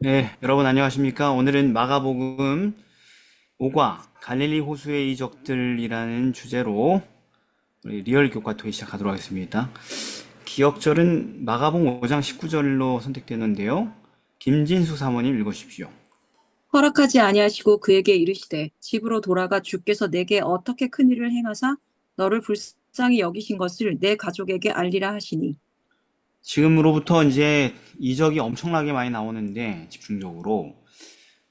네, 여러분 안녕하십니까? 오늘은 마가복음 5과 갈릴리 호수의 이적들이라는 주제로 우리 리얼 교과 토의 시작하도록 하겠습니다. 기억절은 마가복음 5장 19절로 선택되는데요. 김진수 사모님 읽으십시오. 허락하지 아니하시고 그에게 이르시되 집으로 돌아가 주께서 내게 어떻게 큰 일을 행하사 너를 불쌍히 여기신 것을 내 가족에게 알리라 하시니. 지금으로부터 이제 이적이 엄청나게 많이 나오는데 집중적으로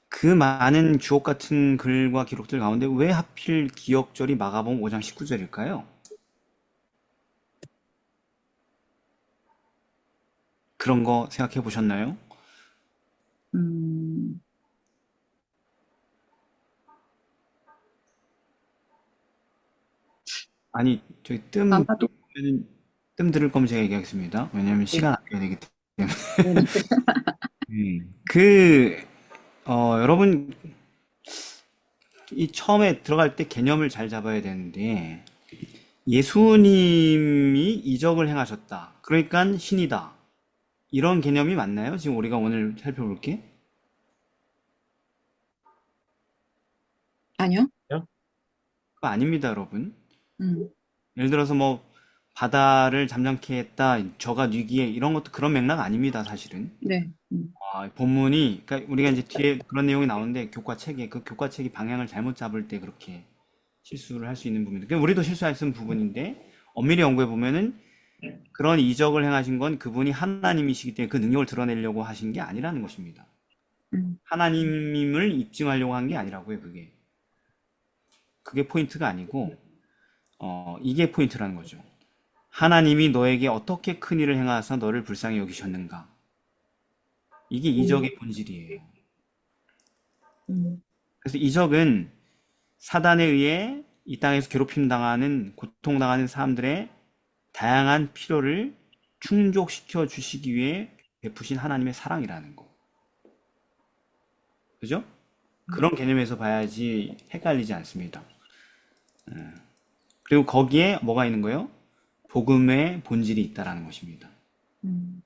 그 많은 주옥 같은 글과 기록들 가운데 왜 하필 기억절이 마가복음 5장 19절일까요? 그런 거 생각해 보셨나요? 음, 아니, 저기 뜸 아마도. 보면은 뜸 들을 거면 제가 얘기하겠습니다. 왜냐하면 네. 시간 아껴야 되기 때문에. 네네. 그, 여러분, 이 처음에 들어갈 때 개념을 잘 잡아야 되는데, 예수님이 이적을 행하셨다. 그러니까 신이다. 이런 개념이 맞나요? 지금 우리가 오늘 살펴볼 게? 아니요. 그거 아닙니다, 여러분. 음, 예를 들어서 뭐, 바다를 잠잠케 했다. 저가 뉘기에 이런 것도 그런 맥락 아닙니다, 사실은. 네. 본문이, 그러니까 우리가 이제 뒤에 그런 내용이 나오는데 교과책에 그 교과책이 방향을 잘못 잡을 때 그렇게 실수를 할 수 있는 부분인데, 그러니까 우리도 실수할 수 있는 부분인데 엄밀히 연구해 보면은 그런 이적을 행하신 건 그분이 하나님이시기 때문에 그 능력을 드러내려고 하신 게 아니라는 것입니다. 음, 하나님임을 입증하려고 한 게 아니라고요, 그게. 그게 포인트가 아니고, 이게 포인트라는 거죠. 하나님이 너에게 어떻게 큰 일을 행하사 너를 불쌍히 여기셨는가. 이게 음, 이적의 본질이에요. 음, 그래서 이적은 사단에 의해 이 땅에서 괴롭힘 당하는, 고통당하는 사람들의 다양한 필요를 충족시켜 주시기 위해 베푸신 하나님의 사랑이라는 거. 그죠? 그런 개념에서 봐야지 헷갈리지 않습니다. 그리고 거기에 뭐가 있는 거예요? 복음의 본질이 있다라는 것입니다. 음,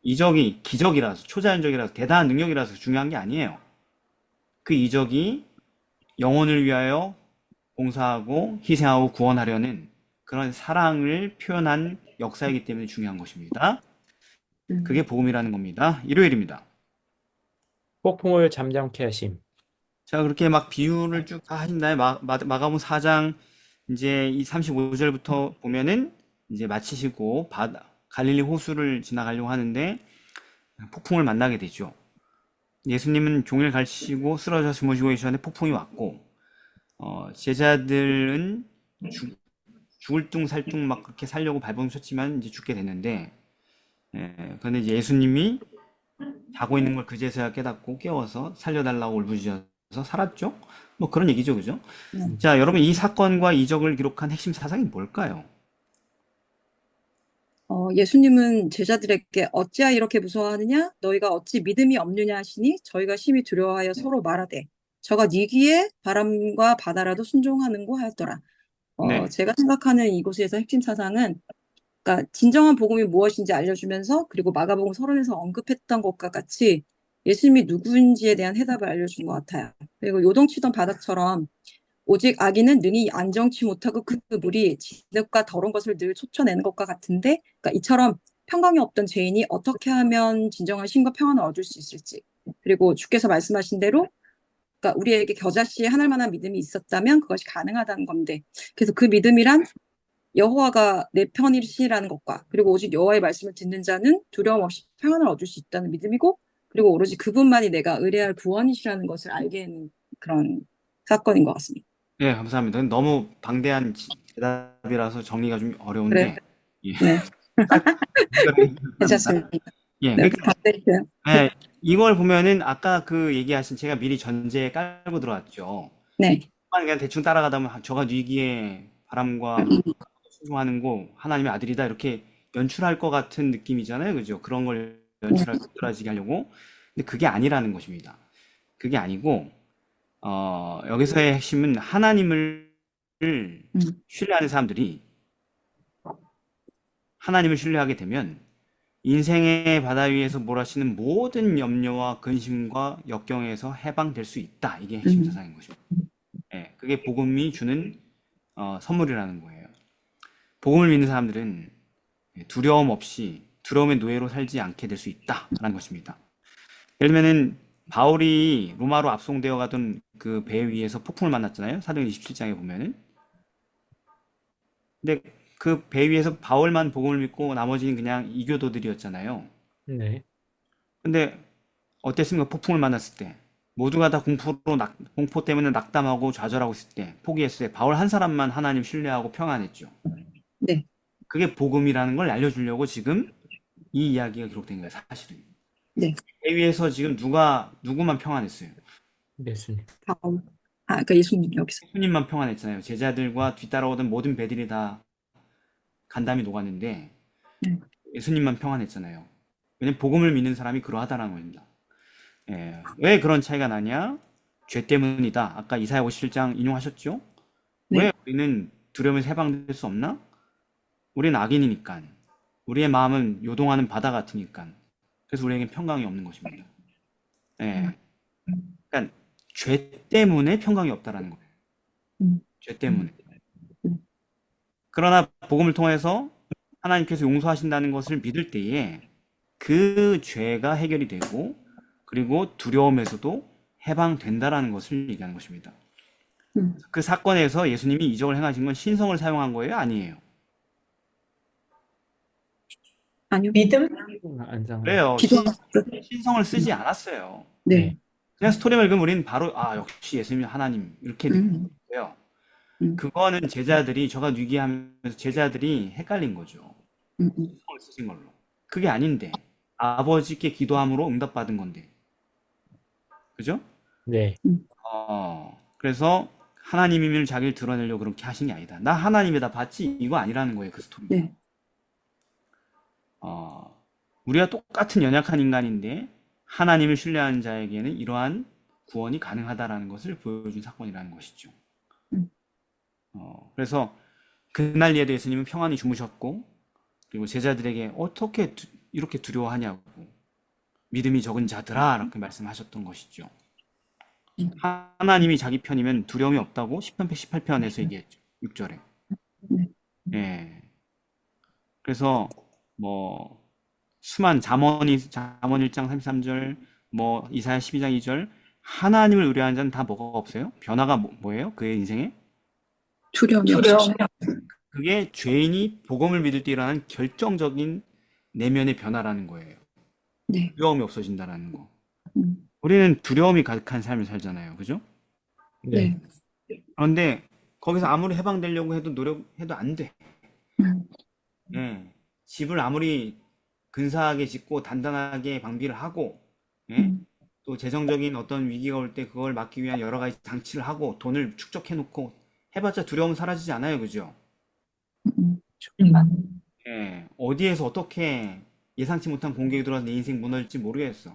이적이 기적이라서, 초자연적이라서, 대단한 능력이라서 중요한 게 아니에요. 그 이적이 영혼을 위하여 봉사하고 희생하고 구원하려는 그런 사랑을 표현한 역사이기 때문에 중요한 것입니다. 그게 음. 복음이라는 겁니다. 일요일입니다. 폭풍을 잠잠케 하심. 자, 그렇게 막 비유를 쭉 다 하신 다음에 마가복음 4장 이제 이 35절부터 보면은 이제 마치시고 갈릴리 호수를 지나가려고 하는데 폭풍을 만나게 되죠. 예수님은 종일 가르치시고 쓰러져 주무시고 계시는데 폭풍이 왔고 제자들은 죽을 둥 살 둥 막 그렇게 살려고 발버둥 쳤지만 이제 죽게 됐는데 그런데 이제 예수님이 자고 있는 걸 그제서야 깨닫고 깨워서 살려달라고 울부짖어서 살았죠. 뭐 그런 얘기죠, 그죠? 네. 자, 여러분 이 사건과 이적을 기록한 핵심 사상이 뭘까요? 예수님은 제자들에게 어찌하여 이렇게 무서워하느냐? 너희가 어찌 믿음이 없느냐 하시니 저희가 심히 두려워하여 서로 말하되 저가 네 귀에 바람과 바다라도 순종하는고 하였더라. 네, 제가 생각하는 이곳에서 핵심 사상은, 그러니까 진정한 복음이 무엇인지 알려주면서, 그리고 마가복음 서론에서 언급했던 것과 같이 예수님이 누구인지에 대한 해답을 알려준 것 같아요. 그리고 요동치던 바다처럼 오직 악인은 능히 안정치 못하고 그 물이 진흙과 더러운 것을 늘 쫓아내는 것과 같은데, 그러니까 이처럼 평강이 없던 죄인이 어떻게 하면 진정한 쉼과 평안을 얻을 수 있을지, 그리고 주께서 말씀하신 대로, 그러니까 우리에게 겨자씨에 하늘 만한 믿음이 있었다면 그것이 가능하다는 건데, 그래서 그 믿음이란 여호와가 내 편이시라는 것과, 그리고 오직 여호와의 말씀을 듣는 자는 두려움 없이 평안을 얻을 수 있다는 믿음이고, 그리고 오로지 그분만이 내가 의뢰할 구원이시라는 것을 알게 하는 그런 사건인 것 같습니다. 네, 감사합니다. 너무 방대한 대답이라서 정리가 좀 그래, 어려운데 예, 네, 짧게 정리하도록 합니다. 괜찮습니다. 예, 네, 그러니까 감사해주세요. 예, 이걸 보면은 아까 그 얘기하신 제가 미리 전제에 깔고 들어왔죠. 네, 그냥 대충 따라가다 보면 저가 뉘기에 바람과 순종하는 거 하나님의 아들이다 이렇게 연출할 것 같은 느낌이잖아요. 그죠? 그런 걸 네, 연출할 떨어지게 하려고. 근데 그게 아니라는 것입니다. 그게 아니고 여기서의 핵심은 하나님을 음, 신뢰하는 사람들이 하나님을 신뢰하게 되면 인생의 바다 위에서 몰아치는 모든 염려와 근심과 역경에서 해방될 수 있다. 이게 핵심 사상인 것입니다. 예, 그게 복음이 주는 선물이라는 거예요. 복음을 믿는 사람들은 두려움 없이 두려움의 노예로 살지 않게 될 수 있다라는 것입니다. 예를 들면은 바울이 로마로 압송되어 가던 그 배 위에서 폭풍을 만났잖아요. 사도행 27장에 보면은. 근데 그 배 위에서 바울만 복음을 믿고 나머지는 그냥 이교도들이었잖아요. 네. 근데 어땠습니까? 폭풍을 만났을 때. 모두가 다 공포 때문에 낙담하고 좌절하고 있을 때, 포기했을 때, 바울 한 사람만 하나님 신뢰하고 평안했죠. 네. 그게 복음이라는 걸 알려주려고 지금 이 이야기가 기록된 거예요, 사실은. 네. 배 위에서 지금 누구만 평안했어요? 예수님. 바울. 그러니까 예수님 여기서. 예수님만 평안했잖아요. 제자들과 뒤따라오던 모든 배들이 다 간담이 녹았는데, 네. 예수님만 평안했잖아요. 왜냐면 복음을 믿는 사람이 그러하다라는 겁니다. 예, 왜 그런 차이가 나냐? 죄 때문이다. 아까 이사야 57장 인용하셨죠? 네. 왜 우리는 두려움에서 해방될 수 없나? 우리는 악인이니까. 우리의 마음은 요동하는 바다 같으니까. 그래서 우리에겐 평강이 없는 것입니다. 예. 그러니까 죄 때문에 평강이 없다라는 거예요. 죄 때문에. 그러나 복음을 통해서 하나님께서 용서하신다는 것을 믿을 때에 그 죄가 해결이 되고 그리고 두려움에서도 해방된다라는 것을 얘기하는 것입니다. 그 사건에서 예수님이 이적을 행하신 건 신성을 사용한 거예요? 아니에요? 아니요. 믿음? 안상. 그래요. 기도하고. 신성을 쓰지 않았어요. 네. 그냥 스토리만 읽으면 우리는 바로 역시 예수님이 하나님 이렇게 느껴요. 그거는 제자들이 저가 위기하면서 제자들이 헷갈린 거죠. 신성을 쓰신 걸로. 그게 아닌데 아버지께 기도함으로 응답받은 건데. 그죠? 네. 그래서 하나님임을 자기를 드러내려고 그렇게 하신 게 아니다. 나 하나님이다 봤지? 이거 아니라는 거예요. 그 스토리. 네. 우리가 똑같은 연약한 인간인데 하나님을 신뢰하는 자에게는 이러한 구원이 가능하다라는 것을 보여준 사건이라는 것이죠. 그래서 그날 예도 예수님은 평안히 주무셨고 그리고 제자들에게 어떻게 이렇게 두려워하냐고 믿음이 적은 자들아 이렇게 말씀하셨던 것이죠. 하나님이 자기 편이면 두려움이 없다고 시편 118편에서 얘기했죠. 6절에. 예. 그래서 수많은 잠언 1장 33절, 이사야 12장 2절 하나님을 의뢰하는 자는 다 뭐가 없어요? 변화가 뭐예요? 그의 인생에? 두려움이 두려움. 없어요. 그게 죄인이 복음을 믿을 때 일어나는 결정적인 내면의 변화라는 거예요. 네. 두려움이 없어진다라는 거. 우리는 두려움이 가득한 삶을 살잖아요. 그죠? 네. 그런데 거기서 아무리 해방되려고 해도 노력해도 안 돼. 예. 집을 아무리 근사하게 짓고 단단하게 방비를 하고 또 재정적인 어떤 위기가 올 때 그걸 막기 위한 여러 가지 장치를 하고 돈을 축적해 놓고 해봤자 두려움은 사라지지 않아요. 그죠? 예. 어디에서 어떻게 예상치 못한 공격이 들어와서 내 인생 무너질지 모르겠어.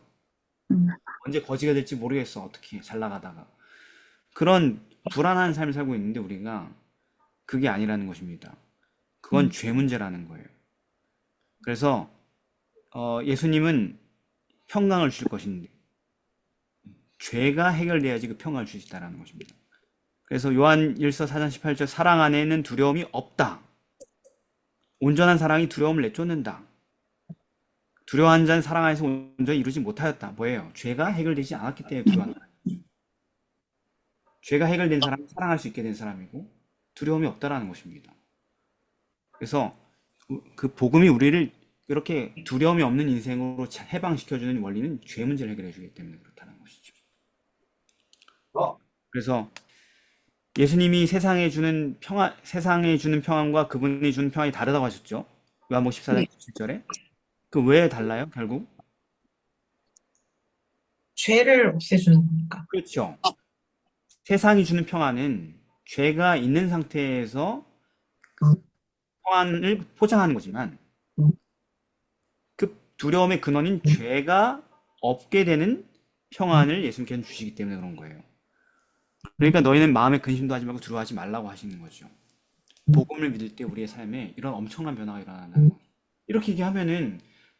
언제 거지가 될지 모르겠어. 어떻게 잘 나가다가. 그런 불안한 삶을 살고 있는데 우리가 그게 아니라는 것입니다. 그건 죄 문제라는 거예요. 그래서 예수님은 평강을 주실 것인데 죄가 해결돼야지 그 평강을 주시다라는 것입니다. 그래서 요한 1서 4장 18절 사랑 안에는 두려움이 없다. 온전한 사랑이 두려움을 내쫓는다. 두려워한 자는 사랑 안에서 온전히 이루지 못하였다. 뭐예요? 죄가 해결되지 않았기 때문에 두려워한다. 죄가 해결된 사람은 사랑할 수 있게 된 사람이고 두려움이 없다라는 것입니다. 그래서 그 복음이 우리를 이렇게 두려움이 없는 인생으로 해방시켜주는 원리는 죄 문제를 해결해 주기 때문에 그렇다는 것이죠. 그래서 예수님이 세상에 주는 평안과 그분이 주는 평안이 다르다고 하셨죠. 요한복음 14장 17절에. 그 왜 달라요, 결국? 죄를 없애주는 거니까. 그렇죠. 세상이 주는 평안은 죄가 있는 상태에서 평안을 포장하는 거지만 그 두려움의 근원인 죄가 없게 되는 평안을 예수님께서 주시기 때문에 그런 거예요. 그러니까 너희는 마음에 근심도 하지 말고 두려워하지 말라고 하시는 거죠. 복음을 믿을 때 우리의 삶에 이런 엄청난 변화가 일어난다는 거예요. 이렇게 얘기하면은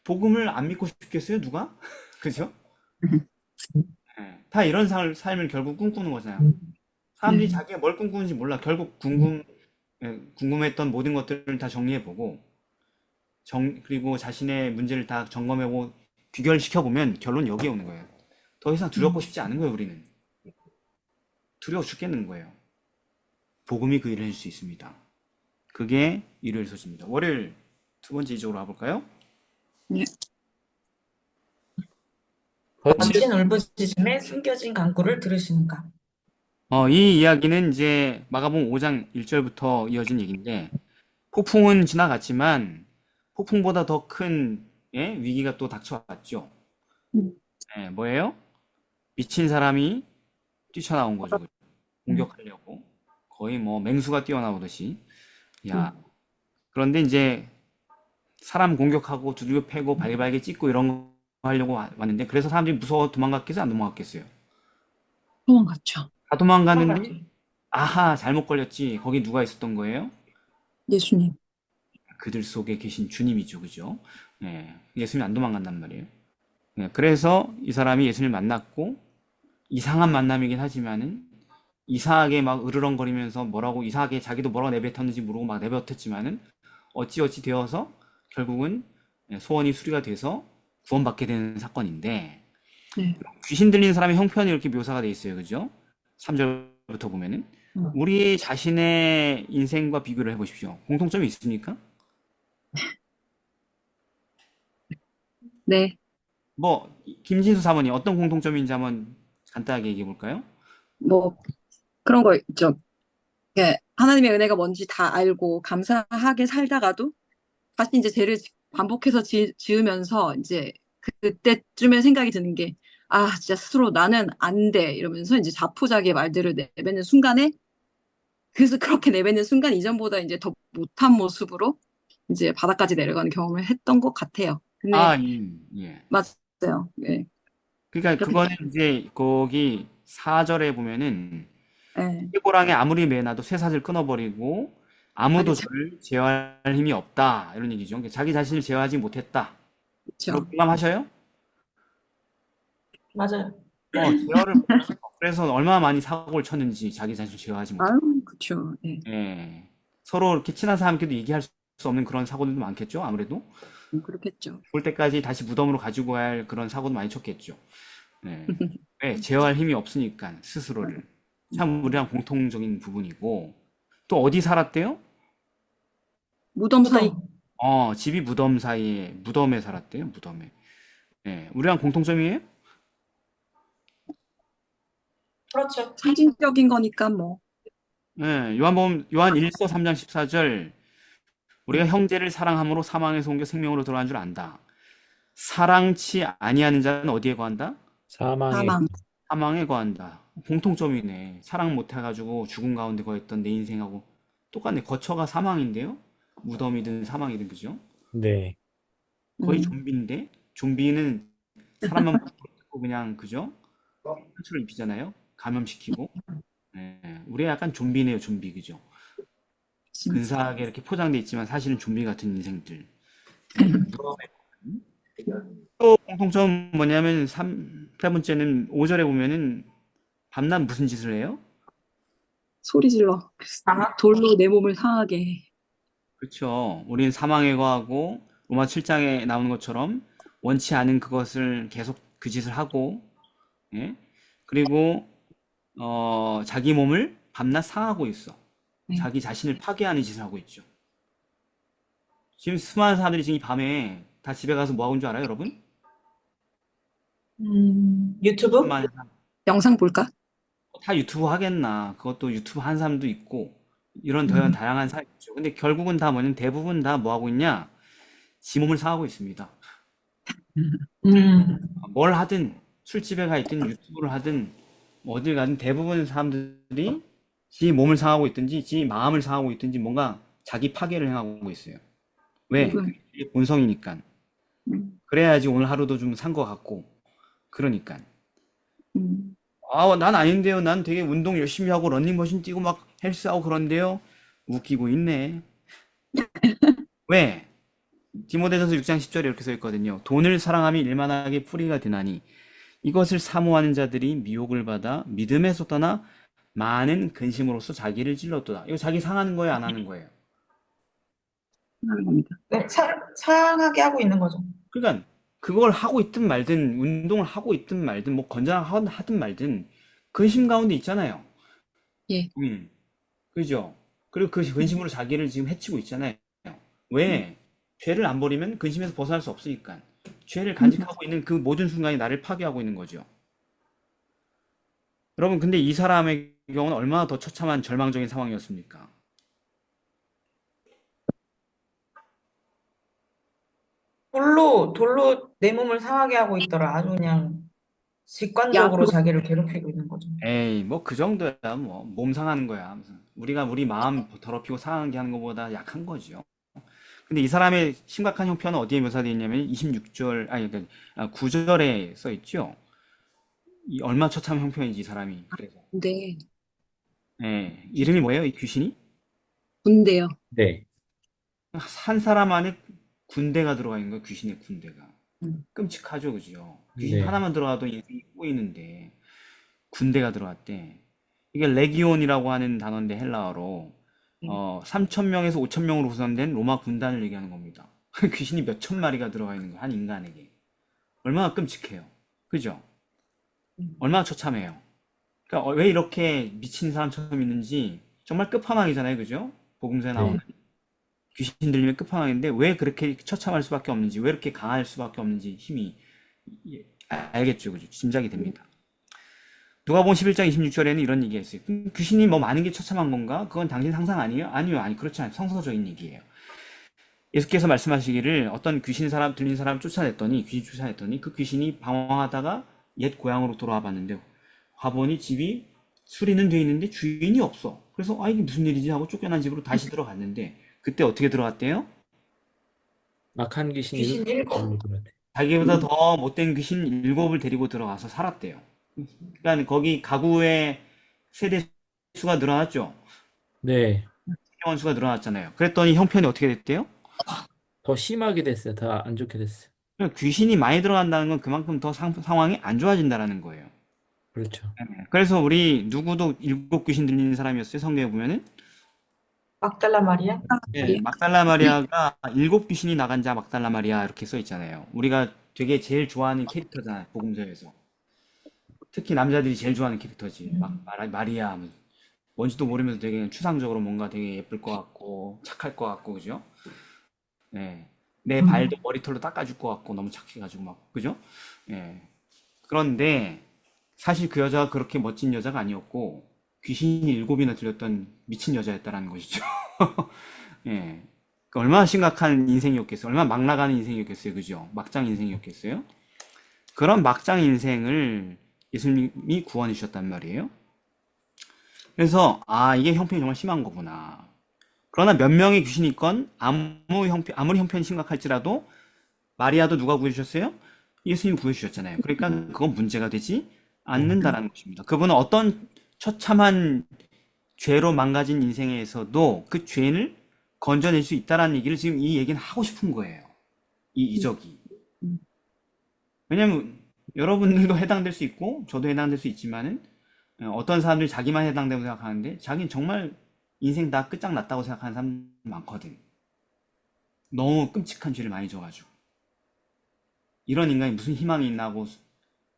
복음을 안 믿고 싶겠어요, 누가? 그죠? 예, 다 이런 삶을 결국 꿈꾸는 거잖아요. 사람들이 네. 자기가 뭘 꿈꾸는지 몰라. 결국 궁금했던 모든 것들을 다 정리해보고, 그리고 자신의 문제를 다 점검해보고, 귀결시켜보면 결론 여기에 오는 거예요. 더 이상 두렵고 싶지 않은 거예요, 우리는. 두려워 죽겠는 거예요. 복음이 그 일을 해줄 수 있습니다. 그게 일요일 소식입니다. 월요일 두 번째 이쪽으로 가볼까요? 네. 거칠 거친 울부짖음에 숨겨진 강구를 들으시는가? 이 이야기는 이제 마가복음 5장 1절부터 이어진 얘기인데, 폭풍은 지나갔지만 폭풍보다 더 큰 위기가 또 닥쳐왔죠. 음. 뭐예요? 미친 사람이 뛰쳐나온 거죠. 공격하려고. 거의 뭐 맹수가 뛰어나오듯이. 야, 그런데 이제 사람 공격하고 두들겨 패고 발발게 찢고 이런 거 하려고 왔는데, 그래서 사람들이 무서워 도망갔겠어요? 안 도망갔겠어요? 도망갔죠. 다 도망가는데 아하, 잘못 걸렸지. 거기 누가 있었던 거예요? 예수님. 그들 속에 계신 주님이죠, 그죠? 예수님 안 도망간단 말이에요. 그래서 이 사람이 예수님을 만났고, 이상한 만남이긴 하지만은 이상하게 막 으르렁거리면서 뭐라고 이상하게 자기도 뭐라고 내뱉었는지 모르고 막 내뱉었지만은 어찌어찌 되어서 결국은 소원이 수리가 돼서 구원받게 되는 사건인데, 네. 귀신 들린 사람의 형편이 이렇게 묘사가 돼 있어요, 그죠? 3절부터 보면은 우리 자신의 인생과 비교를 해보십시오. 공통점이 있습니까? 네. 뭐 김진수 사모님 어떤 공통점인지 한번 간단하게 얘기해 볼까요? 뭐 그런 거 있죠. 예, 하나님의 은혜가 뭔지 다 알고 감사하게 살다가도 다시 이제 죄를 반복해서 지으면서 이제 그때쯤에 생각이 드는 게, 아, 진짜 스스로 나는 안 돼. 이러면서 이제 자포자기의 말들을 내뱉는 순간에, 그래서 그렇게 내뱉는 순간 이전보다 이제 더 못한 모습으로 이제 바닥까지 내려가는 경험을 했던 것 같아요. 근데 예. 맞아요. 예. 그러니까 그렇게 그거는 이제 거기 4절에 보면은 예. 쇠고랑에 아무리 매놔도 쇠사슬 끊어버리고 아무도 자기 저를 제어할 힘이 없다 이런 얘기죠. 그러니까 자기 자신을 제어하지 못했다. 그렇죠. 공감하셔요? 맞아요. 제어를 못했어. 그래서 얼마나 많이 사고를 쳤는지 자기 자신을 제어하지 못했다. 아유, 그렇죠. 예. 예. 서로 이렇게 친한 사람끼리도 얘기할 수 없는 그런 사고들도 많겠죠, 아무래도. 그렇겠죠. 볼 때까지 다시 무덤으로 가지고 갈 그런 사고도 많이 쳤겠죠. 네. 왜? 제어할 힘이 없으니까, 스스로를. 참 우리랑 공통적인 부분이고, 또 어디 살았대요? 무덤 사이. 집이 무덤 사이에, 무덤에 살았대요, 무덤에. 네. 우리랑 공통점이에요? 그렇죠. 상징적인 거니까 뭐. 네. 요한 1서 3장 14절, 우리가 형제를 사랑함으로 사망에서 옮겨 생명으로 돌아간 줄 안다. 사랑치 아니하는 자는 어디에 거한다? 사망에 사망. 사망에 거한다. 공통점이네. 사랑 못해가지고 죽음 가운데 거했던 내 인생하고 똑같네. 거처가 사망인데요? 무덤이든 사망이든, 그죠? 네. 거의 음. 좀비인데? 좀비는 사람만 붙고 그냥, 그죠? 상처를 입히잖아요? 감염시키고. 우리가 약간 좀비네요, 좀비, 그죠? 근사하게 이렇게 포장돼 있지만 사실은 좀비 같은 인생들. 또 공통점 뭐냐면 세 번째는 5절에 보면은 밤낮 무슨 짓을 해요? 소리 질러. 사망? 돌로 내 몸을 상하게 해. 그렇죠. 우리는 사망에 거하고 로마 7장에 나오는 것처럼 원치 않은 그것을 계속 그 짓을 하고, 예? 그리고 자기 몸을 밤낮 상하고 있어. 네. 자기 자신을 파괴하는 짓을 하고 있죠. 지금 수많은 사람들이 지금 이 밤에 다 집에 가서 뭐 하고 있는 줄 알아요, 여러분? 유튜브? 수많은 영상 볼까? 다 유튜브 하겠나. 그것도 유튜브 한 사람도 있고, 이런 다양한 사람이 있죠. 근데 결국은 다 뭐냐면 대부분 다 뭐 하고 있냐? 지 몸을 상하고 있습니다. 뭘 하든, 술집에 가 있든 유튜브를 하든 뭐 어딜 가든 대부분 사람들이 지 몸을 상하고 있든지 지 마음을 상하고 있든지 뭔가 자기 파괴를 행하고 있어요. 왜? 음. 그게 본성이니까. 그래야지 오늘 하루도 좀 산 것 같고. 그러니까. 음. 난 아닌데요. 난 되게 운동 열심히 하고 러닝머신 뛰고 막 헬스하고 그런데요. 웃기고 있네. 왜? 디모데전서 6장 10절에 이렇게 써 있거든요. 돈을 사랑함이 일만하게 풀이가 되나니 이것을 사모하는 자들이 미혹을 받아 믿음에서 떠나 많은 근심으로써 자기를 찔렀도다. 이거 자기 상하는 거예요, 안 하는 거예요? 하는 겁니다. 네, 상하게 하고 있는 거죠. 그러니까 그걸 하고 있든 말든 운동을 하고 있든 말든 뭐 건장을 하든 말든 근심 가운데 있잖아요. 예. 그죠? 그리고 그 근심으로 자기를 지금 해치고 있잖아요. 왜? 죄를 안 버리면 근심에서 벗어날 수 없으니까. 죄를 간직하고 있는 그 모든 순간이 나를 파괴하고 있는 거죠. 여러분, 근데 이 사람의 경우는 얼마나 더 처참한 절망적인 상황이었습니까? 돌로 내 몸을 상하게 하고 있더라. 아주 그냥 야, 직관적으로 자기를 괴롭히고 있는 거죠. 에이, 뭐 그 정도야. 뭐 몸 상하는 거야. 무슨 우리가 우리 마음 더럽히고 상하게 하는 것보다 약한 거죠. 근데 이 사람의 심각한 형편은 어디에 묘사되어 있냐면 26절, 아니, 그러니까 9절에 써 있죠. 이 얼마 처참한 형편인지 이 사람이. 그래서. 네. 예, 이름이 뭐예요? 이 귀신이? 군대요. 네. 한 사람 안에 군대가 들어가 있는 거예요. 귀신의 군대가. 음. 끔찍하죠, 그죠? 귀신 네. 하나만 들어가도 인생이 꼬이는데 군대가 들어왔대. 이게 레기온이라고 하는 단어인데 헬라어로 3천 명에서 5천 명으로 구성된 로마 군단을 얘기하는 겁니다. 귀신이 몇 천 마리가 들어가 있는 거야, 한 인간에게. 얼마나 끔찍해요. 그죠? 얼마나 처참해요. 그러니까 왜 이렇게 미친 사람처럼 있는지 정말 끝판왕이잖아요, 그죠? 복음서에 네. 나오는 귀신 들리면 끝판왕인데 왜 그렇게 처참할 수밖에 없는지, 왜 이렇게 강할 수밖에 없는지 힘이 알겠죠, 그죠? 짐작이 됩니다. 누가복음 11장 26절에는 이런 얘기가 있어요. 귀신이 뭐 많은 게 처참한 건가? 그건 당신 상상 아니에요? 아니요, 아니 그렇지 않아요. 성서적인 얘기예요. 예수께서 말씀하시기를 어떤 귀신 사람 들린 사람 귀신 쫓아냈더니 그 귀신이 방황하다가 옛 고향으로 돌아와 봤는데 와보니 집이 수리는 돼 있는데 주인이 없어. 그래서 아 이게 무슨 일이지 하고 쫓겨난 집으로 다시 들어갔는데 그때 어떻게 들어갔대요? 악한 귀신 귀신 일곱. 자기보다 더 못된 귀신 7을 데리고 들어가서 살았대요. 그러니까 거기 가구의 세대 수가 늘어났죠. 네. 생존 수가 늘어났잖아요. 그랬더니 형편이 어떻게 됐대요? 더 심하게 됐어요. 더 안 좋게 됐어요. 그러니까 귀신이 많이 들어간다는 건 그만큼 더 상황이 안 좋아진다라는 거예요. 그렇죠. 그래서 우리 누구도 7 귀신 들리는 사람이었어요. 성경에 보면은 막달라 마리아? 막달라 마리아가 7 귀신이 나간 자 막달라 마리아 이렇게 써 있잖아요. 우리가 되게 제일 좋아하는 캐릭터잖아요. 복음서에서. 특히 남자들이 제일 좋아하는 캐릭터지. 마리아 하면 뭔지도 모르면서 되게 그냥 추상적으로 뭔가 되게 예쁠 것 같고 착할 것 같고 그죠? 네. 내 발도 머리털로 닦아줄 것 같고 너무 착해가지고 막 그죠? 예. 그런데 사실 그 여자가 그렇게 멋진 여자가 아니었고 귀신이 7이나 들렸던 미친 여자였다라는 것이죠. 예. 그 얼마나 심각한 인생이었겠어요. 얼마나 막 나가는 인생이었겠어요. 그죠? 막장 인생이었겠어요. 그런 막장 인생을 예수님이 구원해 주셨단 말이에요. 그래서 아 이게 형편이 정말 심한 거구나. 그러나 몇 명의 귀신이 있건 아무리 형편이 심각할지라도 마리아도 누가 구해주셨어요? 예수님이 구해주셨잖아요. 그러니까 그건 문제가 되지 않는다라는 것입니다. 그분은 어떤 처참한 죄로 망가진 인생에서도 그 죄를 건져낼 수 있다라는 얘기를 지금 이 얘기는 하고 싶은 거예요. 이 이적이. 왜냐면 여러분들도 해당될 수 있고 저도 해당될 수 있지만은 어떤 사람들이 자기만 해당된다고 생각하는데 자기는 정말 인생 다 끝장났다고 생각하는 사람들 많거든. 너무 끔찍한 죄를 많이 져가지고 이런 인간이 무슨 희망이 있나 하고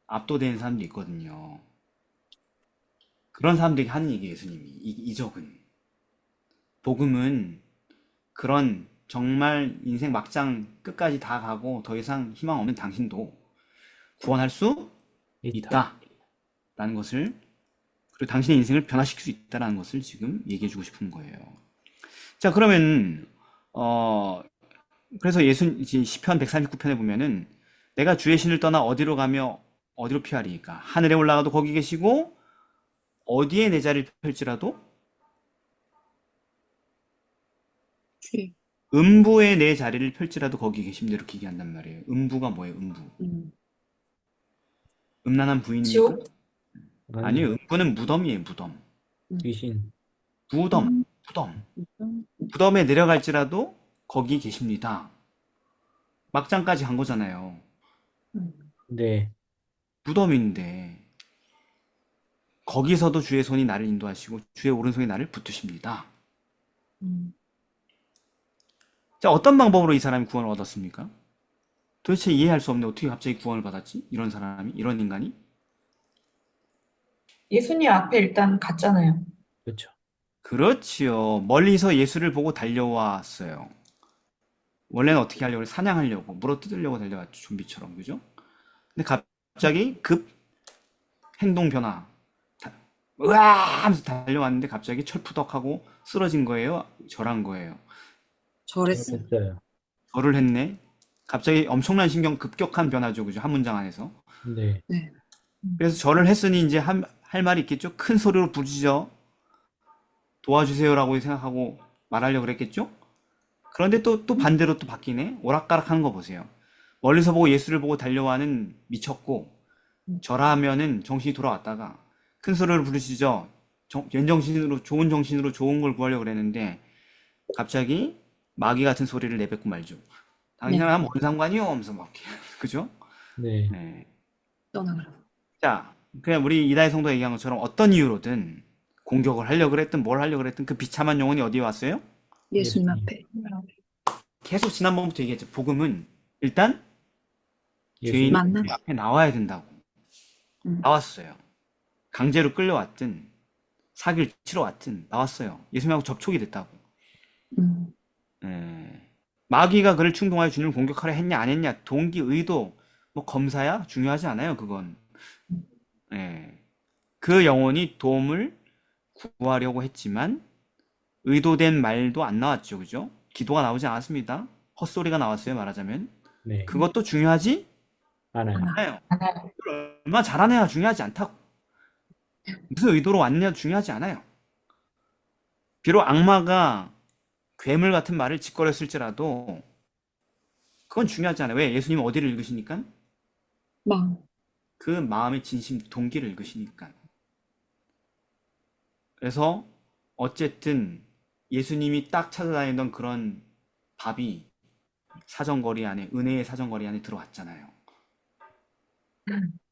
압도되는 사람도 있거든요. 그런 사람들에게 하는 얘기예요, 예수님이. 이적은. 복음은 그런 정말 인생 막장 끝까지 다 가고 더 이상 희망 없는 당신도 구원할 수 있다. 있다라는 것을, 그리고 당신의 인생을 변화시킬 수 있다라는 것을 지금 얘기해주고 싶은 거예요. 자, 그러면 그래서 시편 139편에 보면은 내가 주의 신을 떠나 어디로 가며 어디로 피하리까? 하늘에 올라가도 거기 계시고 어디에 내 자리를 펼지라도 주의. 음부에 내 자리를 펼지라도 거기 계십니다. 이렇게 얘기한단 말이에요. 음부가 뭐예요? 음부. 음란한 부인입니까? 지옥? 아니요. 음부는 무덤이에요. 무덤. 귀신. 무덤. 무덤에 내려갈지라도 거기 계십니다. 막장까지 간 거잖아요. 네. 무덤인데 거기서도 주의 손이 나를 인도하시고 주의 오른손이 나를 붙드십니다. 음. 자, 어떤 방법으로 이 사람이 구원을 얻었습니까? 도대체 이해할 수 없는데 어떻게 갑자기 구원을 받았지? 이런 사람이, 이런 인간이? 예수님 앞에 일단 갔잖아요. 그렇죠. 그렇지요. 멀리서 예수를 보고 달려왔어요. 원래는 어떻게 하려고 그래? 사냥하려고, 물어뜯으려고 달려왔죠. 좀비처럼, 그죠? 근데 갑자기 급 행동 변화. 으아! 하면서 달려왔는데 갑자기 철푸덕하고 쓰러진 거예요? 절한 거예요? 절했어. 잘했어요. 절을 했네? 갑자기 엄청난 신경 급격한 변화죠. 그죠? 한 문장 안에서. 네. 네. 그래서 절을 했으니 이제 할 말이 있겠죠? 큰 소리로 부르짖어 도와주세요라고 생각하고 말하려고 그랬겠죠? 그런데 또 반대로 또 바뀌네? 오락가락 하는 거 보세요. 멀리서 보고 예수를 보고 달려와는 미쳤고, 절하면은 정신이 돌아왔다가 큰 소리로 부르짖어 맨정신으로, 좋은 정신으로 좋은 걸 구하려고 그랬는데, 갑자기 마귀 같은 소리를 내뱉고 말죠. 당신이랑 뭔 상관이요? 하면서 막, 그죠? 네. 네. 떠나가라. 자, 그냥 우리 이다희 성도 얘기한 것처럼 어떤 이유로든 공격을 하려고 그랬든 뭘 하려고 그랬든 그 비참한 영혼이 어디에 왔어요? 예수님 예수님. 앞에. 계속 지난번부터 얘기했죠. 복음은 일단 죄인 만나. 앞에 나와야 된다고. 나왔어요. 강제로 끌려왔든 사기를 치러 왔든 나왔어요. 예수님하고 접촉이 됐다고. 음. 예. 마귀가 그를 충동하여 주님을 공격하려 했냐 안 했냐 동기 의도 뭐 검사야 중요하지 않아요. 그건. 예. 그 영혼이 도움을 구하려고 했지만 의도된 말도 안 나왔죠. 그죠? 기도가 나오지 않았습니다. 헛소리가 나왔어요. 말하자면. 네. 그것도 중요하지 알아요. 않아요. 하나요. 얼마나 잘하느냐 중요하지 않다고. 무슨 의도로 왔느냐 중요하지 않아요. 비록 악마가 괴물 같은 말을 짓거렸을지라도 그건 중요하지 않아요. 왜? 예수님은 어디를 읽으시니까? 마음. 그 마음의 진심 동기를 읽으시니까. 그래서 어쨌든 예수님이 딱 찾아다니던 그런 밥이 사정거리 안에, 은혜의 사정거리 안에 들어왔잖아요.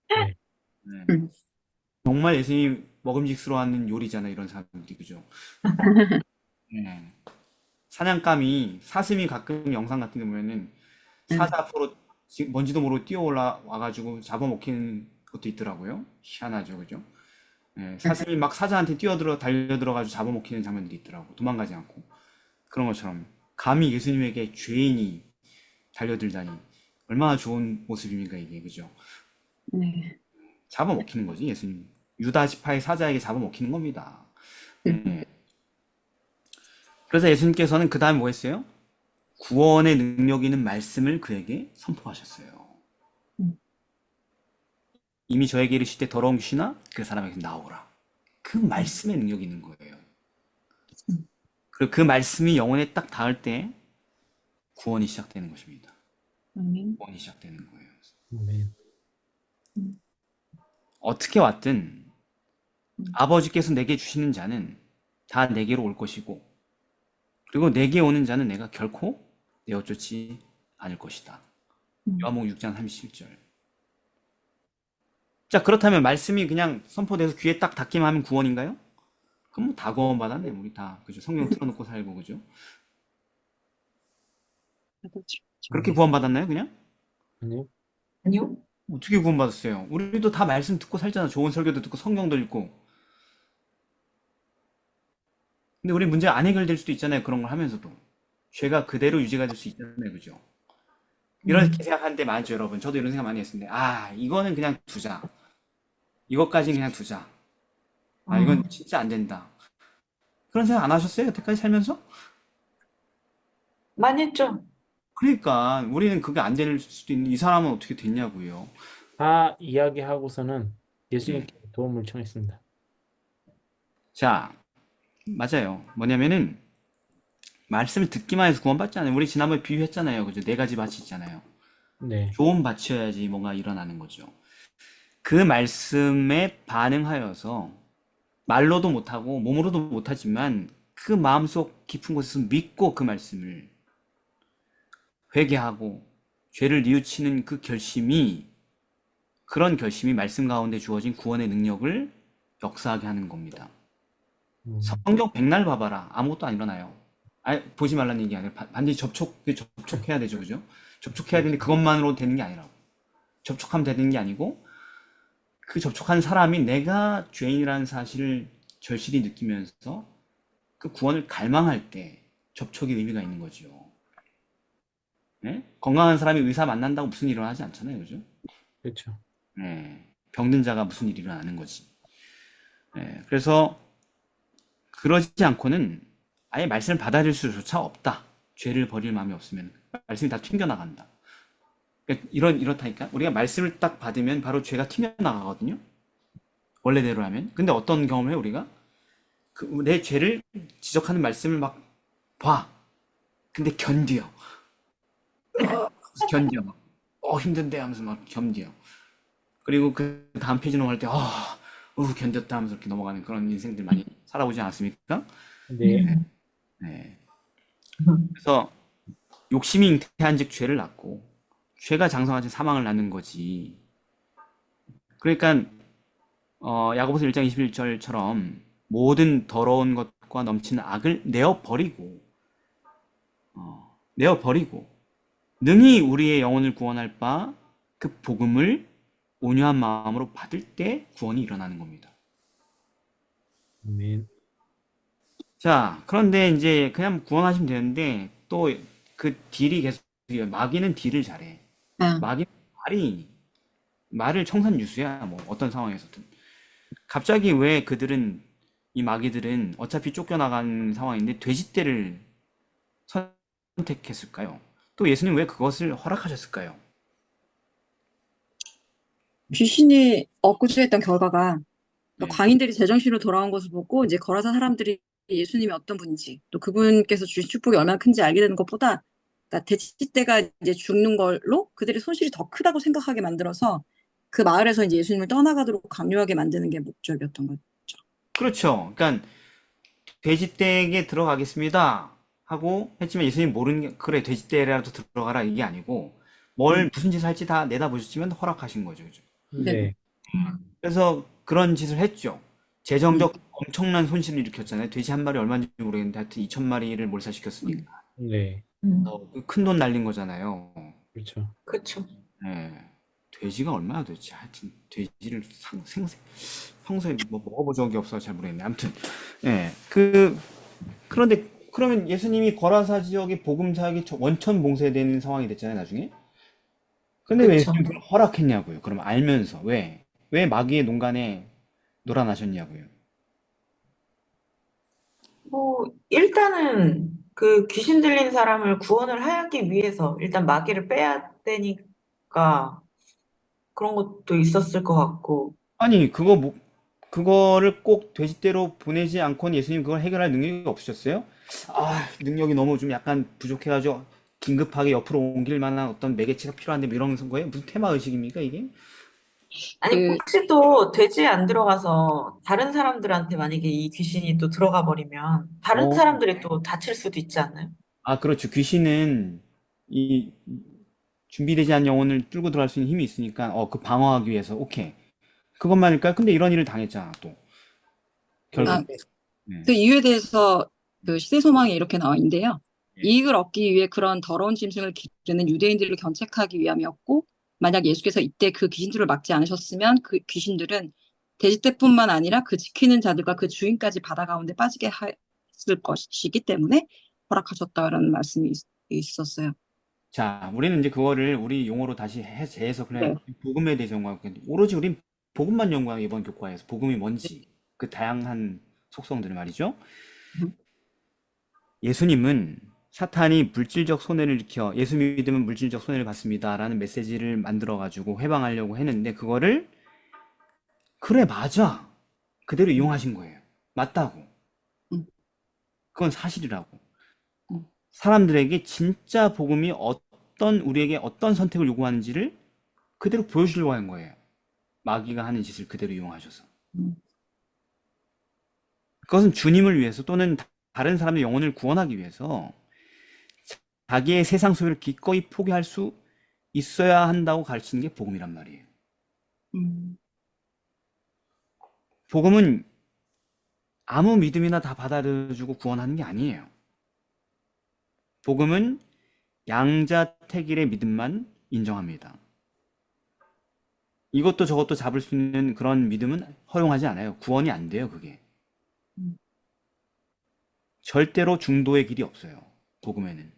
네. 네. 정말 예수님이 먹음직스러워하는 요리잖아요. 이런 사람들이. 그죠? 네. 사냥감이 사슴이 가끔 영상 같은 게 보면은 사자 앞으로 뭔지도 모르고 뛰어 올라와가지고 잡아먹히는 것도 있더라고요. 희한하죠, 그죠? 네, 사슴이 막 사자한테 달려들어가지고 잡아먹히는 장면도 있더라고. 도망가지 않고. 그런 것처럼 감히 예수님에게 죄인이 달려들다니 얼마나 좋은 모습입니까, 이게, 그죠? 네. 잡아먹히는 거지, 예수님. 유다 지파의 사자에게 잡아먹히는 겁니다. 네. 그래서 예수님께서는 그 다음에 뭐 했어요? 구원의 능력 있는 말씀을 그에게 선포하셨어요. 이미 저에게 이르시되 더러운 귀신아 그 사람에게 나오라. 그 말씀의 능력이 있는 거예요. 그리고 그 말씀이 영혼에 딱 닿을 때 구원이 시작되는 것입니다. 아멘. 구원이 시작되는 거예요. 아멘. 어떻게 왔든 아버지께서 내게 주시는 자는 다 내게로 올 것이고 그리고 내게 오는 자는 내가 결코 내어쫓지 않을 것이다. 요한복음 6장 37절. 자, 그렇다면 말씀이 그냥 선포돼서 귀에 딱 닿기만 하면 구원인가요? 그럼 뭐 다 구원 받았네, 우리 다. 그죠? 성경 틀어놓고 살고, 그죠? 그렇게 구원 받았나요, 그냥? 아니요. 아니요. 어떻게 구원 받았어요? 우리도 다 말씀 듣고 살잖아. 좋은 설교도 듣고 성경도 읽고. 근데 우리 문제가 안 해결될 수도 있잖아요. 그런 걸 하면서도. 죄가 그대로 유지가 될 수 있잖아요. 그죠? 이렇게 생각하는데 많죠, 여러분. 저도 이런 생각 많이 했었는데, 아, 이거는 그냥 두자. 이것까지는 그냥 두자. 아, 이건 진짜 안 된다. 그런 생각 안 하셨어요? 여태까지 살면서? 많이 했죠. 그러니까, 우리는 그게 안 될 수도 있는, 이 사람은 어떻게 됐냐고요. 다 이야기하고서는 예수님께 도움을 청했습니다. 자, 맞아요. 뭐냐면은, 말씀을 듣기만 해서 구원받지 않아요. 우리 지난번에 비유했잖아요. 그죠? 네 가지 밭이 있잖아요. 네. 좋은 밭이어야지 뭔가 일어나는 거죠. 그 말씀에 반응하여서 말로도 못하고 몸으로도 못하지만 그 마음속 깊은 곳에서 믿고 그 말씀을 회개하고 죄를 뉘우치는 그 결심이, 그런 결심이 말씀 가운데 주어진 구원의 능력을 역사하게 하는 겁니다. 성경 백날 봐봐라. 아무것도 안 일어나요. 보지 말라는 얘기 아니라 반드시 접촉해야 되죠. 그죠? 접촉해야 되는데 그것만으로 되는 게 아니라고. 접촉하면 되는 게 아니고 그 접촉한 사람이 내가 죄인이라는 사실을 절실히 느끼면서 그 구원을 갈망할 때 접촉이 의미가 있는 거죠. 네? 건강한 사람이 의사 만난다고 무슨 일이 일어나지 않잖아요. 그죠? 그렇죠. 네. 병든 자가 무슨 일이 일어나는 거지. 네. 그래서 그러지 않고는 아예 말씀을 받아들일 수조차 없다. 죄를 버릴 마음이 없으면 말씀이 다 튕겨나간다. 그러니까 이렇다니까. 우리가 말씀을 딱 받으면 바로 죄가 튕겨나가거든요. 원래대로 하면. 근데 어떤 경험을 해요, 우리가? 내 죄를 지적하는 말씀을 막 봐. 근데 견뎌. 견뎌. 막. 힘든데 하면서 막 견뎌. 그리고 그 다음 페이지 넘어갈 때, 견뎠다 하면서 이렇게 넘어가는 그런 인생들 많이 살아보지 않았습니까? 네. 네. 그래서 욕심이 잉태한 즉 죄를 낳고, 죄가 장성한 즉 사망을 낳는 거지. 그러니까 야고보서 1장 21절처럼 모든 더러운 것과 넘치는 악을 내어버리고 능히 우리의 영혼을 구원할 바 그 복음을 온유한 마음으로 받을 때 구원이 일어나는 겁니다. 아멘. 자, 그런데 이제 그냥 구원하시면 되는데 또 그 딜이 계속 마귀는 딜을 잘해. 아, 마귀는 말을 청산유수야. 뭐 어떤 상황에서든. 갑자기 왜 이 마귀들은 어차피 쫓겨나간 상황인데 돼지떼를 선택했을까요? 또 예수님 왜 그것을 허락하셨을까요? 귀신이 억구주했던 결과가 네. 광인들이 제정신으로 돌아온 것을 보고 이제 거라사 사람들이 예수님이 어떤 분인지 또 그분께서 주신 축복이 얼마나 큰지 알게 되는 것보다 그러니까 돼지떼가 이제 죽는 걸로 그들의 손실이 더 크다고 생각하게 만들어서 그 마을에서 이제 예수님을 떠나가도록 강요하게 만드는 게 목적이었던 거죠. 그렇죠. 그러니까 돼지떼에게 들어가겠습니다 하고 했지만 예수님 모르는 게 그래 돼지떼라도 들어가라 이게 아니고 무슨 짓을 할지 다 내다보셨지만 허락하신 거죠. 그죠? 네. 그래서 그런 짓을 했죠. 재정적 엄청난 손실을 일으켰잖아요. 돼지 한 마리 얼마인지 모르겠는데 하여튼 2,000마리를 몰살시켰으니까 네. 큰 돈 날린 거잖아요. 그렇죠. 그쵸. 예. 돼지가 얼마나 됐지? 하여튼 돼지를 평소에 뭐 먹어본 적이 없어서 잘 모르겠네. 아무튼 예. 그런데 그러면 예수님이 거라사 지역의 복음 사역이 원천 봉쇄되는 상황이 됐잖아요, 나중에. 근데 왜 그쵸. 예수님 그걸 허락했냐고요? 그럼 알면서 왜 마귀의 농간에 놀아나셨냐고요? 뭐, 일단은 그 귀신 들린 사람을 구원을 하기 위해서 일단 마귀를 빼야 되니까 그런 것도 있었을 것 같고. 아니, 그거를 꼭 돼지떼로 보내지 않고는 예수님 그걸 해결할 능력이 없으셨어요? 능력이 너무 좀 약간 부족해가지고 긴급하게 옆으로 옮길 만한 어떤 매개체가 필요한데 뭐 이런 거예요? 무슨 테마 의식입니까, 이게? 아니, 그 혹시 또 돼지에 안 들어가서 다른 사람들한테 만약에 이 귀신이 또 들어가 버리면 다른 어, 사람들이 또 다칠 수도 있지 않나요? 그렇죠. 귀신은 이 준비되지 않은 영혼을 뚫고 들어갈 수 있는 힘이 있으니까, 그 방어하기 위해서, 오케이. 그것만일까요? 근데 이런 일을 당했잖아, 또. 아, 결국. 네. 그 이유에 대해서 그 시대 소망이 이렇게 나와 있는데요. 예. 이익을 얻기 위해 그런 더러운 짐승을 기르는 유대인들을 견책하기 위함이었고, 만약 예수께서 이때 그 귀신들을 막지 않으셨으면 그 귀신들은 돼지떼뿐만 아니라 그 지키는 자들과 그 주인까지 바다 가운데 빠지게 했을 것이기 때문에 허락하셨다라는 말씀이 있었어요. 자, 우리는 이제 그거를 우리 용어로 다시 재해석을 네. 해요. 복음에 대해서 연구하고 있는데 오로지 우린 복음만 연구하는 이번 교과에서 복음이 뭔지 그 다양한 속성들을 말이죠. 음. 예수님은 사탄이 물질적 손해를 일으켜 예수 믿으면 물질적 손해를 받습니다라는 메시지를 만들어 가지고 해방하려고 했는데 그거를 그래 맞아 그대로 이용하신 거예요. 맞다고. 음. 그건 사실이라고. 음. 사람들에게 진짜 복음이 우리에게 어떤 선택을 요구하는지를 그대로 보여주려고 한 거예요. 마귀가 하는 짓을 그대로 이용하셔서. 음. 그것은 주님을 위해서 또는 다른 사람의 영혼을 구원하기 위해서 자기의 세상 소유를 기꺼이 포기할 수 있어야 한다고 가르치는 게 복음이란 말이에요. 음, 복음은 아무 믿음이나 다 받아들여주고 구원하는 게 아니에요. 복음은 양자택일의 믿음만 인정합니다. 이것도 저것도 잡을 수 있는 그런 믿음은 허용하지 않아요. 구원이 안 돼요, 그게. 음, 절대로 중도의 길이 없어요, 복음에는.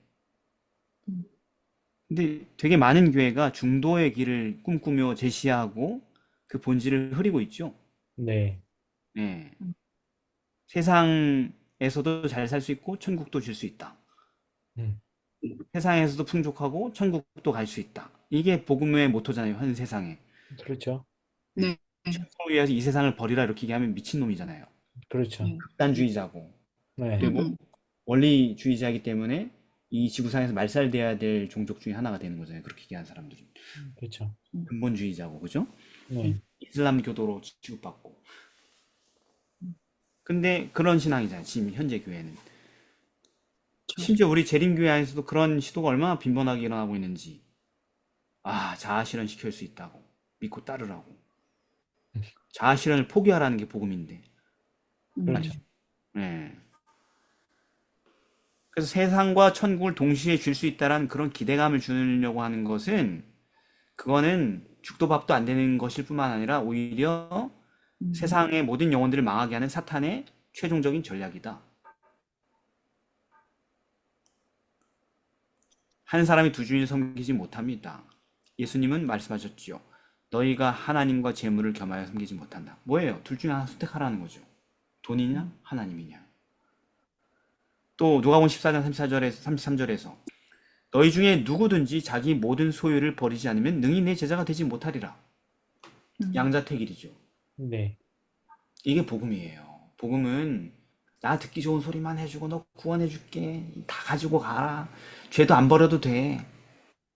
음, 근데 되게 많은 교회가 중도의 길을 꿈꾸며 제시하고 그 본질을 흐리고 있죠. 네. 네. 음, 세상에서도 잘 살 수 있고 천국도 줄 수 있다. 음, 세상에서도 풍족하고 천국도 갈 수 있다. 이게 복음의 모토잖아요, 현 세상에. 그렇죠. 네, 천국을 위해서 이 세상을 버리라 이렇게 얘기하면 미친놈이잖아요. 그렇죠. 네. 극단주의자고. 네. 그리고 음, 원리주의자이기 때문에 이 지구상에서 말살돼야 될 종족 중에 하나가 되는 거잖아요. 그렇게 얘기하는 사람들은. 그렇죠. 음, 근본주의자고, 그죠? 네. 이슬람교도로 취급받고. 음, 근데 그런 신앙이잖아요, 지금 현재 교회는. 그렇죠. 심지어 우리 재림교회 안에서도 그런 시도가 얼마나 빈번하게 일어나고 있는지. 자아실현 시킬 수 있다고. 믿고 따르라고. 자아실현을 포기하라는 게 복음인데. 그렇죠. 네. 그래서 세상과 천국을 동시에 줄 수 있다라는 그런 기대감을 주려고 하는 것은 그거는 죽도 밥도 안 되는 것일 뿐만 아니라 오히려 음, 세상의 모든 영혼들을 망하게 하는 사탄의 최종적인 전략이다. 한 사람이 두 주인을 섬기지 못합니다. 예수님은 말씀하셨지요. 너희가 하나님과 재물을 겸하여 섬기지 못한다. 뭐예요? 둘 중에 하나 선택하라는 거죠. 돈이냐? 하나님이냐? 또 누가복음 14장 34절에서 33절에서 너희 중에 누구든지 자기 모든 소유를 버리지 않으면 능히 내 제자가 되지 못하리라. 양자택일이죠. 네. 이게 복음이에요. 복음은 나 듣기 좋은 소리만 해주고 너 구원해줄게. 다 가지고 가라. 죄도 안 버려도 돼.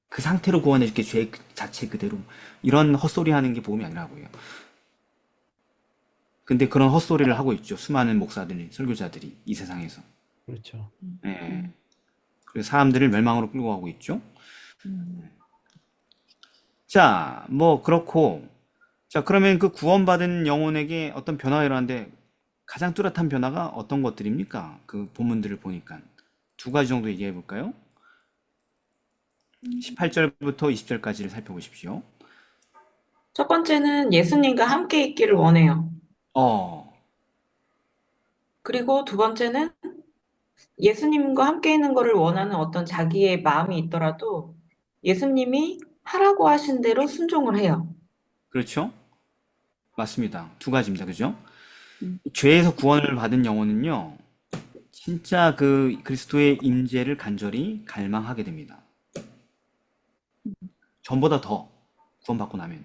그 상태로 구원해줄게. 죄 자체 그대로. 이런 헛소리 하는 게 복음이 아니라고요. 근데 그런 헛소리를 하고 있죠. 수많은 목사들이, 설교자들이 이 세상에서. 그렇죠. 예. 그래서 사람들을 멸망으로 끌고 가고 있죠. 음, 자, 뭐 그렇고 자, 그러면 그 구원받은 영혼에게 어떤 변화가 일어나는데 가장 뚜렷한 변화가 어떤 것들입니까? 그 본문들을 보니까 두 가지 정도 얘기해 볼까요? 18절부터 20절까지를 살펴보십시오. 첫 번째는 예수님과 함께 있기를 원해요. 어, 그리고 두 번째는 예수님과 함께 있는 거를 원하는 어떤 자기의 마음이 있더라도 예수님이 하라고 하신 대로 순종을 해요. 그렇죠? 맞습니다. 두 가지입니다. 그죠? 음, 죄에서 구원을 받은 영혼은요, 진짜 그 그리스도의 임재를 간절히 갈망하게 됩니다. 전보다 더 구원받고 나면.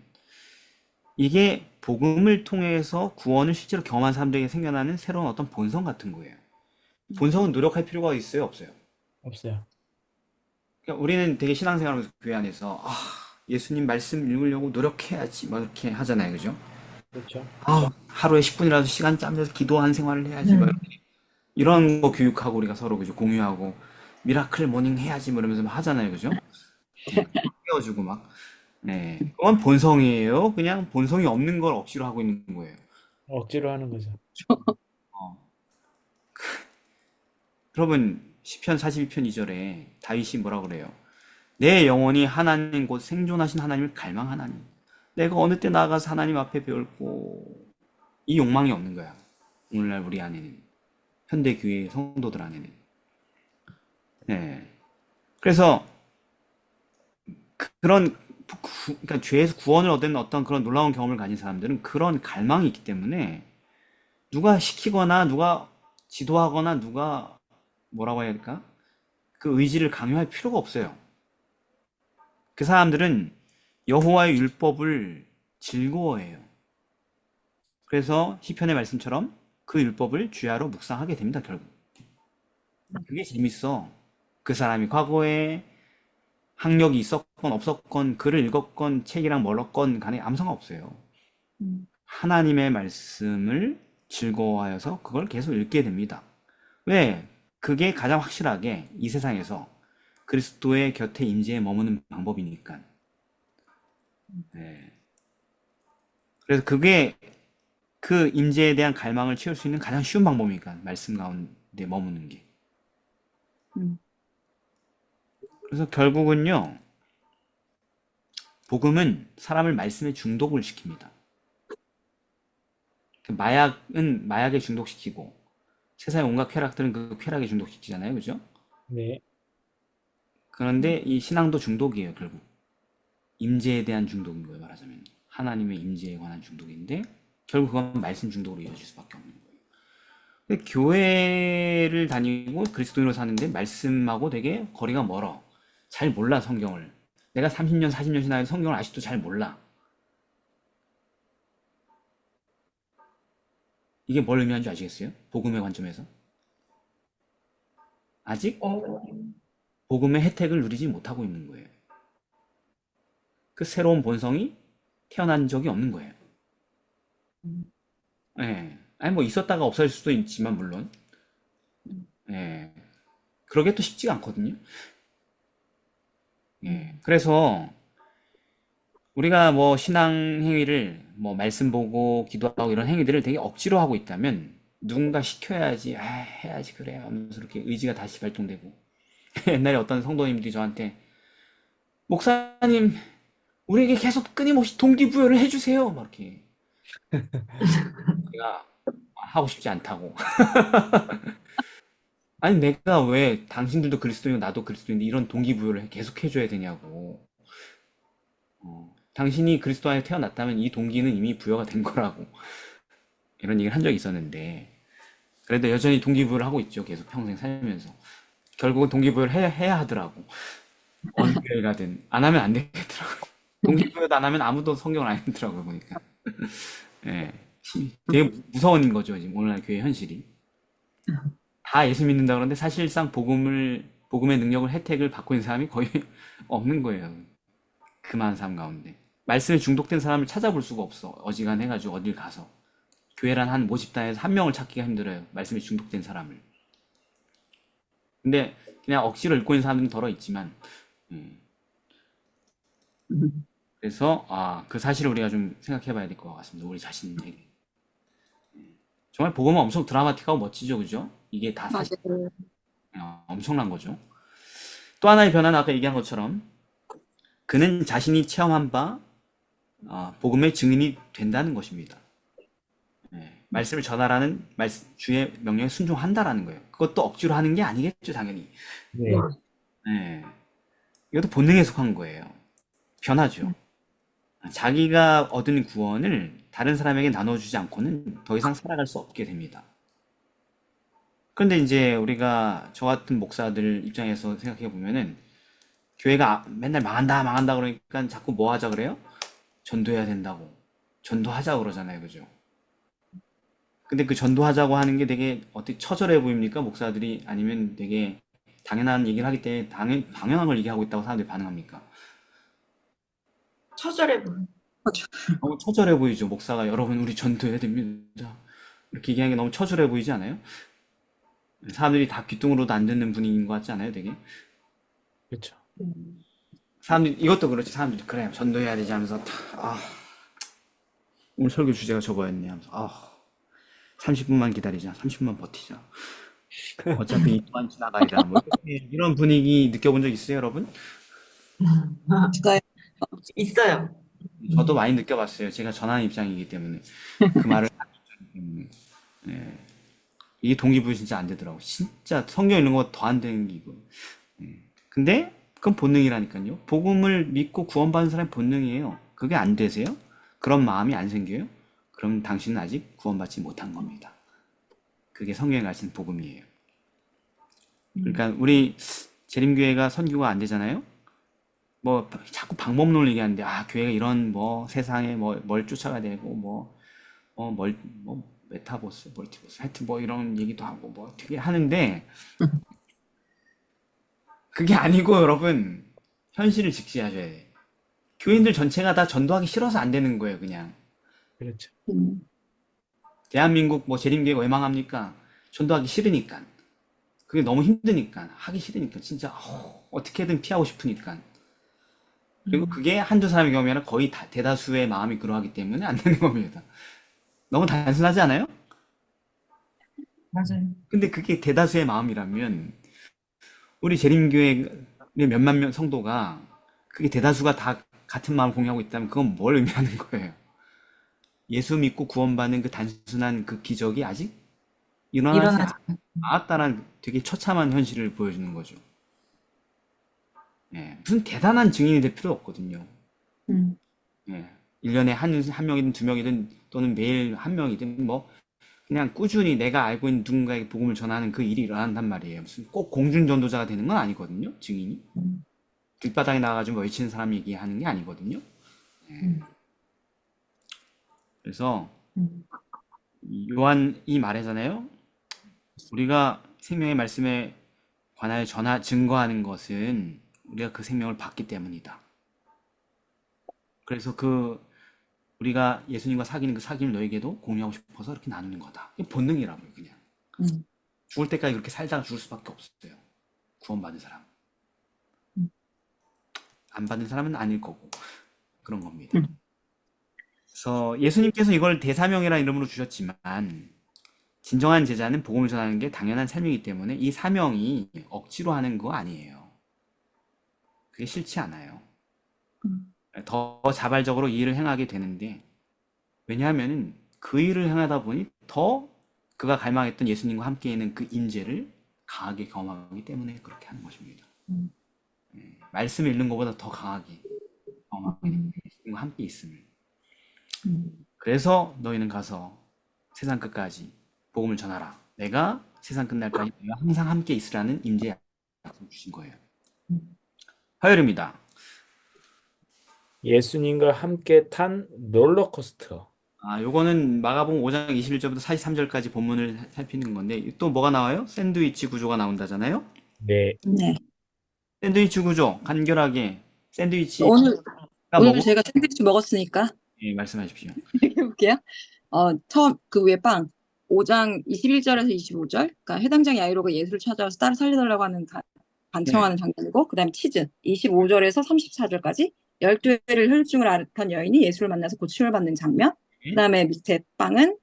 이게 복음을 통해서 구원을 실제로 경험한 사람들에게 생겨나는 새로운 어떤 본성 같은 거예요. 본성은 노력할 필요가 있어요, 없어요? 없어요. 그러니까 우리는 되게 신앙생활하면서 교회 안에서 예수님 말씀 읽으려고 노력해야지 막 이렇게 하잖아요, 그죠? 그렇죠. 하루에 10분이라도 시간 짜면서 기도하는 생활을 해야지 막 이런 거 교육하고 우리가 서로 그죠 공유하고 미라클 모닝 해야지 뭐 이러면서 막 하잖아요, 그죠? 깨워주고 막. 네, 그건 본성이에요. 그냥 본성이 없는 걸 억지로 하고 있는 거예요. 억지로 하는 거죠. 어. 여러분 시편 42편 2절에 다윗이 뭐라 그래요? 내 영혼이 하나님 곧 생존하신 하나님을 갈망하나니 내가 어느 때 나아가서 하나님 앞에 배울고 이 욕망이 없는 거야. 오늘날 우리 안에는 현대 교회 성도들 안에는. 네. 그래서 그런 그러니까 죄에서 구원을 얻은 어떤 그런 놀라운 경험을 가진 사람들은 그런 갈망이 있기 때문에 누가 시키거나 누가 지도하거나 누가 뭐라고 해야 될까? 그 의지를 강요할 필요가 없어요. 그 사람들은 여호와의 율법을 즐거워해요. 그래서 시편의 말씀처럼 그 율법을 주야로 묵상하게 됩니다, 결국. 그게 재밌어. 그 사람이 과거에 학력이 있었건 없었건 글을 읽었건 책이랑 멀었건 간에 아무 상관없어요. 음, 하나님의 말씀을 즐거워하여서 그걸 계속 읽게 됩니다. 왜? 그게 가장 확실하게 이 세상에서 그리스도의 곁에 임재해 머무는 방법이니까. 네. 그래서 그게 그 임재에 대한 갈망을 채울 수 있는 가장 쉬운 방법이니까 말씀 가운데 머무는 게. 음, 그래서 결국은요, 복음은 사람을 말씀에 중독을 시킵니다. 그 마약은 마약에 중독시키고 세상의 온갖 쾌락들은 그 쾌락에 중독시키잖아요, 그죠? 네. 그런데 이 신앙도 중독이에요, 결국. 임재에 대한 중독인 거예요, 말하자면. 하나님의 임재에 관한 중독인데 결국 그건 말씀 중독으로 이어질 수밖에 없는 거예요. 근데 교회를 다니고 그리스도인으로 사는데 말씀하고 되게 거리가 멀어. 잘 몰라, 성경을. 내가 30년, 40년 지나도 성경을 아직도 잘 몰라. 이게 뭘 의미하는 줄 아시겠어요? 복음의 관점에서. 아직 어, 복음의 혜택을 누리지 못하고 있는 거예요. 그 새로운 본성이 태어난 적이 없는 거예요. 예. 아니, 뭐 있었다가 없어질 수도 있지만, 물론. 예. 그러게 또 쉽지가 않거든요. 예. 그래서 우리가 뭐 신앙 행위를 뭐 말씀 보고 기도하고 이런 행위들을 되게 억지로 하고 있다면 누군가 시켜야지, 아, 해야지, 그래 하면서 이렇게 의지가 다시 발동되고. 옛날에 어떤 성도님들이 저한테, 목사님, 우리에게 계속 끊임없이 동기부여를 해주세요. 막 이렇게. 제가 하고 싶지 않다고. 아니, 내가 왜 당신들도 그리스도인이고 나도 그리스도인인데 이런 동기부여를 계속 해줘야 되냐고. 당신이 그리스도 안에 태어났다면 이 동기는 이미 부여가 된 거라고. 이런 얘기를 한 적이 있었는데, 그래도 여전히 동기부여를 하고 있죠. 계속 평생 살면서. 결국은 동기부여를 해야 하더라고. 어느 교회 가든. 안 하면 안 되겠더라고. 동기부여도 안 하면 아무도 성경을 안 읽더라고요, 보니까. 예. 되게 무서운 거죠, 지금 오늘날 교회 현실이. 다 예수 믿는다 그러는데 사실상 복음의 능력을, 혜택을 받고 있는 사람이 거의 없는 거예요. 그 많은 사람 가운데. 말씀에 중독된 사람을 찾아볼 수가 없어. 어지간해가지고 어딜 가서. 교회란 한 모집단에서 한 명을 찾기가 힘들어요. 말씀에 중독된 사람을. 근데 그냥 억지로 읽고 있는 사람들은 덜어 있지만, 그래서 그 사실을 우리가 좀 생각해 봐야 될 것 같습니다. 우리 자신에게. 정말 복음은 엄청 드라마틱하고 멋지죠, 그죠? 이게 다 사실 맞아요. 엄청난 거죠. 또 하나의 변화는 아까 얘기한 것처럼 그는 자신이 체험한 바 복음의 증인이 된다는 것입니다. 말씀을 전하라는 주의 명령에 순종한다라는 거예요. 그것도 억지로 하는 게 아니겠죠, 당연히. 네. 예. 이것도 본능에 속한 거예요. 변하죠. 자기가 얻은 구원을 다른 사람에게 나눠주지 않고는 더 이상 살아갈 수 없게 됩니다. 그런데 이제 우리가 저 같은 목사들 입장에서 생각해 보면은 교회가 맨날 망한다, 망한다 그러니까 자꾸 뭐 하자 그래요? 전도해야 된다고. 전도하자 그러잖아요, 그죠? 근데 그 전도하자고 하는 게 되게 어떻게 처절해 보입니까? 목사들이 아니면 되게 당연한 얘기를 하기 때문에 당연한 걸 얘기하고 있다고 사람들이 반응합니까? 처절해 보여. 너무 처절해 보이죠. 목사가 여러분 우리 전도해야 됩니다. 이렇게 얘기하는 게 너무 처절해 보이지 않아요? 사람들이 다 귀뚱으로도 안 듣는 분위기인 것 같지 않아요, 되게? 그렇죠. 사람들이 이것도 그렇지. 사람들이 그래 전도해야 되지 하면서 오늘 설교 주제가 저거였네 하면서 30분만 기다리자. 30분만 버티자. 어차피 이 동안 지나가야 되나 뭐 이런 분위기 느껴본 적 있어요, 여러분? 제가 있어요. 저도 많이 느껴봤어요. 제가 전하는 입장이기 때문에 그 말을 하기 때문에. 예. 이게 동기부여 진짜 안 되더라고. 진짜 성경 읽는 거 더 안 되는 게 이거. 근데 그건 본능이라니까요. 복음을 믿고 구원받은 사람의 본능이에요. 그게 안 되세요? 그런 마음이 안 생겨요? 그럼 당신은 아직 구원받지 못한 겁니다. 그게 성경에 가르치는 복음이에요. 그러니까 우리 재림교회가 선교가 안 되잖아요. 뭐 자꾸 방법론을 얘기하는데 교회가 이런 뭐 세상에 뭘 쫓아가야 되고 뭐 메타버스, 멀티버스 하여튼 뭐 이런 얘기도 하고 뭐 되게 하는데 그게 아니고 여러분 현실을 직시하셔야 돼요. 교인들 전체가 다 전도하기 싫어서 안 되는 거예요, 그냥. 그렇죠. 대한민국 뭐 재림교회가 왜 망합니까? 전도하기 싫으니까. 그게 너무 힘드니까, 하기 싫으니까, 진짜 어떻게든 피하고 싶으니까. 그리고 그게 한두 사람의 경우에 아니라 거의 대다수의 마음이 그러하기 때문에 안 되는 겁니다. 너무 단순하지 않아요? 맞아요. 근데 그게 대다수의 마음이라면 우리 재림교회 몇만 명 성도가 그게 대다수가 다 같은 마음을 공유하고 있다면 그건 뭘 의미하는 거예요? 예수 믿고 구원받는 그 단순한 그 기적이 아직 일어나지 일어나지. 않았다는 되게 처참한 현실을 보여주는 거죠. 예, 무슨 대단한 증인이 될 필요 없거든요. 음. 예, 1년에 한 명이든 두 명이든 또는 매일 한 명이든 뭐 그냥 꾸준히 내가 알고 있는 누군가에게 복음을 전하는 그 일이 일어난단 말이에요. 무슨 꼭 공중전도자가 되는 건 아니거든요. 증인이. 음. 길바닥에 나가가지고 뭐 외치는 사람 얘기하는 게 아니거든요. 음. 그래서 음. 요한 이 말하잖아요. 우리가 생명의 말씀에 관하여 증거하는 것은 우리가 그 생명을 받기 때문이다. 그래서 우리가 예수님과 사귀는 그 사귐을 너에게도 공유하고 싶어서 이렇게 나누는 거다. 이게 본능이라고요, 그냥. 음. 죽을 때까지 그렇게 살다가 죽을 수밖에 없어요. 구원받은 사람. 음. 안 받은 사람은 아닐 거고. 그런 겁니다. 음. 그래서 예수님께서 이걸 대사명이라는 이름으로 주셨지만, 진정한 제자는 복음을 전하는 게 당연한 삶이기 때문에 이 사명이 억지로 하는 거 아니에요. 그게 싫지 않아요. 음. 더 자발적으로 이 일을 행하게 되는데, 왜냐하면 그 일을 행하다 보니 더 그가 갈망했던 예수님과 함께 있는 그 임재를 강하게 경험하기 때문에 그렇게 하는 것입니다. 음. 말씀을 읽는 것보다 더 강하게 경험하게 됩니다. 예수님과 함께 있음을. 음. 그래서 너희는 가서 세상 끝까지 복음을 전하라. 내가 세상 끝날까지 너희와 항상 함께 있으라는 임재 약속 주신 거예요. 화요일입니다. 예수님과 함께 탄 롤러코스터. 요거는 마가복음 5장 21절부터 43절까지 본문을 살피는 건데 또 뭐가 나와요? 샌드위치 구조가 나온다잖아요. 네. 네. 샌드위치 구조 간결하게 샌드위치가 오늘 제가 샌드위치 먹었으니까 예, 말씀하십시오. 해볼게요. 처음 그 위에 빵 5장 21절에서 25절, 그러니까 해당장 야이로가 예수를 찾아와서 딸을 살려달라고 하는 간청하는 장면이고, 그다음에 치즈 25절에서 34절까지 12회를 혈루증을 앓던 여인이 예수를 만나서 고침을 받는 장면. 그다음에 밑에 빵은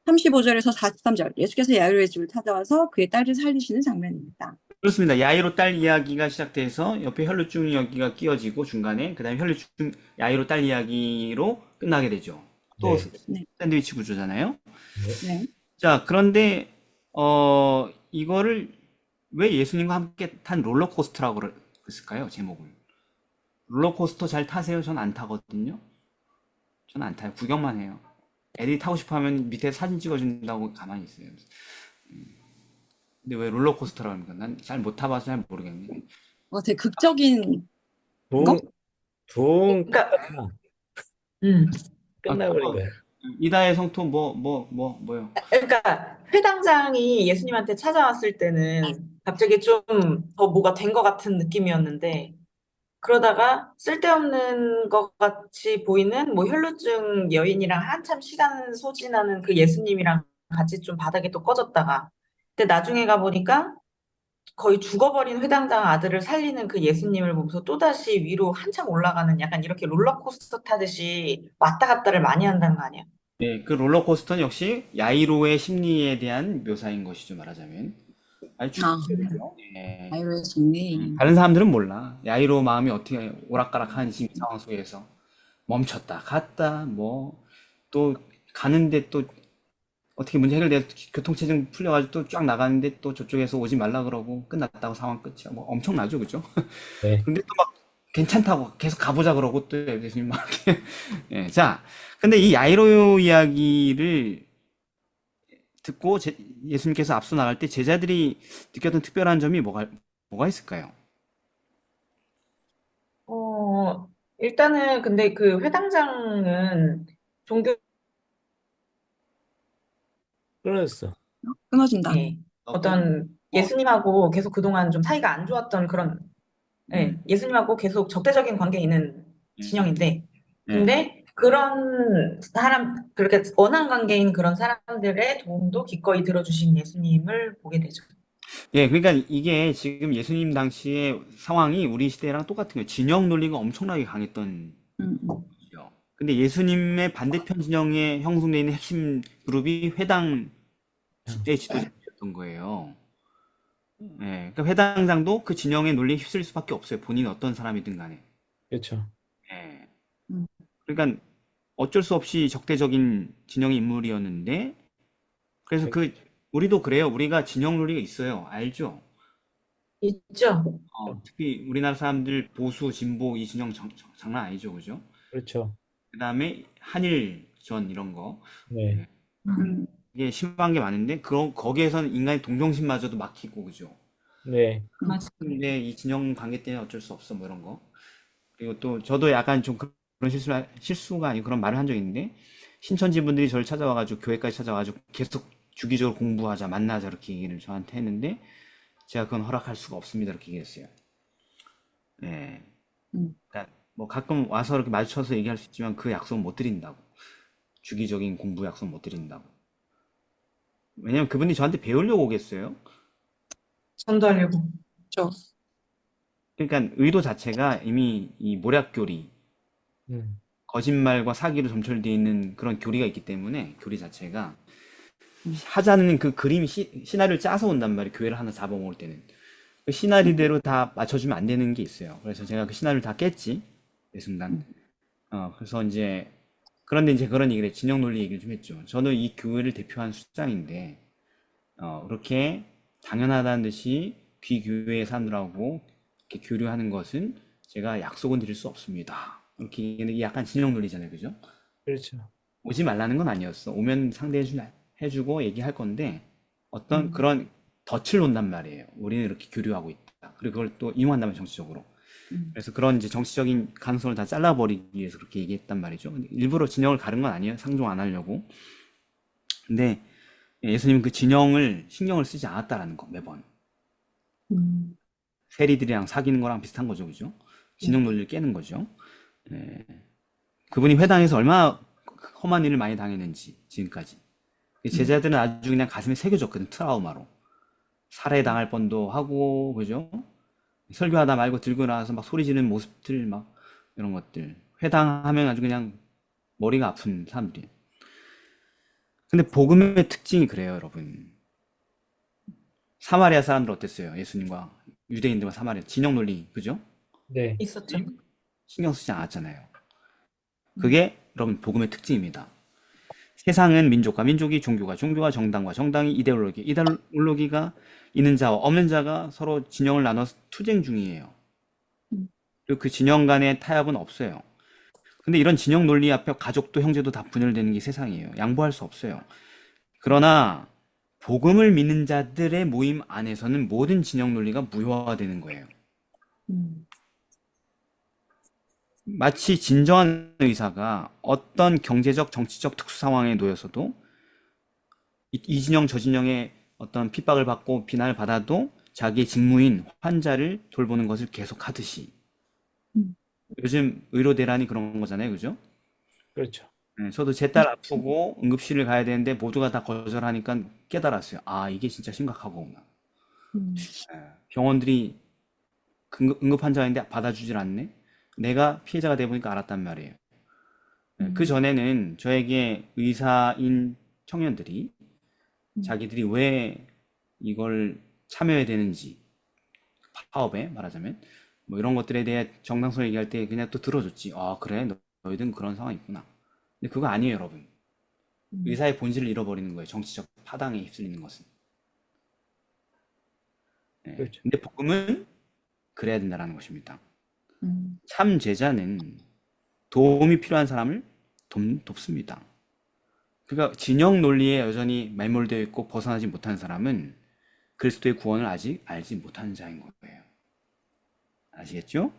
35절에서 43절 예수께서 야이로의 집을 찾아와서 그의 딸을 살리시는 장면입니다. 그렇습니다. 야이로 딸 이야기가 시작돼서 옆에 혈루증 이야기가 끼어지고 중간에 그다음에 혈루증 야이로 딸 이야기로 끝나게 되죠. 또 네. 샌드위치 구조잖아요. 네. 자, 그런데 이거를 왜 예수님과 함께 탄 롤러코스터라고 그랬을까요? 제목을. 롤러코스터 잘 타세요? 전 안 타거든요. 전 안 타요. 구경만 해요. 애들이 타고 싶어 하면 밑에 사진 찍어준다고 가만히 있어요. 근데 왜 롤러코스터라고 합니까? 난 잘 못 타봐서 잘 모르겠네. 되게 극적인 거? 붕 그러니까, 떴다가 음. 끝나버린 거예요. 이다의 성토 뭐요? 그러니까 회당장이 예수님한테 찾아왔을 때는 갑자기 좀 더 뭐가 된 것 같은 느낌이었는데, 그러다가 쓸데없는 것 같이 보이는 뭐 혈루증 여인이랑 한참 시간 소진하는 그 예수님이랑 같이 좀 바닥에 또 꺼졌다가, 근데 나중에 가보니까 거의 죽어버린 회당장 아들을 살리는 그 예수님을 보면서 또다시 위로 한참 올라가는, 약간 이렇게 롤러코스터 타듯이 왔다 갔다를 많이 한다는 거 아니야? 네, 그 롤러코스터는 역시 야이로의 심리에 대한 묘사인 것이죠, 말하자면. 아주 축제죠. 네. 야이로의 승리. 다른 사람들은 몰라. 야이로 마음이 어떻게 오락가락하는지 이 상황 속에서 멈췄다, 갔다, 뭐, 또 가는데 또 어떻게 문제 해결돼서 교통체증 풀려가지고 또 쫙 나가는데 또 저쪽에서 오지 말라 그러고 끝났다고 상황 끝이야. 뭐 엄청나죠, 그죠? 네. 근데 또 막 괜찮다고 계속 가보자 그러고 또 예수님 막 이렇게. 예, 자, 근데 이 야이로 이야기를 듣고 예수님께서 앞서 나갈 때 제자들이 느꼈던 특별한 점이 뭐가 있을까요? 일단은 근데 그 회당장은 종교 끊어졌어. 끊어진다. 어떤 예수님하고 계속 그동안 좀 사이가 안 좋았던 그런, 예수님하고 계속 적대적인 관계에 있는 진영인데, 네. 근데 그런 사람, 그렇게 원한 관계인 그런 사람들의 도움도 기꺼이 들어주신 예수님을 보게 되죠. 예, 그러니까 이게 지금 예수님 당시의 상황이 우리 시대랑 똑같은 거예요. 진영 논리가 엄청나게 강했던 음, 거죠. 근데 예수님의 반대편 진영에 형성되어 있는 핵심 그룹이 회당의 지도자였던 거예요. 예, 그러니까 회당장도 그 진영의 논리에 휩쓸릴 수밖에 없어요. 본인 어떤 사람이든 간에. 그렇죠. 예. 음, 그러니까 어쩔 수 없이 적대적인 진영의 인물이었는데, 그래서 우리도 그래요. 우리가 진영 논리가 있어요. 알죠? 있죠? 특히 우리나라 사람들 보수, 진보 이 진영 장난 아니죠, 그죠? 그렇죠. 그 다음에 한일전 이런 거. 네. 예, 음, 이게 심한 게 많은데, 거기에서는 인간의 동정심마저도 막히고, 그죠? 네. 맞아. 근데 이 진영 관계 때문에 어쩔 수 없어, 뭐 이런 거. 그리고 또 저도 약간 좀 그런 실수가 아니고 그런 말을 한 적이 있는데, 신천지 분들이 저를 찾아와가지고, 교회까지 찾아와가지고 계속 주기적으로 공부하자, 만나자, 이렇게 얘기를 저한테 했는데, 제가 그건 허락할 수가 없습니다, 이렇게 얘기했어요. 예. 음, 그러니까 뭐 가끔 와서 이렇게 마주쳐서 얘기할 수 있지만 그 약속은 못 드린다고. 주기적인 공부 약속 못 드린다고. 왜냐면 그분이 저한테 배우려고 오겠어요. 전도하려고. 그렇죠. 그러니까 의도 자체가 이미 이 모략교리, 음. 거짓말과 사기로 점철되어 있는 그런 교리가 있기 때문에 교리 자체가 음, 하자는 그 그림이 시나리오를 짜서 온단 말이에요. 교회를 하나 잡아먹을 때는. 그 시나리오대로 다 맞춰주면 안 되는 게 있어요. 그래서 제가 그 시나리오를 다 깼지. 내 순간. 음, 그래서 이제 그런데 이제 그런 얘기를 진영 논리 얘기를 좀 했죠. 저는 이 교회를 대표한 수장인데 그렇게 당연하다는 듯이 귀교회 사람들하고 이렇게 교류하는 것은 제가 약속은 드릴 수 없습니다. 이렇게 얘기하는 게 약간 진영 논리잖아요, 그죠? 그렇죠. 오지 말라는 건 아니었어. 오면 해주고 얘기할 건데 어떤 그런 덫을 놓는단 말이에요. 우리는 이렇게 교류하고 있다. 그리고 그걸 또 이용한다면 정치적으로. 음, 그래서 그런 이제 정치적인 가능성을 다 잘라버리기 위해서 그렇게 얘기했단 말이죠. 근데 일부러 진영을 가른 건 아니에요. 상종 안 하려고. 근데 예수님은 그 진영을 신경을 쓰지 않았다라는 거, 매번. 음, 세리들이랑 사귀는 거랑 비슷한 거죠, 그죠? 네. 진영 논리를 깨는 거죠. 예. 그분이 회당에서 얼마나 험한 일을 많이 당했는지, 지금까지. 제자들은 아주 그냥 가슴에 새겨졌거든, 트라우마로. 살해당할 뻔도 하고, 그죠? 설교하다 말고 들고 나와서 막 소리 지르는 모습들, 막, 이런 것들. 회당하면 아주 그냥 머리가 아픈 사람들이에요. 근데 복음의 특징이 그래요, 여러분. 사마리아 사람들 어땠어요? 예수님과 유대인들과 사마리아 진영 논리, 그죠? 네. 있었죠. 신경 쓰지 않았잖아요. 음, 그게 여러분 복음의 특징입니다. 세상은 민족과 민족이, 종교가 종교가, 정당과 정당이, 이데올로기가 있는 자와 없는 자가 서로 진영을 나눠서 투쟁 중이에요. 음, 그리고 그 진영 간의 타협은 없어요. 근데 이런 진영 논리 앞에 가족도 형제도 다 분열되는 게 세상이에요. 양보할 수 없어요. 그러나 복음을 믿는 자들의 모임 안에서는 모든 진영 논리가 무효화되는 거예요. 음, 마치 진정한 의사가 어떤 경제적, 정치적 특수 상황에 놓여서도 이 진영, 저 진영의 어떤 핍박을 받고 비난을 받아도 자기의 직무인 환자를 돌보는 것을 계속 하듯이 음, 요즘 의료 대란이 그런 거잖아요, 그죠? 그렇죠. 네, 저도 제 딸 아프고 응급실을 가야 되는데 모두가 다 거절하니까 깨달았어요. 아, 이게 진짜 심각하구나. 음, 병원들이 응급 환자인데 받아주질 않네? 내가 피해자가 돼 보니까 알았단 말이에요. 그 음, 전에는 저에게 의사인 청년들이 음, 자기들이 왜 이걸 참여해야 되는지, 파업에 말하자면, 뭐 이런 것들에 대해 정당성을 얘기할 때 그냥 또 들어줬지. 아, 그래? 너희들은 그런 상황이 있구나. 근데 그거 아니에요, 여러분. 음, 의사의 본질을 잃어버리는 거예요. 정치적 파당에 휩쓸리는 것은. 그렇죠. 근데 복음은 그래야 된다라는 것입니다. 음, 참 제자는 도움이 필요한 사람을 돕습니다. 그러니까 진영 논리에 여전히 말몰되어 있고 벗어나지 못한 사람은 그리스도의 구원을 아직 알지 못하는 자인 거예요. 아시겠죠?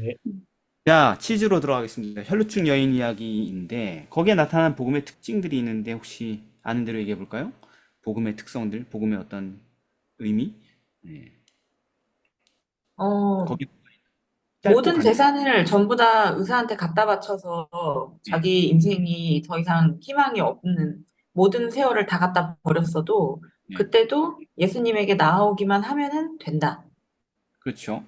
네. 음. 자, 치즈로 들어가겠습니다. 혈루증 여인 이야기인데 거기에 나타난 복음의 특징들이 있는데 혹시 아는 대로 얘기해 볼까요? 복음의 특성들, 복음의 어떤 의미? 네. 어, 거기 짧고 모든 간단. 재산을 전부 다 의사한테 갖다 바쳐서 네. 자기 인생이 더 이상 희망이 없는 모든 세월을 다 갖다 버렸어도 네. 그때도 예수님에게 나아오기만 하면은 된다. 그렇죠.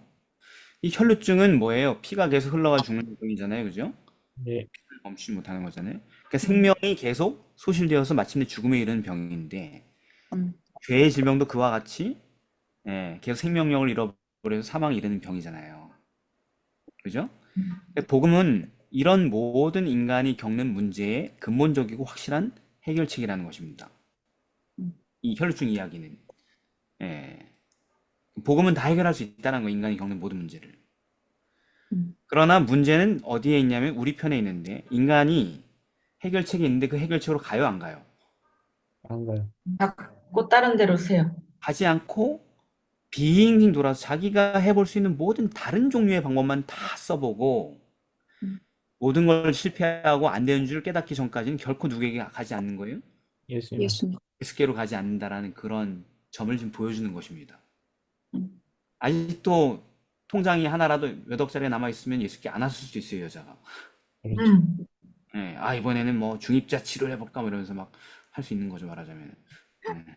이 혈루증은 뭐예요? 피가 계속 흘러가 죽는 병이잖아요. 그죠? 네. 멈추지 못하는 거잖아요. 그러니까 생명이 계속 소실되어서 마침내 죽음에 이르는 병인데 음, 죄의 질병도 그와 같이 계속 생명력을 잃어버려서 사망에 이르는 병이잖아요. 그죠? 그러니까 복음은 이런 모든 인간이 겪는 문제의 근본적이고 확실한 해결책이라는 것입니다. 음, 이 혈루증 이야기는. 예. 복음은 다 해결할 수 있다는 거, 인간이 겪는 모든 문제를. 그러나 문제는 어디에 있냐면 우리 편에 있는데 인간이 해결책이 있는데 그 해결책으로 가요, 안 가요? 안 가요. 자꾸 다른 데로 세요. 가지 않고 빙빙 돌아서 자기가 해볼 수 있는 모든 다른 종류의 방법만 다 써보고 음, 모든 걸 실패하고 안 되는 줄 깨닫기 전까지는 결코 누구에게 가지 않는 거예요. 예수님한테. 예수님. 예수께로 가지 않는다라는 그런 점을 지금 보여주는 것입니다. 음, 아직도 통장이 하나라도 몇 억짜리 남아있으면 예수께 안 왔을 수도 있어요, 여자가. 그렇죠. 음. 예, 아, 이번에는 뭐 중입자 치료를 해볼까? 뭐 이러면서 막 할 수 있는 거죠, 말하자면. 예,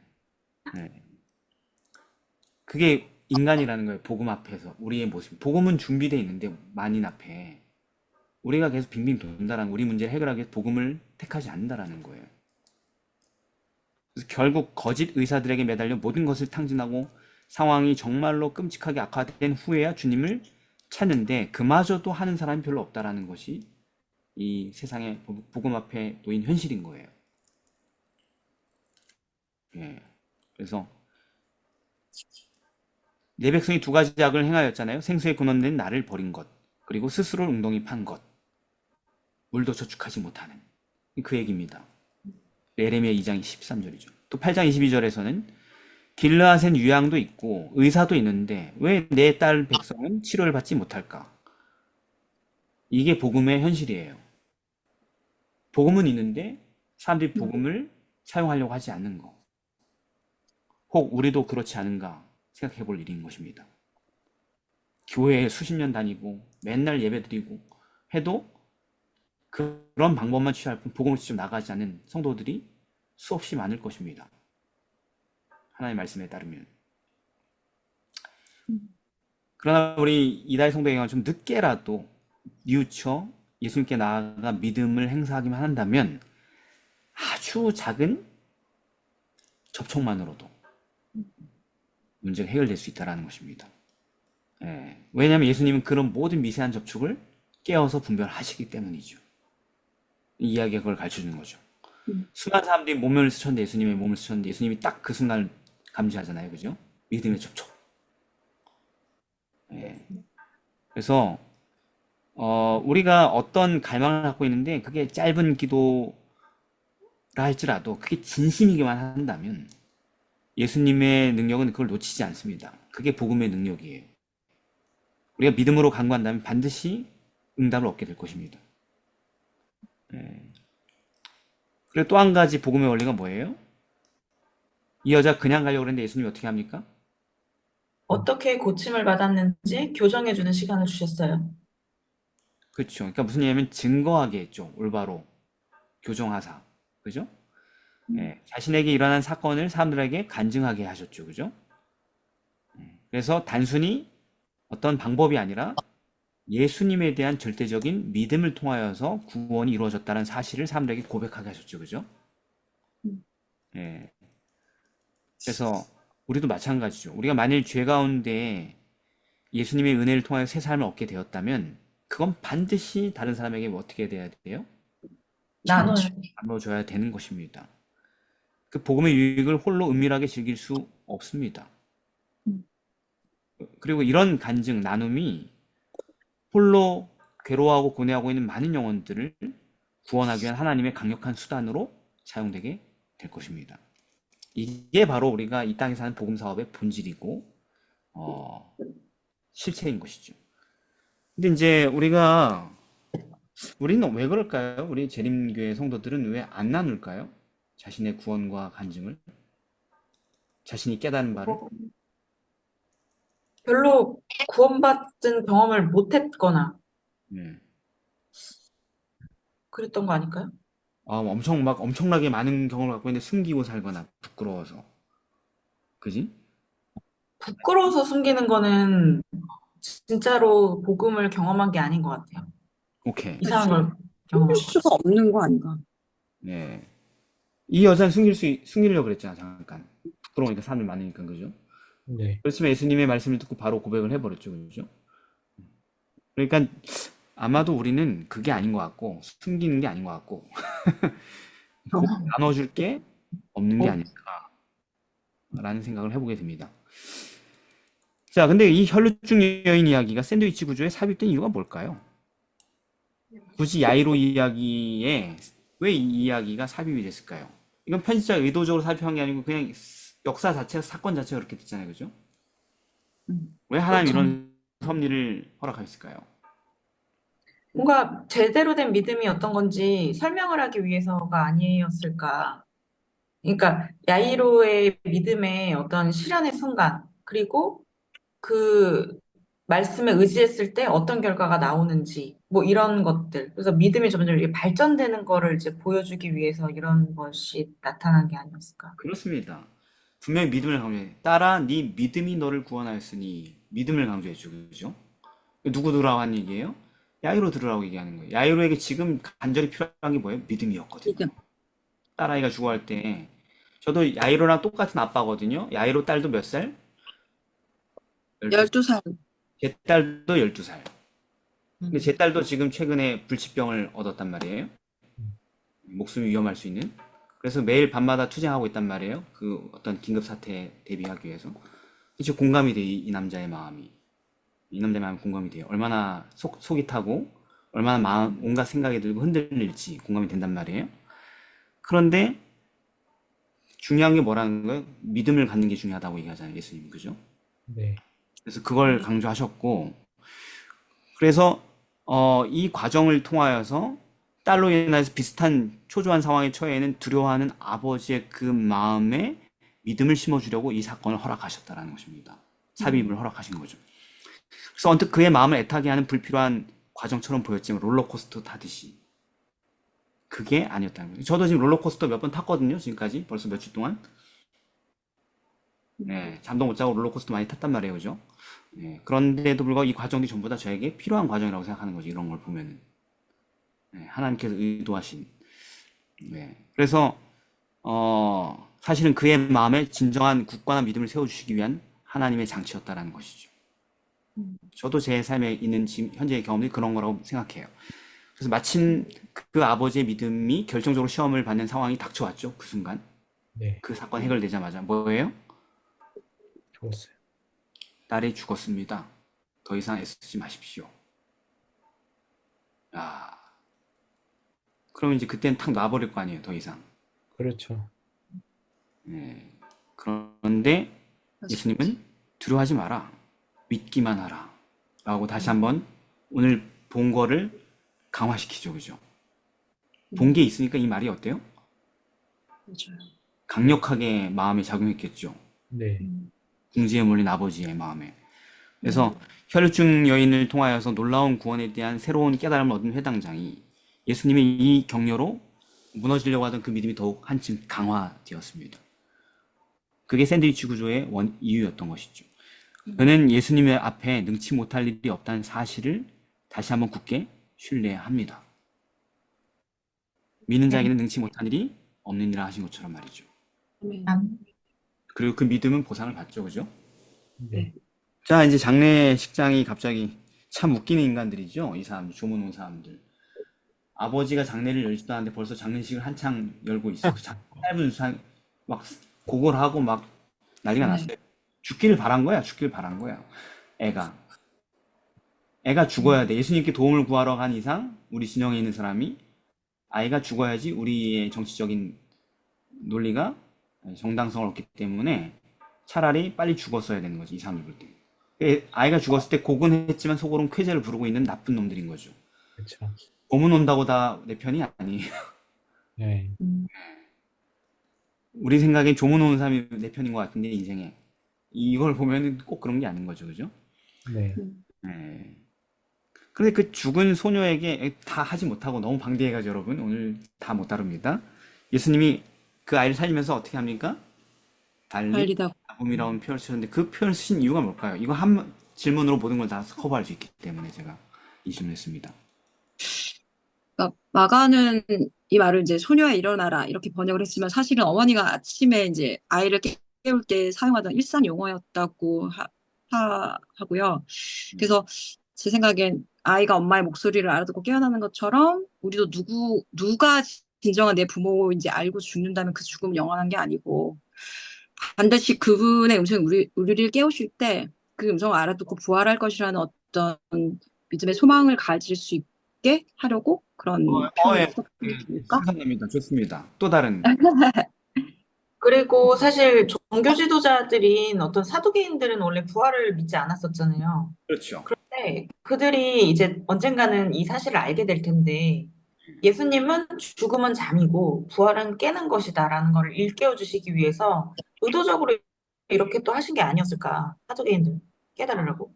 예. 그게 인간이라는 거예요, 복음 앞에서. 우리의 모습. 복음은 준비되어 있는데, 만인 앞에. 우리가 계속 빙빙 돈다라는 우리 문제를 해결하기 위해서 복음을 택하지 않는다라는 거예요. 그래서 결국 거짓 의사들에게 매달려 모든 것을 탕진하고 상황이 정말로 끔찍하게 악화된 후에야 주님을 찾는데 그마저도 하는 사람이 별로 없다라는 것이 이 세상의 복음 앞에 놓인 현실인 거예요. 예. 그래서 내 백성이 두 가지 악을 행하였잖아요. 생수의 근원된 나를 버린 것, 그리고 스스로를 웅덩이 판 것, 물도 저축하지 못하는 그 얘기입니다. 예레미야 2장 13절이죠. 또 8장 22절에서는 길르앗엔 유양도 있고 의사도 있는데 왜 내 딸 백성은 치료를 받지 못할까? 이게 복음의 현실이에요. 복음은 있는데 사람들이 복음을 사용하려고 하지 않는 거. 혹 우리도 그렇지 않은가 생각해 볼 일인 것입니다. 교회에 수십 년 다니고 맨날 예배 드리고 해도 그런 방법만 취할 뿐 복음을 직접 나가지 않는 성도들이 수없이 많을 것입니다. 하나님의 말씀에 따르면. 그러나 우리 이다희 성도에게 좀 늦게라도 뉘우쳐 예수님께 나아가 믿음을 행사하기만 한다면 아주 작은 접촉만으로도 문제가 해결될 수 있다는 것입니다. 예. 왜냐하면 예수님은 그런 모든 미세한 접촉을 깨어서 분별하시기 때문이죠. 이 이야기가 그걸 가르쳐주는 거죠. 음, 수많은 사람들이 몸을 스쳤는데 예수님의 몸을 스쳤는데 예수님이 딱 그 순간을 감지하잖아요. 그죠? 믿음의 접촉. 예. 그래서 우리가 어떤 갈망을 갖고 있는데 그게 짧은 기도라 할지라도 그게 진심이기만 한다면 예수님의 능력은 그걸 놓치지 않습니다. 그게 복음의 능력이에요. 우리가 믿음으로 간구한다면 반드시 응답을 얻게 될 것입니다. 예. 그리고 또 한 가지 복음의 원리가 뭐예요? 이 여자 그냥 가려고 그랬는데 예수님이 어떻게 합니까? 어떻게 고침을 받았는지 교정해주는 시간을 주셨어요. 그렇죠. 그러니까 무슨 얘기냐면 증거하게 했죠. 올바로 교정하사. 그죠? 예. 자신에게 일어난 사건을 사람들에게 간증하게 하셨죠. 그죠? 그래서 단순히 어떤 방법이 아니라 예수님에 대한 절대적인 믿음을 통하여서 구원이 이루어졌다는 사실을 사람들에게 고백하게 하셨죠. 그죠? 음, 예. 그래서 우리도 마찬가지죠. 우리가 만일 죄 가운데 예수님의 은혜를 통하여 새 삶을 얻게 되었다면 그건 반드시 다른 사람에게 어떻게 돼야 돼요? 나눠요. 나눠줘야 되는 것입니다. 그 복음의 유익을 홀로 은밀하게 즐길 수 없습니다. 음, 그리고 이런 간증, 나눔이 홀로 괴로워하고 고뇌하고 있는 많은 영혼들을 구원하기 위한 하나님의 강력한 수단으로 사용되게 될 것입니다. 이게 바로 우리가 이 땅에 사는 복음 사업의 본질이고 실체인 것이죠. 근데 이제 우리는 왜 그럴까요? 우리 재림교회 성도들은 왜 안 나눌까요? 자신의 구원과 간증을, 자신이 깨달은 바를. 별로 구원받은 경험을 못했거나 네. 그랬던 거 아닐까요? 엄청나게 많은 경험을 갖고 있는데 숨기고 살거나 부끄러워서. 그지? 부끄러워서 숨기는 거는 진짜로 복음을 경험한 게 아닌 것 같아요. 오케이. 이상한 걸 숨길 경험한 것 수가 없는 거 아닌가? 네. 이 여자는 숨기려고 그랬잖아, 잠깐. 부끄러우니까 사람들 많으니까, 그죠? 네. 그렇지만 예수님의 말씀을 듣고 바로 고백을 해버렸죠, 그죠? 그러니까 아마도 우리는 그게 아닌 것 같고, 숨기는 게 아닌 것 같고, 곧 나눠줄 게 없는 게 아닐까라는 생각을 해보게 됩니다. 자, 근데 이 혈루증 여인 이야기가 샌드위치 구조에 삽입된 이유가 뭘까요? 굳이 야이로 이야기에 왜 이 이야기가 삽입이 됐을까요? 이건 편집자 의도적으로 삽입한 게 아니고 그냥 역사 자체가 사건 자체가 그렇게 됐잖아요, 그죠? 왜 하나님 그렇죠. 이런 섭리를 허락하셨을까요? 뭔가 제대로 된 믿음이 어떤 건지 설명을 하기 위해서가 아니었을까. 그러니까 야이로의 믿음의 어떤 실현의 순간, 그리고 그 말씀에 의지했을 때 어떤 결과가 나오는지, 뭐 이런 것들. 그래서 믿음이 점점 이렇게 발전되는 거를 이제 보여주기 위해서 이런 것이 나타난 게 아니었을까. 그렇습니다. 분명히 믿음을 강조해. 따라 네 믿음이 너를 구원하였으니 믿음을 강조했죠, 그죠? 누구 들으라고 한 얘기예요? 야이로 들으라고 얘기하는 거예요. 야이로에게 지금 간절히 필요한 게 뭐예요? 믿음이었거든요. 믿음. 딸아이가 죽어갈 때 저도 야이로랑 똑같은 아빠거든요. 야이로 딸도 몇 살? 12살. 12살. 제 딸도 12살. 근데 제 딸도 지금 최근에 불치병을 얻었단 말이에요. 목숨이 위험할 수 있는. 그래서 매일 밤마다 투쟁하고 있단 말이에요. 그 어떤 긴급 사태에 대비하기 위해서. 진짜 공감이 돼, 이 남자의 마음이. 이 남자의 마음이 공감이 돼요. 얼마나 속이 타고, 얼마나 마음, 온갖 생각이 들고 흔들릴지 공감이 된단 말이에요. 그런데 중요한 게 뭐라는 거예요? 믿음을 갖는 게 중요하다고 얘기하잖아요, 예수님. 그죠? 네. 그래서 그걸 강조하셨고, 그래서 이 과정을 통하여서 딸로 인해서 비슷한 초조한 상황에 처해는 두려워하는 아버지의 그 마음에 믿음을 심어주려고 이 사건을 허락하셨다라는 것입니다. 삽입을 허락하신 거죠. 그래서 언뜻 그의 마음을 애타게 하는 불필요한 과정처럼 보였지만 롤러코스터 타듯이 그게 아니었다는 거예요. 저도 지금 롤러코스터 몇 번 탔거든요. 지금까지 벌써 며칠 동안. 네, 잠도 못 자고 롤러코스터 많이 탔단 말이에요, 그죠? 네, 그런데도 불구하고 이 과정들이 전부 다 저에게 필요한 과정이라고 생각하는 거죠. 이런 걸 보면은. 네, 하나님께서 의도하신. 네, 그래서 사실은 그의 마음에 진정한 굳건한 믿음을 세워주시기 위한 하나님의 장치였다라는 것이죠. 저도 제 삶에 있는 지금 현재의 경험이 그런 거라고 생각해요. 그래서 마침 그 아버지의 믿음이 결정적으로 시험을 받는 상황이 닥쳐왔죠. 그 순간. 네. 그 사건 해결되자마자 뭐예요? 죽었어요. 딸이 죽었습니다. 더 이상 애쓰지 마십시오. 아, 그러면 이제 그때는 탁 놔버릴 거 아니에요. 더 이상. 그렇죠. 네. 그런데 예수님은 두려워하지 마라. 믿기만 하라. 라고 다시 한번 오늘 본 거를 강화시키죠. 그죠? 본 게 있으니까 이 말이 어때요? 맞아요. 강력하게 마음에 작용했겠죠. 네. 궁지에 몰린 아버지의 마음에. 그래서 혈루증 여인을 통하여서 놀라운 구원에 대한 새로운 깨달음을 얻은 회당장이 예수님의 이 격려로 무너지려고 하던 그 믿음이 더욱 한층 강화되었습니다. 그게 샌드위치 구조의 이유였던 것이죠. 그는 예수님의 앞에 능치 못할 일이 없다는 사실을 다시 한번 굳게 신뢰합니다. 믿는 자에게는 능치 못한 일이 없는 일이라 하신 것처럼 말이죠. 그리고 그 믿음은 보상을 받죠, 그죠? 네. 자, 이제 장례식장이 갑자기 참 웃기는 인간들이죠. 이 사람들, 조문 온 사람들. 아버지가 장례를 열지도 않는데 벌써 장례식을 한창 열고 있어. 그 짧은 시간 막 고걸하고 막 난리가 네. 났어요. 죽기를 바란 거야, 죽기를 바란 거야. 애가 죽어야 돼. 예수님께 도움을 구하러 간 이상 우리 진영에 있는 사람이 아이가 죽어야지 우리의 정치적인 논리가 정당성을 얻기 때문에 차라리 빨리 죽었어야 되는 거지, 이 사람들 볼 때. 아이가 죽었을 때 고근했지만 속으로는 쾌재를 부르고 있는 나쁜 놈들인 거죠. 그렇죠. 고문 온다고 다 내 편이 아니에요. 네. 우리 생각엔 조문 오는 사람이 내 편인 것 같은데, 인생에. 이걸 보면은 꼭 그런 게 아닌 거죠, 그죠? 네. 네. 그런데 그 죽은 소녀에게 다 하지 못하고 너무 방대해가지고 여러분, 오늘 다 못 다룹니다. 예수님이 그 아이를 살리면서 어떻게 합니까? 달리다. 달리다굼이라는 표현을 쓰셨는데 그 표현을 쓰신 이유가 뭘까요? 이거 한 질문으로 모든 걸 다 커버할 수 있기 때문에 제가 이 질문을 했습니다. 그러니까 마가는 이 말을 이제 소녀야 일어나라 이렇게 번역을 했지만 사실은 어머니가 아침에 이제 아이를 깨울 때 사용하던 일상 용어였다고 하고요. 그래서 제 생각엔 아이가 엄마의 목소리를 알아듣고 깨어나는 것처럼 우리도 누가 진정한 내 부모인지 알고 죽는다면 그 죽음은 영원한 게 아니고 반드시 그분의 음성이 우리를 깨우실 때 그 음성을 알아듣고 부활할 것이라는 어떤 믿음의 소망을 가질 수 있게 하려고 그런 표현을 예, 썼던 게 예, 아닐까? 감사합니다. 좋습니다. 또 다른, 그리고 사실 종교 지도자들인 어떤 사두개인들은 원래 부활을 믿지 않았었잖아요. 그렇죠. 네, 그들이 이제 언젠가는 이 사실을 알게 될 텐데, 예수님은 죽음은 잠이고 부활은 깨는 것이다라는 것을 일깨워 주시기 위해서 의도적으로 이렇게 또 하신 게 아니었을까. 사두개인들 깨달으라고.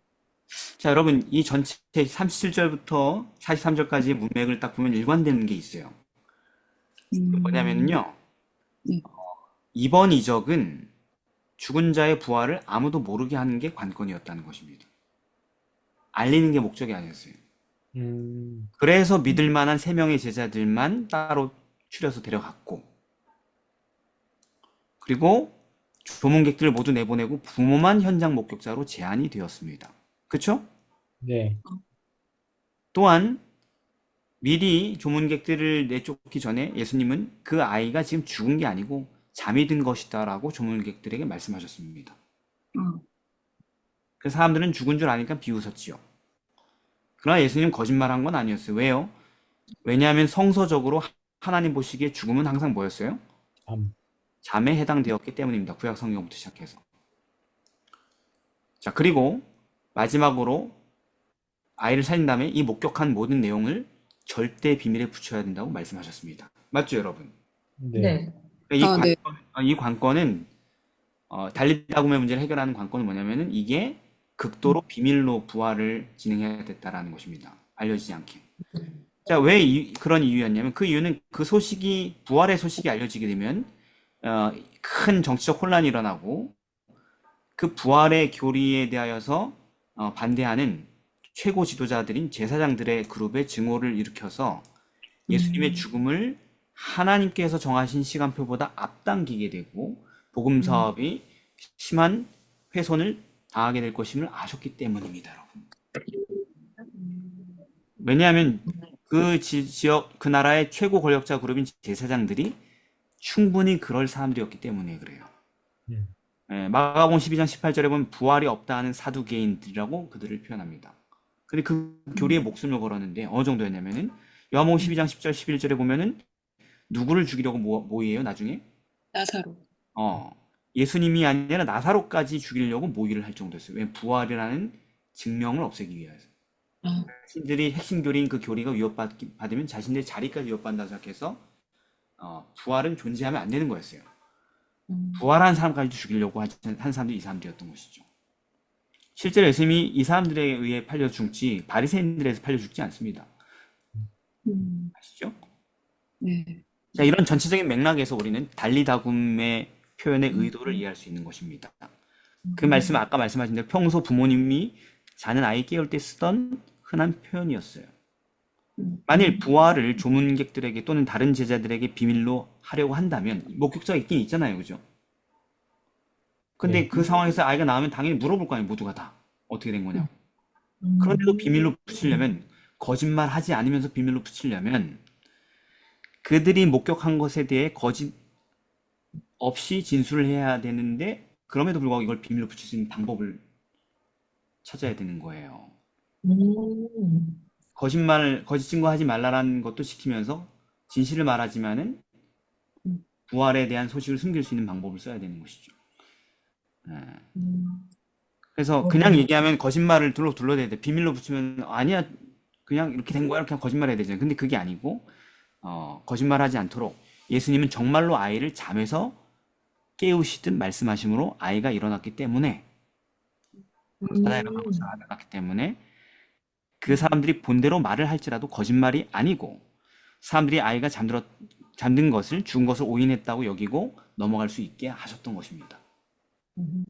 자, 여러분, 이 전체 37절부터 43절까지의 문맥을 딱 보면 일관되는 게 있어요. 뭐냐면요, 네. 이번 이적은 죽은 자의 부활을 아무도 모르게 하는 게 관건이었다는 것입니다. 알리는 게 목적이 아니었어요. 그래서 믿을 만한 3명의 제자들만 따로 추려서 데려갔고, 그리고 조문객들을 모두 내보내고 부모만 현장 목격자로 제한이 되었습니다. 그쵸? 네. 또한 미리 조문객들을 내쫓기 전에 예수님은 그 아이가 지금 죽은 게 아니고 잠이 든 것이다 라고 조문객들에게 말씀하셨습니다. 그 사람들은 죽은 줄 아니까 비웃었지요. 그러나 예수님 거짓말한 건 아니었어요. 왜요? 왜냐하면 성서적으로 하나님 보시기에 죽음은 항상 뭐였어요? 잠. 잠에 해당되었기 때문입니다. 구약 성경부터 시작해서. 자, 그리고 마지막으로 아이를 살린 다음에 이 목격한 모든 내용을 절대 비밀에 붙여야 된다고 말씀하셨습니다. 맞죠, 여러분? 네. 그러니까 네. 이 관건은 달리다굼의 문제를 해결하는 관건은 뭐냐면은 이게 극도로 비밀로 부활을 진행해야 됐다라는 것입니다. 알려지지 않게. 자, 왜 그런 이유였냐면 그 이유는 그 소식이 부활의 소식이 알려지게 되면 큰 정치적 혼란이 일어나고 그 부활의 교리에 대하여서 반대하는 최고 지도자들인 제사장들의 그룹의 증오를 일으켜서 예수님의 죽음을 하나님께서 정하신 시간표보다 앞당기게 되고 복음 사업이 심한 훼손을 당하게 될 것임을 아셨기 때문입니다, 여러분. 왜냐하면 그 지역, 그 나라의 최고 권력자 그룹인 제사장들이 충분히 그럴 사람들이었기 때문에 그래요. 마가복음 12장 18절에 보면 부활이 없다 하는 사두개인들이라고 그들을 표현합니다. 근데 그 교리에 목숨을 걸었는데 어느 정도였냐면은 요한복음 12장 10절 11절에 보면은 누구를 죽이려고 모의해요, 나중에? 나사로. 예수님이 아니라 나사로까지 죽이려고 모의를 할 정도였어요. 왜? 부활이라는 증명을 없애기 위해서. 자신들이 핵심 교리인 그 교리가 위협받으면 자신들의 자리까지 위협받는다 생각해서 부활은 존재하면 안 되는 거였어요. 부활한 사람까지도 죽이려고 한 사람들이 이 사람들이었던 것이죠. 실제로 예수님이 이 사람들에 의해 팔려 죽지 바리새인들에서 팔려 죽지 않습니다. 아시죠? 네. 자, 이런 전체적인 맥락에서 우리는 달리다굼의 표현의 의도를 이해할 수 있는 것입니다. 그 말씀은 아까 말씀하신 대로 평소 부모님이 자는 아이 깨울 때 쓰던 흔한 표현이었어요. 만일 부활을 조문객들에게 또는 다른 제자들에게 비밀로 하려고 한다면 목격자가 있긴 있잖아요, 그죠? 근데 네. 그 상황에서 아이가 나오면 당연히 물어볼 거 아니에요, 모두가 다. 어떻게 된 거냐고. 그런데도 비밀로 붙이려면, 거짓말 하지 않으면서 비밀로 붙이려면 그들이 목격한 것에 대해 거짓 없이 진술을 해야 되는데 그럼에도 불구하고 이걸 비밀로 붙일 수 있는 방법을 찾아야 되는 거예요. 거짓 증거하지 말라라는 것도 지키면서 진실을 말하지만은 부활에 대한 소식을 숨길 수 있는 방법을 써야 되는 것이죠. 그래서 그냥 얘기하면 거짓말을 둘러대야 돼. 비밀로 붙이면 아니야, 그냥 이렇게 된 거야, 이렇게 거짓말해야 되잖아요. 근데 그게 아니고 거짓말하지 않도록 예수님은 정말로 아이를 잠에서 깨우시듯 말씀하심으로 아이가 일어났기 때문에 바다에 일어난 것을 알았기 때문에 그 사람들이 본대로 말을 할지라도 거짓말이 아니고 사람들이 아이가 잠든 것을 죽은 것을 오인했다고 여기고 넘어갈 수 있게 하셨던 것입니다. 음,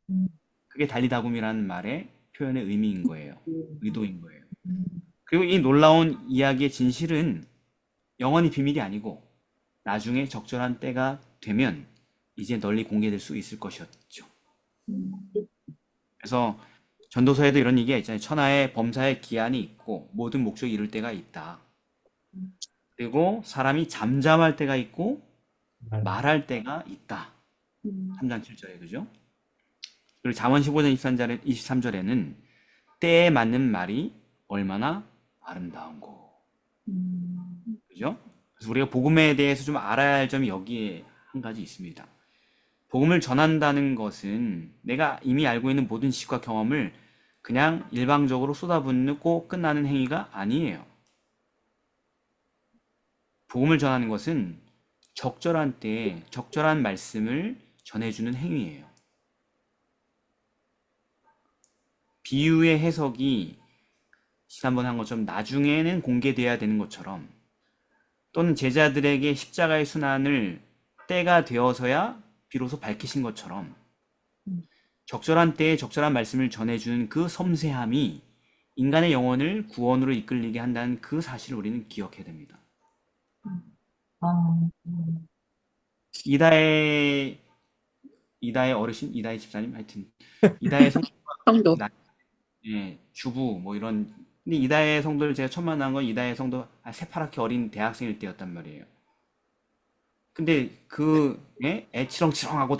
그게 달리다굼이라는 말의 표현의 의미인 거예요. 음, 의도인 거예요. 음, 그리고 이 놀라운 이야기의 진실은 영원히 비밀이 아니고 나중에 적절한 때가 되면 이제 널리 공개될 수 있을 것이었죠. 음, 그래서 전도서에도 이런 얘기가 있잖아요. 천하의 범사의 기한이 있고 모든 목적이 이룰 때가 있다. 그리고 사람이 잠잠할 때가 있고 말, 말할 때가 있다. 음, 3장 7절에 그죠? 그리고 잠언 15장 23절에는 때에 맞는 말이 얼마나 아름다운고. 그죠? 그래서 우리가 복음에 대해서 좀 알아야 할 점이 여기에 한 가지 있습니다. 복음을 전한다는 것은 내가 이미 알고 있는 모든 지식과 경험을 그냥 일방적으로 쏟아붓고 끝나는 행위가 아니에요. 복음을 전하는 것은 적절한 때에 적절한 말씀을 전해주는 행위예요. 비유의 해석이 지난번에 한 것처럼 나중에는 공개돼야 되는 것처럼 또는 제자들에게 십자가의 순환을 때가 되어서야 비로소 밝히신 것처럼 적절한 때에 적절한 말씀을 전해주는 그 섬세함이 인간의 영혼을 구원으로 이끌리게 한다는 그 사실을 우리는 기억해야 됩니다. 아, 이다의 어르신, 이다의 집사님, 하여튼 이다의 성도. 주부 뭐 이런. 근데 이다의 성도를 제가 처음 만난 건 이다의 성도 새파랗게 어린 대학생일 때였단 말이에요. 근데 애치렁치렁하고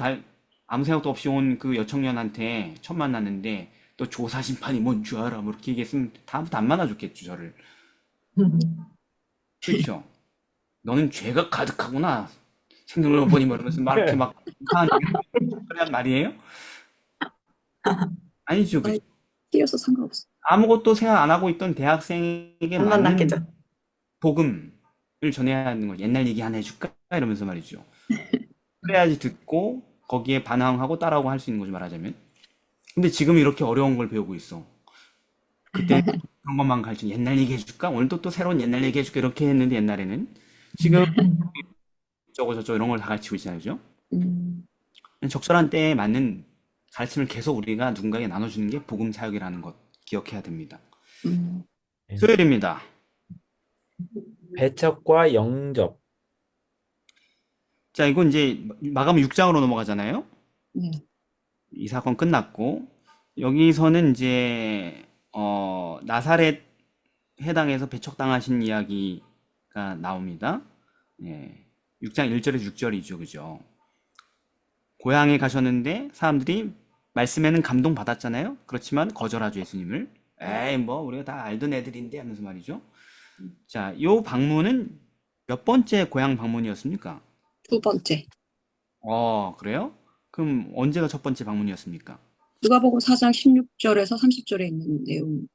아무 생각도 없이 온 그 여청년한테 처음 만났는데 너 조사 심판이 뭔 줄 알아? 뭐 이렇게 얘기했으면 다음부터 안 만나줬겠죠 저를. 그렇죠? 너는 죄가 가득하구나. 생각을 보니 뭐 이러면서 막 이렇게 막 이상한 소리한 말이에요? 아니죠, 아이, 그죠? 띄어서 상관없어. 아무것도 생각 안 하고 있던 대학생에게 안 맞는 만났겠죠. 복음을 전해야 하는 거. 옛날 얘기 하나 해줄까? 이러면서 말이죠. 그래야지 듣고 거기에 반항하고 따라오고 할 수 있는 거죠, 말하자면. 근데 지금 이렇게 어려운 걸 배우고 있어. 그때 그런 것만 가르쳐. 옛날 얘기 해줄까? 오늘도 또 새로운 옛날 얘기 해줄까? 이렇게 했는데 옛날에는. 지금 저거 저거 이런 걸 다 가르치고 있잖아요, 그죠? 음, 적절한 때에 맞는 가르침을 계속 우리가 누군가에게 나눠주는 게 복음 사역이라는 것 기억해야 됩니다. 음, 수요일입니다. 배척과 영접. 자, 이거 이제 마감 6장으로 넘어가잖아요. 네. 이 사건 끝났고 여기서는 이제 나사렛 해당에서 배척당하신 이야기가 나옵니다. 예. 6장 1절에서 6절이죠. 그죠? 고향에 가셨는데 사람들이 말씀에는 감동받았잖아요. 그렇지만 거절하죠, 예수님을. 에이, 뭐 우리가 다 알던 애들인데 하면서 말이죠. 자, 요 방문은 몇 번째 고향 방문이었습니까? 두 번째. 그래요? 그럼 언제가 첫 번째 방문이었습니까? 누가복음 4장 16절에서 30절에 있는 내용이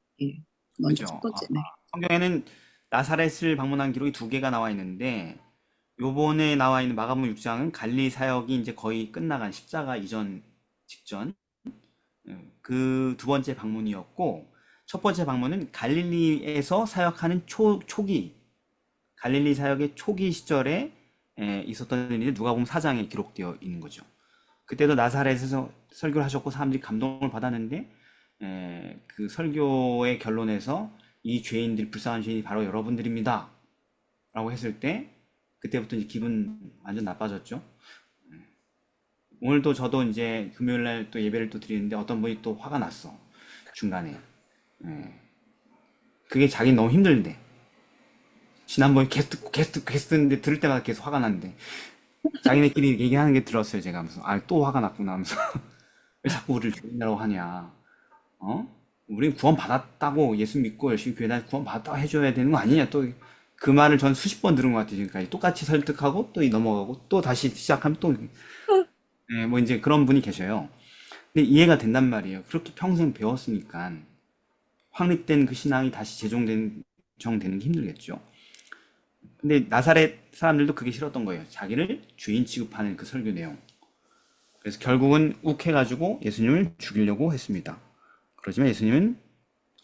먼저 첫 그죠? 번째네. 성경에는 나사렛을 방문한 기록이 두 개가 나와 있는데 요번에 나와 있는 마가복음 6장은 갈릴리 사역이 이제 거의 끝나간 십자가 이전 직전 그 두 번째 방문이었고 첫 번째 방문은 갈릴리에서 사역하는 초기 갈릴리 사역의 초기 시절에 있었던 일이 누가복음 4장에 기록되어 있는 거죠. 그때도 나사렛에서 설교를 하셨고 사람들이 감동을 받았는데 그 설교의 결론에서 이 죄인들 불쌍한 죄인이 바로 여러분들입니다 라고 했을 때 그때부터 이제 기분 완전 나빠졌죠. 오늘도 저도 이제 금요일날 또 예배를 또 드리는데 어떤 분이 또 화가 났어 중간에. 그게 자기 너무 힘들대. 지난번에 계속 듣는데 들을 때마다 계속 화가 난대. 자기네끼리 얘기하는 게 들었어요 제가 하면서 또 화가 났구나 하면서 왜 자꾸 우리를 죄인이라고 하냐. 우린 구원 받았다고 예수 믿고 열심히 교회 다니고 구원 받았다고 해줘야 되는 거 아니냐. 또 그 말을 전 수십 번 들은 것 같아요 지금까지. 똑같이 설득하고 또 넘어가고 또 다시 시작하면 또 뭐 이제 그런 분이 계셔요. 근데 이해가 된단 말이에요. 그렇게 평생 배웠으니까 확립된 그 신앙이 다시 정되는 게 힘들겠죠. 근데 나사렛 사람들도 그게 싫었던 거예요. 자기를 죄인 취급하는 그 설교 내용. 그래서 결국은 욱해가지고 예수님을 죽이려고 했습니다. 그렇지만 예수님은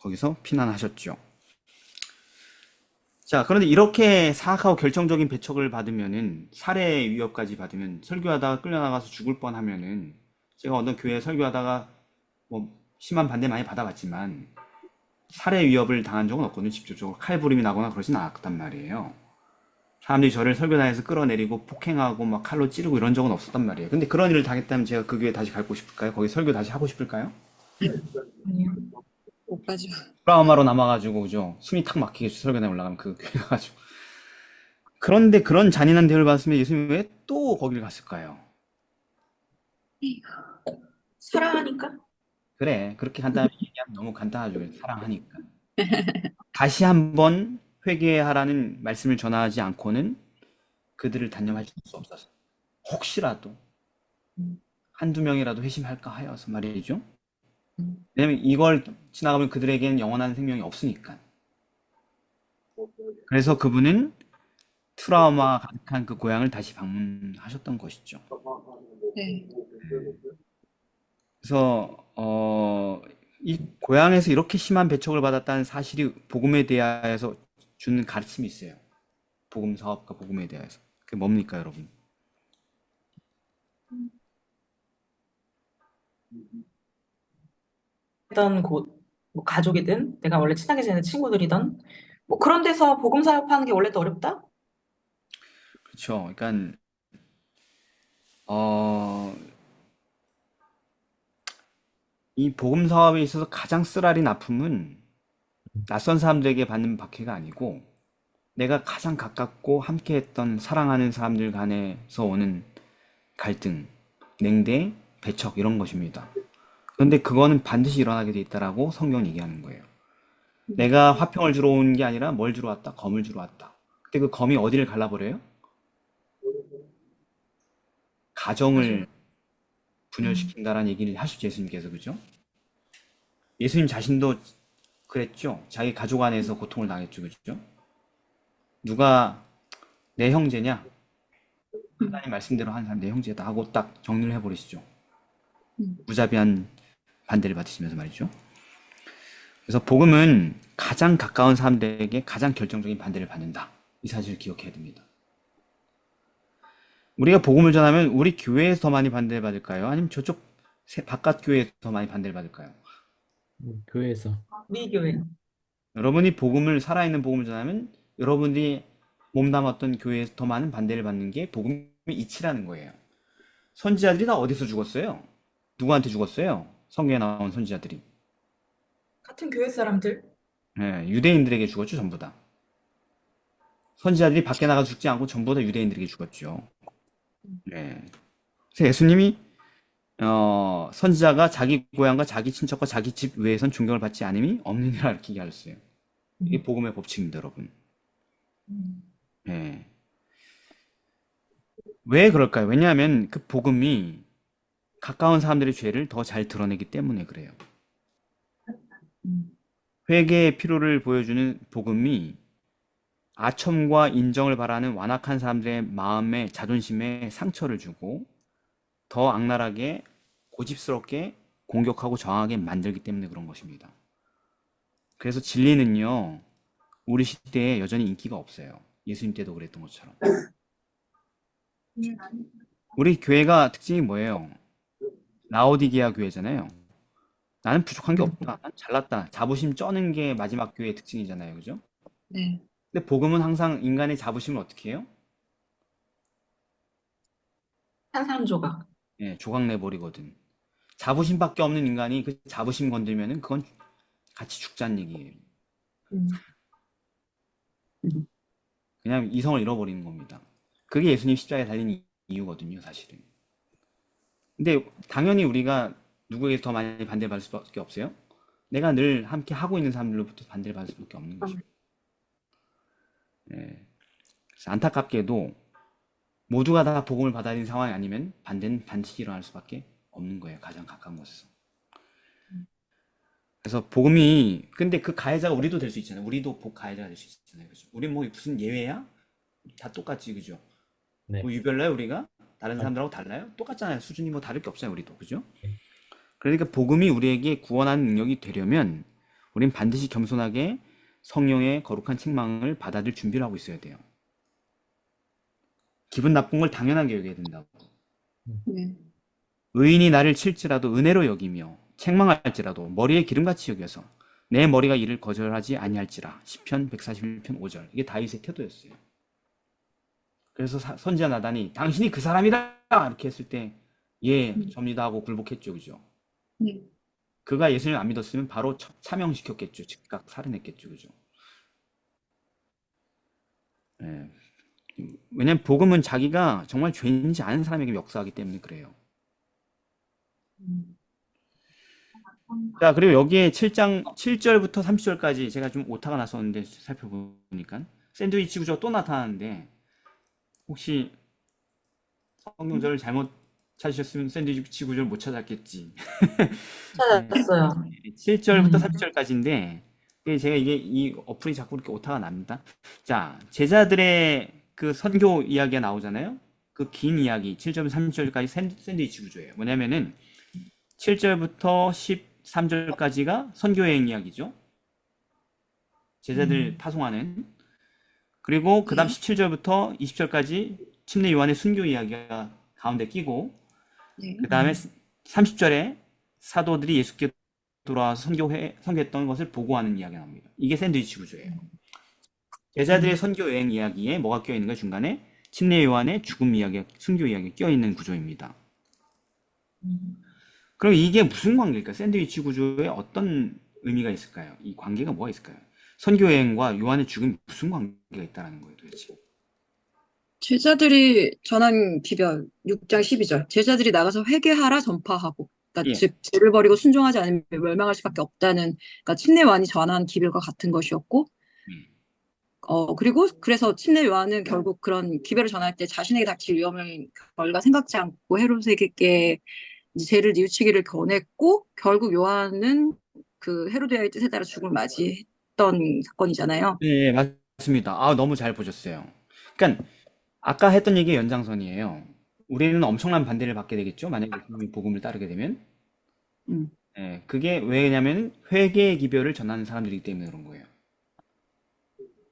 거기서 피난하셨죠. 자, 그런데 이렇게 사악하고 결정적인 배척을 받으면은 살해 위협까지 받으면 설교하다가 끌려나가서 죽을 뻔하면은 제가 어떤 교회에 설교하다가 뭐 심한 반대 많이 받아봤지만 살해 위협을 당한 적은 없거든요. 직접적으로 칼부림이 나거나 그러진 않았단 말이에요. 사람들이 저를 설교단에서 끌어내리고 폭행하고 막 칼로 찌르고 이런 적은 없었단 말이에요. 근데 그런 일을 당했다면 제가 그 교회 다시 가고 싶을까요? 거기 설교 다시 하고 싶을까요? 아니요. 못 가죠. 트라우마로 남아가지고 그죠? 숨이 탁 막히게 설교단에 올라가면 그 교회 가가지고. 그런데 그런 잔인한 대우를 받았으면 예수님이 왜 또 거기를 갔을까요? 사랑하니까? 그래, 그렇게 간단하게 얘기하면 너무 간단하죠. 사랑하니까. 다시 한번 회개하라는 말씀을 전하지 않고는 그들을 단념할 수 없어서. 혹시라도 한두 명이라도 회심할까 하여서 말이죠. 왜냐면 이걸 지나가면 그들에게는 영원한 생명이 없으니까. 그래서 그분은 트라우마 가득한 그 고향을 다시 방문하셨던 것이죠. 네. 그래서 이 고향에서 이렇게 심한 배척을 받았다는 사실이 복음에 대하여서 주는 가르침이 있어요. 복음 사업과 복음에 대하여서. 그게 뭡니까, 여러분? 했던 곳, 뭐 가족이든 내가 원래 친하게 지내는 친구들이든 뭐 그런 데서 복음 사역하는 게 원래 더 어렵다? 그렇죠. 그러니까 어, 이 복음 사업에 있어서 가장 쓰라린 아픔은 낯선 사람들에게 받는 박해가 아니고 내가 가장 가깝고 함께했던 사랑하는 사람들 간에서 오는 갈등, 냉대, 배척 이런 것입니다. 그런데 그거는 반드시 일어나게 돼 있다라고 성경은 얘기하는 거예요. 내가 화평을 주러 온 게 아니라 뭘 주러 왔다? 검을 주러 왔다. 근데 그 검이 어디를 갈라버려요? 가정을 분열시킨다라는 얘기를 하시죠, 예수님께서. 그죠? 예수님 자신도 그랬죠. 자기 가족 안에서 고통을 당했죠. 그죠? 누가 내 형제냐? 하나님 말씀대로 한 사람 내 형제다 하고 딱 정리를 해버리시죠. 무자비한 반대를 받으시면서 말이죠. 그래서 복음은 가장 가까운 사람들에게 가장 결정적인 반대를 받는다. 이 사실을 기억해야 됩니다. 우리가 복음을 전하면 우리 교회에서 더 많이 반대를 받을까요? 아니면 저쪽 바깥 교회에서 더 많이 반대를 받을까요? 교회에서. 우리 교회. 여러분이 복음을 살아있는 복음을 전하면 여러분들이 몸담았던 교회에서 더 많은 반대를 받는 게 복음의 이치라는 거예요. 선지자들이 다 어디서 죽었어요? 누구한테 죽었어요? 성경에 나온 선지자들이. 같은 교회 사람들. 예, 유대인들에게 죽었죠, 전부 다. 선지자들이 밖에 나가 죽지 않고 전부 다 유대인들에게 죽었죠. 예. 그래서 예수님이 선지자가 자기 고향과 자기 친척과 자기 집 외에선 존경을 받지 않음이 없느니라 이렇게 얘기하셨어요. 이게 복음의 법칙입니다, 여러분. 예. 왜 그럴까요? 왜냐하면 그 복음이 가까운 사람들의 죄를 더 잘 드러내기 때문에 그래요. 회개의 필요를 보여주는 복음이 아첨과 인정을 바라는 완악한 사람들의 마음에 자존심에 상처를 주고 더 악랄하게 고집스럽게 공격하고 저항하게 만들기 때문에 그런 것입니다. 그래서 진리는요, 우리 시대에 여전히 인기가 없어요. 예수님 때도 그랬던 것처럼. 우리 교회가 특징이 뭐예요? 라오디게아 교회잖아요. 나는 부족한 게 없다. 난 잘났다. 자부심 쩌는 게 마지막 교회의 특징이잖아요. 그죠? 네. 근데 복음은 항상 인간의 자부심을 어떻게 해요? 산산조각. 예, 조각내버리거든. 자부심밖에 없는 인간이 그 자부심 건들면은 그건 같이 죽자는 얘기예요. 그냥 이성을 잃어버리는 겁니다. 그게 예수님 십자가에 달린 이유거든요, 사실은. 근데 당연히 우리가 누구에게 더 많이 반대를 받을 수밖에 없어요. 내가 늘 함께 하고 있는 사람들로부터 반대를 받을 수밖에 없는 거죠. 예. 그래서 안타깝게도 모두가 다 복음을 받아야 되는 상황이 아니면 반대는 반드시 일어날 수밖에 없는 거예요. 가장 가까운 곳에서. 그래서 복음이 근데 그 가해자가 우리도 될 수 있잖아요. 우리도 가해자가 될 수 있잖아요. 그죠? 우리 뭐 무슨 예외야? 다 똑같지, 그죠? 네. 뭐 유별나요, 우리가? 다른 사람들하고 달라요? 똑같잖아요. 수준이 뭐 다를 게 없어요, 우리도. 그죠? 그러니까 복음이 우리에게 구원하는 능력이 되려면 우린 반드시 겸손하게 성령의 거룩한 책망을 받아들일 준비를 하고 있어야 돼요. 기분 나쁜 걸 당연하게 여겨야 된다고. 네. 의인이 나를 칠지라도 은혜로 여기며 책망할지라도 머리에 기름같이 여겨서 내 머리가 이를 거절하지 아니할지라. 시편 141편 5절. 이게 다윗의 태도였어요. 그래서 선지자 나단이 당신이 그 사람이다 이렇게 했을 때 예, 접니다 하고 굴복했죠. 그죠? 네. 그가 예수님을 안 믿었으면 바로 차명시켰겠죠. 즉각 살인했겠죠. 그죠? 예. 왜냐면 복음은 자기가 정말 죄인지 아는 사람에게 역사하기 때문에 그래요. 자, 그리고 여기에 7장 7절부터 30절까지 제가 좀 오타가 났었는데 살펴보니까 샌드위치 구조가 또 나타나는데 혹시 성경절을 잘못 찾으셨으면 샌드위치 구조를 못 찾았겠지. 찾았어요. 7절부터 30절까지인데 제가 이 어플이 자꾸 이렇게 오타가 납니다. 자, 제자들의 그 선교 이야기가 나오잖아요. 그 긴 이야기 7절부터 30절까지 샌드위치 구조예요. 뭐냐면은 7절부터 13절까지가 선교여행 이야기죠. 제자들 파송하는. 그리고 그 다음 17절부터 20절까지 침례 요한의 순교 이야기가 가운데 끼고 네. 그 다음에 30절에 사도들이 예수께 돌아와서 선교했던 것을 보고하는 이야기가 나옵니다. 이게 샌드위치 구조예요. 제자들의 선교 여행 이야기에 뭐가 껴있는가 중간에 침례 요한의 죽음 이야기, 순교 이야기가 껴있는 구조입니다. 그럼 이게 무슨 관계일까? 샌드위치 구조에 어떤 의미가 있을까요? 이 관계가 뭐가 있을까요? 선교 여행과 요한의 죽음이 무슨 관계가 있다는 거예요, 도대체? 제자들이 전한 기별 6장 12절. 제자들이 나가서 회개하라 전파하고. 그러니까 예. 즉 죄를 버리고 순종하지 않으면 멸망할 수밖에 없다는 그러니까 침례 요한이 전한 기별과 같은 것이었고 그리고 그래서 침례 요한은 결국 그런 기별을 전할 때 자신에게 닥칠 위험을 결과 생각지 않고 헤롯에게 이제 죄를 뉘우치기를 권했고 결국 요한은 그 헤로데아의 뜻에 따라 죽음을 맞이했던 사건이잖아요. 네, 맞습니다. 아, 너무 잘 보셨어요. 그러니까 아까 했던 얘기의 연장선이에요. 우리는 엄청난 반대를 받게 되겠죠. 만약에 예수님의 복음을 따르게 되면. 음. 예, 그게 왜냐면 회개의 기별을 전하는 사람들이기 때문에 그런 거예요.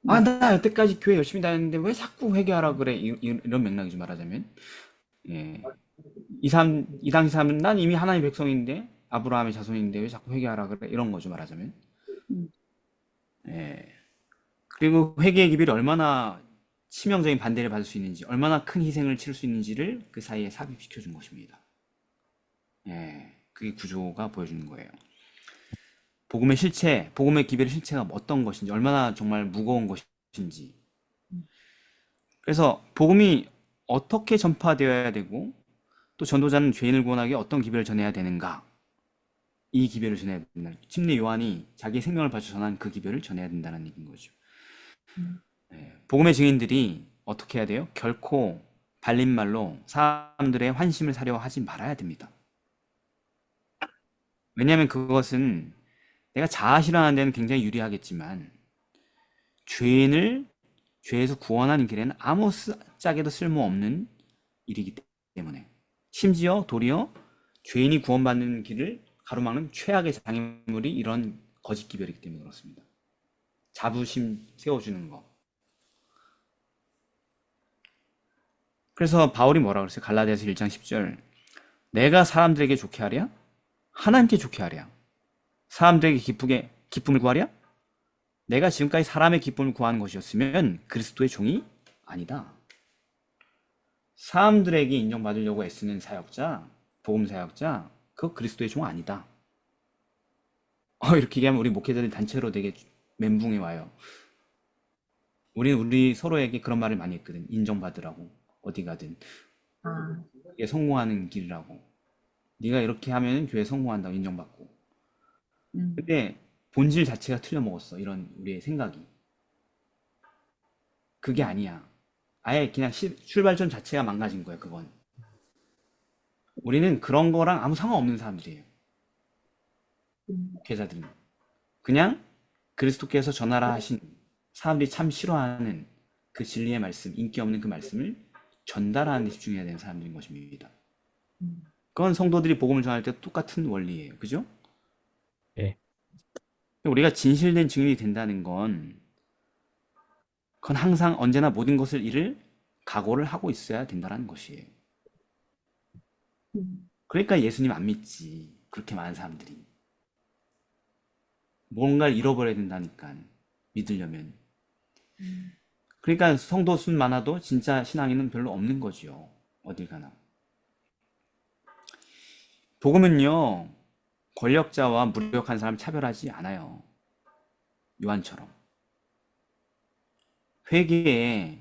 아, 나 여태까지 교회 열심히 다녔는데 왜 자꾸 회개하라 그래? 이런 맥락이죠, 말하자면. 예. 이 당시 사람은 난 이미 하나님의 백성인데, 아브라함의 자손인데 왜 자꾸 회개하라 그래? 이런 거죠, 말하자면. 음. 예. 그리고 회개의 기별이 얼마나 치명적인 반대를 받을 수 있는지, 얼마나 큰 희생을 치를 수 있는지를 그 사이에 삽입시켜 준 것입니다. 예. 그게 구조가 보여주는 거예요. 복음의 실체, 복음의 기별의 실체가 어떤 것인지, 얼마나 정말 무거운 것인지. 그래서 복음이 어떻게 전파되어야 되고, 또 전도자는 죄인을 구원하기 위해 어떤 기별을 전해야 되는가? 이 기별을 전해야 된다. 침례 요한이 자기의 생명을 바쳐 전한 그 기별을 전해야 된다는 얘기인 거죠. 복음의 증인들이 어떻게 해야 돼요? 결코 발린말로 사람들의 환심을 사려 하지 말아야 됩니다. 왜냐하면 그것은 내가 자아 실현하는 데는 굉장히 유리하겠지만 죄인을 죄에서 구원하는 길에는 아무 짝에도 쓸모없는 일이기 때문에 심지어 도리어 죄인이 구원받는 길을 가로막는 최악의 장애물이 이런 거짓 기별이기 때문에 그렇습니다. 자부심 세워주는 거. 그래서 바울이 뭐라 그랬어요? 갈라디아서 1장 10절. 내가 사람들에게 좋게 하랴? 하나님께 좋게 하랴? 사람들에게 기쁨을 구하랴? 내가 지금까지 사람의 기쁨을 구하는 것이었으면 그리스도의 종이 아니다. 사람들에게 인정받으려고 애쓰는 사역자, 복음 사역자, 그거 그리스도의 종 아니다. 이렇게 얘기하면 우리 목회자들이 단체로 되게 멘붕이 와요. 우리 서로에게 그런 말을 많이 했거든. 인정받으라고. 어디 가든. 이게 성공하는 길이라고. 네가 이렇게 하면 교회 성공한다고 인정받고. 근데 본질 자체가 틀려먹었어. 이런 우리의 생각이. 그게 아니야. 아예 그냥 출발점 자체가 망가진 거야, 그건. 우리는 그런 거랑 아무 상관없는 사람들이에요. 목회자들은. 그냥 그리스도께서 전하라 하신 사람들이 참 싫어하는 그 진리의 말씀, 인기 없는 그 말씀을 전달하는 데 집중해야 되는 사람들인 것입니다. 그건 성도들이 복음을 전할 때 똑같은 원리예요. 그죠? 예. 우리가 진실된 증인이 된다는 건 그건 항상 언제나 모든 것을 잃을 각오를 하고 있어야 된다는 것이에요. 그러니까 예수님 안 믿지. 그렇게 많은 사람들이. 뭔가를 잃어버려야 된다니까. 믿으려면. 그러니까 성도 수 많아도 진짜 신앙인은 별로 없는 거지요. 어딜 가나. 복음은요, 권력자와 무력한 사람 차별하지 않아요. 요한처럼. 회개에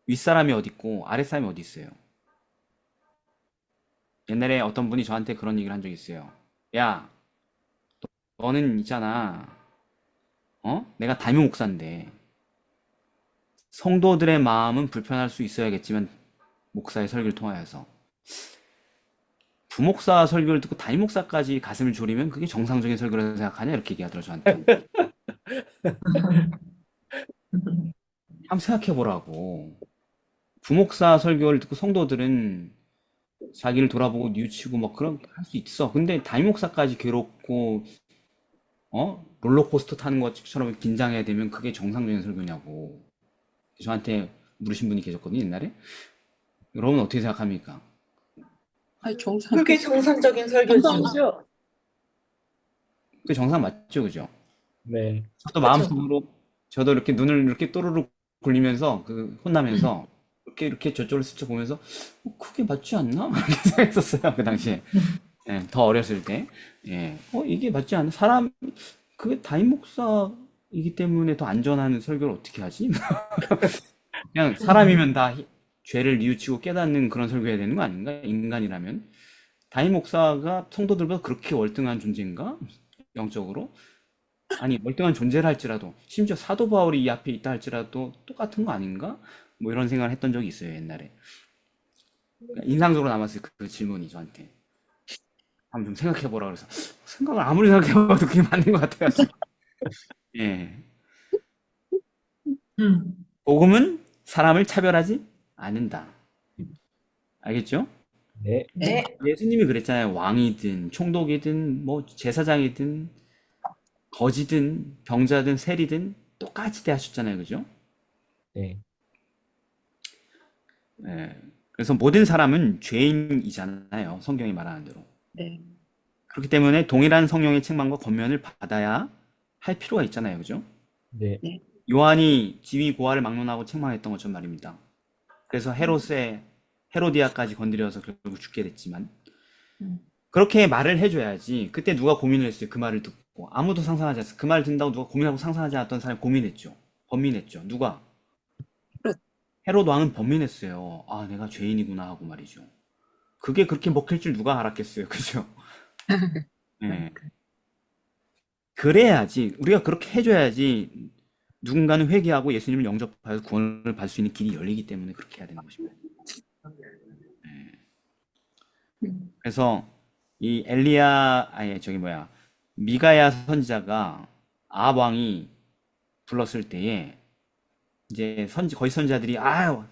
윗사람이 어디 있고 아랫사람이 어디 있어요. 옛날에 어떤 분이 저한테 그런 얘기를 한 적이 있어요. 야, 너는 있잖아. 내가 담임 목사인데 성도들의 마음은 불편할 수 있어야겠지만 목사의 설교를 통하여서 부목사 설교를 듣고 담임 목사까지 가슴을 졸이면 그게 정상적인 설교라고 생각하냐? 이렇게 얘기하더라고요, 저한테. 한번 생각해 보라고. 부목사 설교를 듣고 성도들은 자기를 돌아보고 뉘우치고 막 그런 할 수 있어. 근데 담임 목사까지 괴롭고 롤러코스터 타는 것처럼 긴장해야 되면 그게 정상적인 설교냐고. 저한테 물으신 분이 계셨거든요, 옛날에. 여러분 어떻게 생각합니까? 아니, 그게 정상적인 설교죠. 정상이죠. 그게 정상 맞죠, 그죠? 네. 저도 마음속으로 저도 이렇게 눈을 이렇게 또르르 굴리면서 그 혼나면서 이렇게 저쪽을 스쳐 보면서 그게 맞지 않나? 이렇게 생각했었어요, 그 당시에. 예, 더 어렸을 때. 예. 이게 맞지 않나? 그게 담임 목사이기 때문에 더 안전한 설교를 어떻게 하지? 그냥 사람이면 다 죄를 뉘우치고 깨닫는 그런 설교해야 되는 거 아닌가? 인간이라면. 담임 목사가 성도들보다 그렇게 월등한 존재인가? 영적으로? 아니, 멀쩡한 존재를 할지라도, 심지어 사도 바울이 이 앞에 있다 할지라도 똑같은 거 아닌가? 뭐 이런 생각을 했던 적이 있어요, 옛날에. 그러니까 인상적으로 남았어요, 그 질문이 저한테. 한번 좀 생각해보라 그래서, 생각을 아무리 생각해봐도 그게 맞는 것 같아가지고. 예. 음. 복음은 사람을 차별하지 않는다. 알겠죠? 네. 네. 예수님이 그랬잖아요. 왕이든, 총독이든, 뭐, 제사장이든, 거지든, 병자든, 세리든, 똑같이 대하셨잖아요. 그죠? 네. 예. 그래서 모든 사람은 죄인이잖아요. 성경이 말하는 대로. 네. 그렇기 때문에 동일한 성령의 책망과 권면을 받아야 할 필요가 있잖아요. 그죠? 네. 네. 요한이 지위 고하를 막론하고 책망했던 것처럼 말입니다. 그래서 헤로디아까지 건드려서 결국 죽게 됐지만 음. 그렇게 말을 해줘야지. 그때 누가 고민을 했어요. 그 말을 듣고 아무도 상상하지 않았어요. 그 말을 듣는다고 누가 고민하고 상상하지 않았던 사람이 고민했죠. 번민했죠. 누가? 그렇- 헤롯 왕은 번민했어요. 아, 내가 죄인이구나 하고 말이죠. 그게 그렇게 먹힐 줄 누가 알았겠어요. 그죠? 예. 그래야지, 우리가 그렇게 해줘야지 누군가는 회개하고 예수님을 영접하여 구원을 받을 수 있는 길이 열리기 때문에 그렇게 해야 되는 것입니다. 음. 그래서 이 엘리야, 아니 저기 뭐야, 미가야 선지자가 아합 왕이 불렀을 때에 이제 거기 선지자들이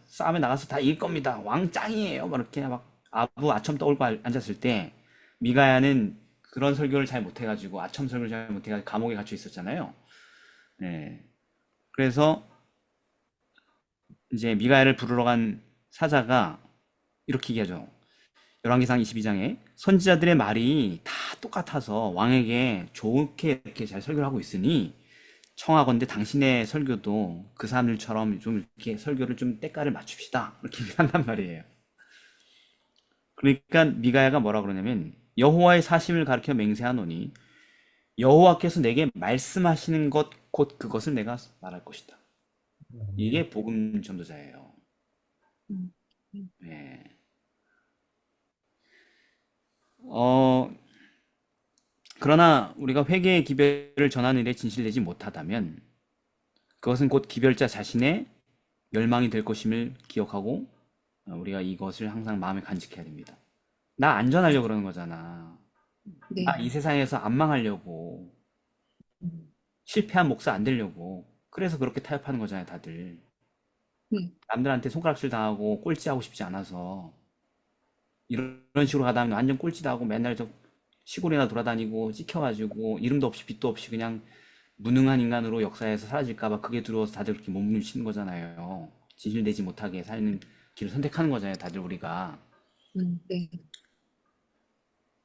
싸움에 나가서 다 이길 겁니다. 왕 짱이에요. 막 이렇게 막 아부 아첨 떠올고 앉았을 때 미가야는 그런 설교를 잘 못해가지고 아첨 설교를 잘 못해가지고 감옥에 갇혀 있었잖아요. 네. 그래서 이제 미가야를 부르러 간 사자가 이렇게 얘기하죠. 열왕기상 22장에 선지자들의 말이 다 똑같아서 왕에게 좋게 이렇게 잘 설교를 하고 있으니 청하건대 당신의 설교도 그 사람들처럼 좀 이렇게 설교를 좀 때깔을 맞춥시다. 이렇게 한단 말이에요. 그러니까 미가야가 뭐라 그러냐면 여호와의 사심을 가리켜 맹세하노니 여호와께서 내게 말씀하시는 것 곧 그것을 내가 말할 것이다. 이게 복음 전도자예요. 음. 음. 네. 어, 그러나 우리가 회개의 기별을 전하는 일에 진실되지 못하다면 그것은 곧 기별자 자신의 멸망이 될 것임을 기억하고 우리가 이것을 항상 마음에 간직해야 됩니다. 나 안전하려고 그러는 거잖아. 네. 나 이 세상에서 안 망하려고. 실패한 목사 안 되려고. 그래서 그렇게 타협하는 거잖아요, 다들. 남들한테 손가락질 당하고 꼴찌하고 싶지 않아서 이런 식으로 가다 보면 완전 꼴찌 당하고 맨날 저 시골이나 돌아다니고 찍혀가지고 이름도 없이 빛도 없이 그냥 무능한 인간으로 역사에서 사라질까 봐 그게 두려워서 다들 그렇게 몸부림치는 거잖아요. 진실되지 못하게 사는 길을 선택하는 거잖아요, 다들 우리가. 네.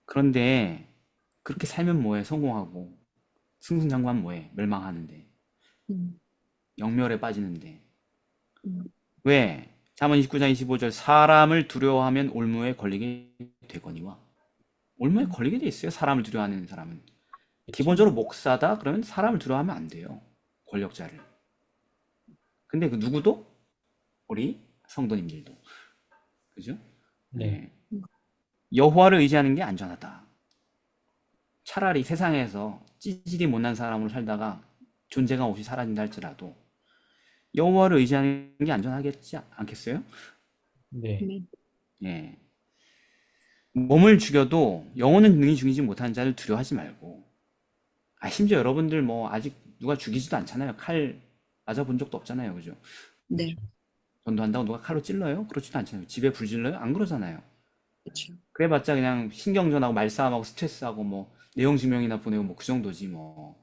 그런데 그렇게 살면 뭐해? 성공하고 승승장구하면 뭐해? 멸망하는데 음, 영멸에 빠지는데 음, 왜? 잠언 29장 25절 사람을 두려워하면 올무에 걸리게 되거니와 올무에 걸리게 돼 있어요. 사람을 두려워하는 사람은 그쵸. 기본적으로 목사다 그러면 사람을 두려워하면 안 돼요. 권력자를. 근데 그 누구도 우리 성도님들도 그죠? 네. 네. 여호와를 의지하는 게 안전하다. 차라리 세상에서 찌질이 못난 사람으로 살다가 존재감 없이 사라진다 할지라도 여호와를 의지하는 게 안전하겠지 않겠어요? 네. 네. 예. 몸을 죽여도 영혼은 능히 죽이지 못하는 자를 두려워하지 말고 심지어 여러분들 뭐 아직 누가 죽이지도 않잖아요. 칼 맞아본 적도 없잖아요. 그죠? 네. 전도한다고 누가 칼로 찔러요? 그렇지도 않잖아요. 집에 불 질러요? 안 그러잖아요. 그렇죠. 그래봤자 그냥 신경전하고 말싸움하고 스트레스하고 뭐 내용 증명이나 보내고 뭐 그 정도지 뭐.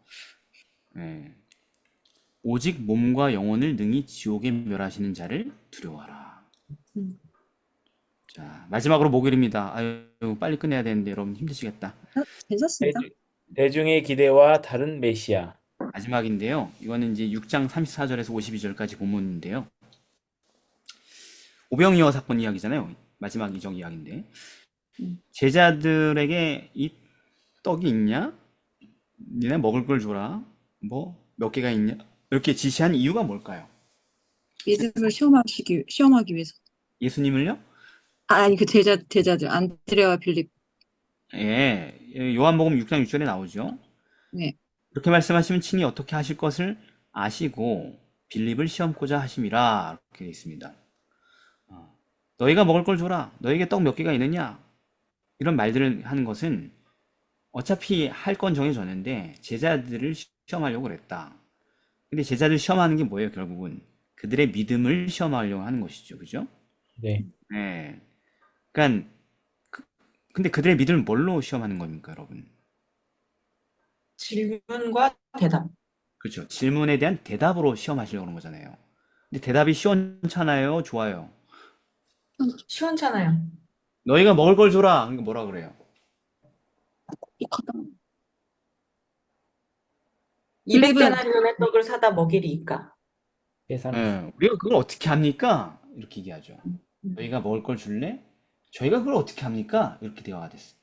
예. 오직 몸과 영혼을 능히 지옥에 멸하시는 자를 두려워하라. 음. 자, 마지막으로 목요일입니다. 아유, 빨리 끝내야 되는데 여러분 힘드시겠다. 괜찮습니다. 대중의 기대와 다른 메시아. 마지막인데요. 이거는 이제 6장 34절에서 52절까지 본문인데요. 오병이어 사건 이야기잖아요. 마지막 이적 이야기인데. 음. 제자들에게 이 떡이 있냐? 니네 먹을 걸 줘라. 뭐 몇 개가 있냐? 이렇게 지시한 이유가 뭘까요? 믿음을 시험하기 위해서. 예수님을요? 아니, 그 제자들, 안드레와 빌립. 예, 요한복음 6장 6절에 나오죠. 네. 그렇게 말씀하시면 친히 어떻게 하실 것을 아시고 빌립을 시험고자 하심이라 이렇게 되어 있습니다. 너희가 먹을 걸 줘라. 너에게 떡 몇 개가 있느냐? 이런 말들을 하는 것은 어차피 할 건 정해졌는데 제자들을 시험하려고 그랬다. 근데 제자들 시험하는 게 뭐예요? 결국은 그들의 믿음을 시험하려고 하는 것이죠. 그죠? 네. 네. 그러니까 근데 그들의 믿음을 뭘로 시험하는 겁니까, 여러분? 질문과 대답. 그렇죠. 질문에 대한 대답으로 시험하시려고 하는 거잖아요. 근데 대답이 시원찮아요? 좋아요? 시원찮아요. 너희가 먹을 걸 줘라. 그러니까 뭐라 그래요? 이거다. 200데나리온의 떡을 사다 먹이리이까. 계산. 우리가 그걸 어떻게 합니까? 이렇게 얘기하죠. 음. 너희가 먹을 걸 줄래? 저희가 그걸 어떻게 합니까? 이렇게 대화가 됐어.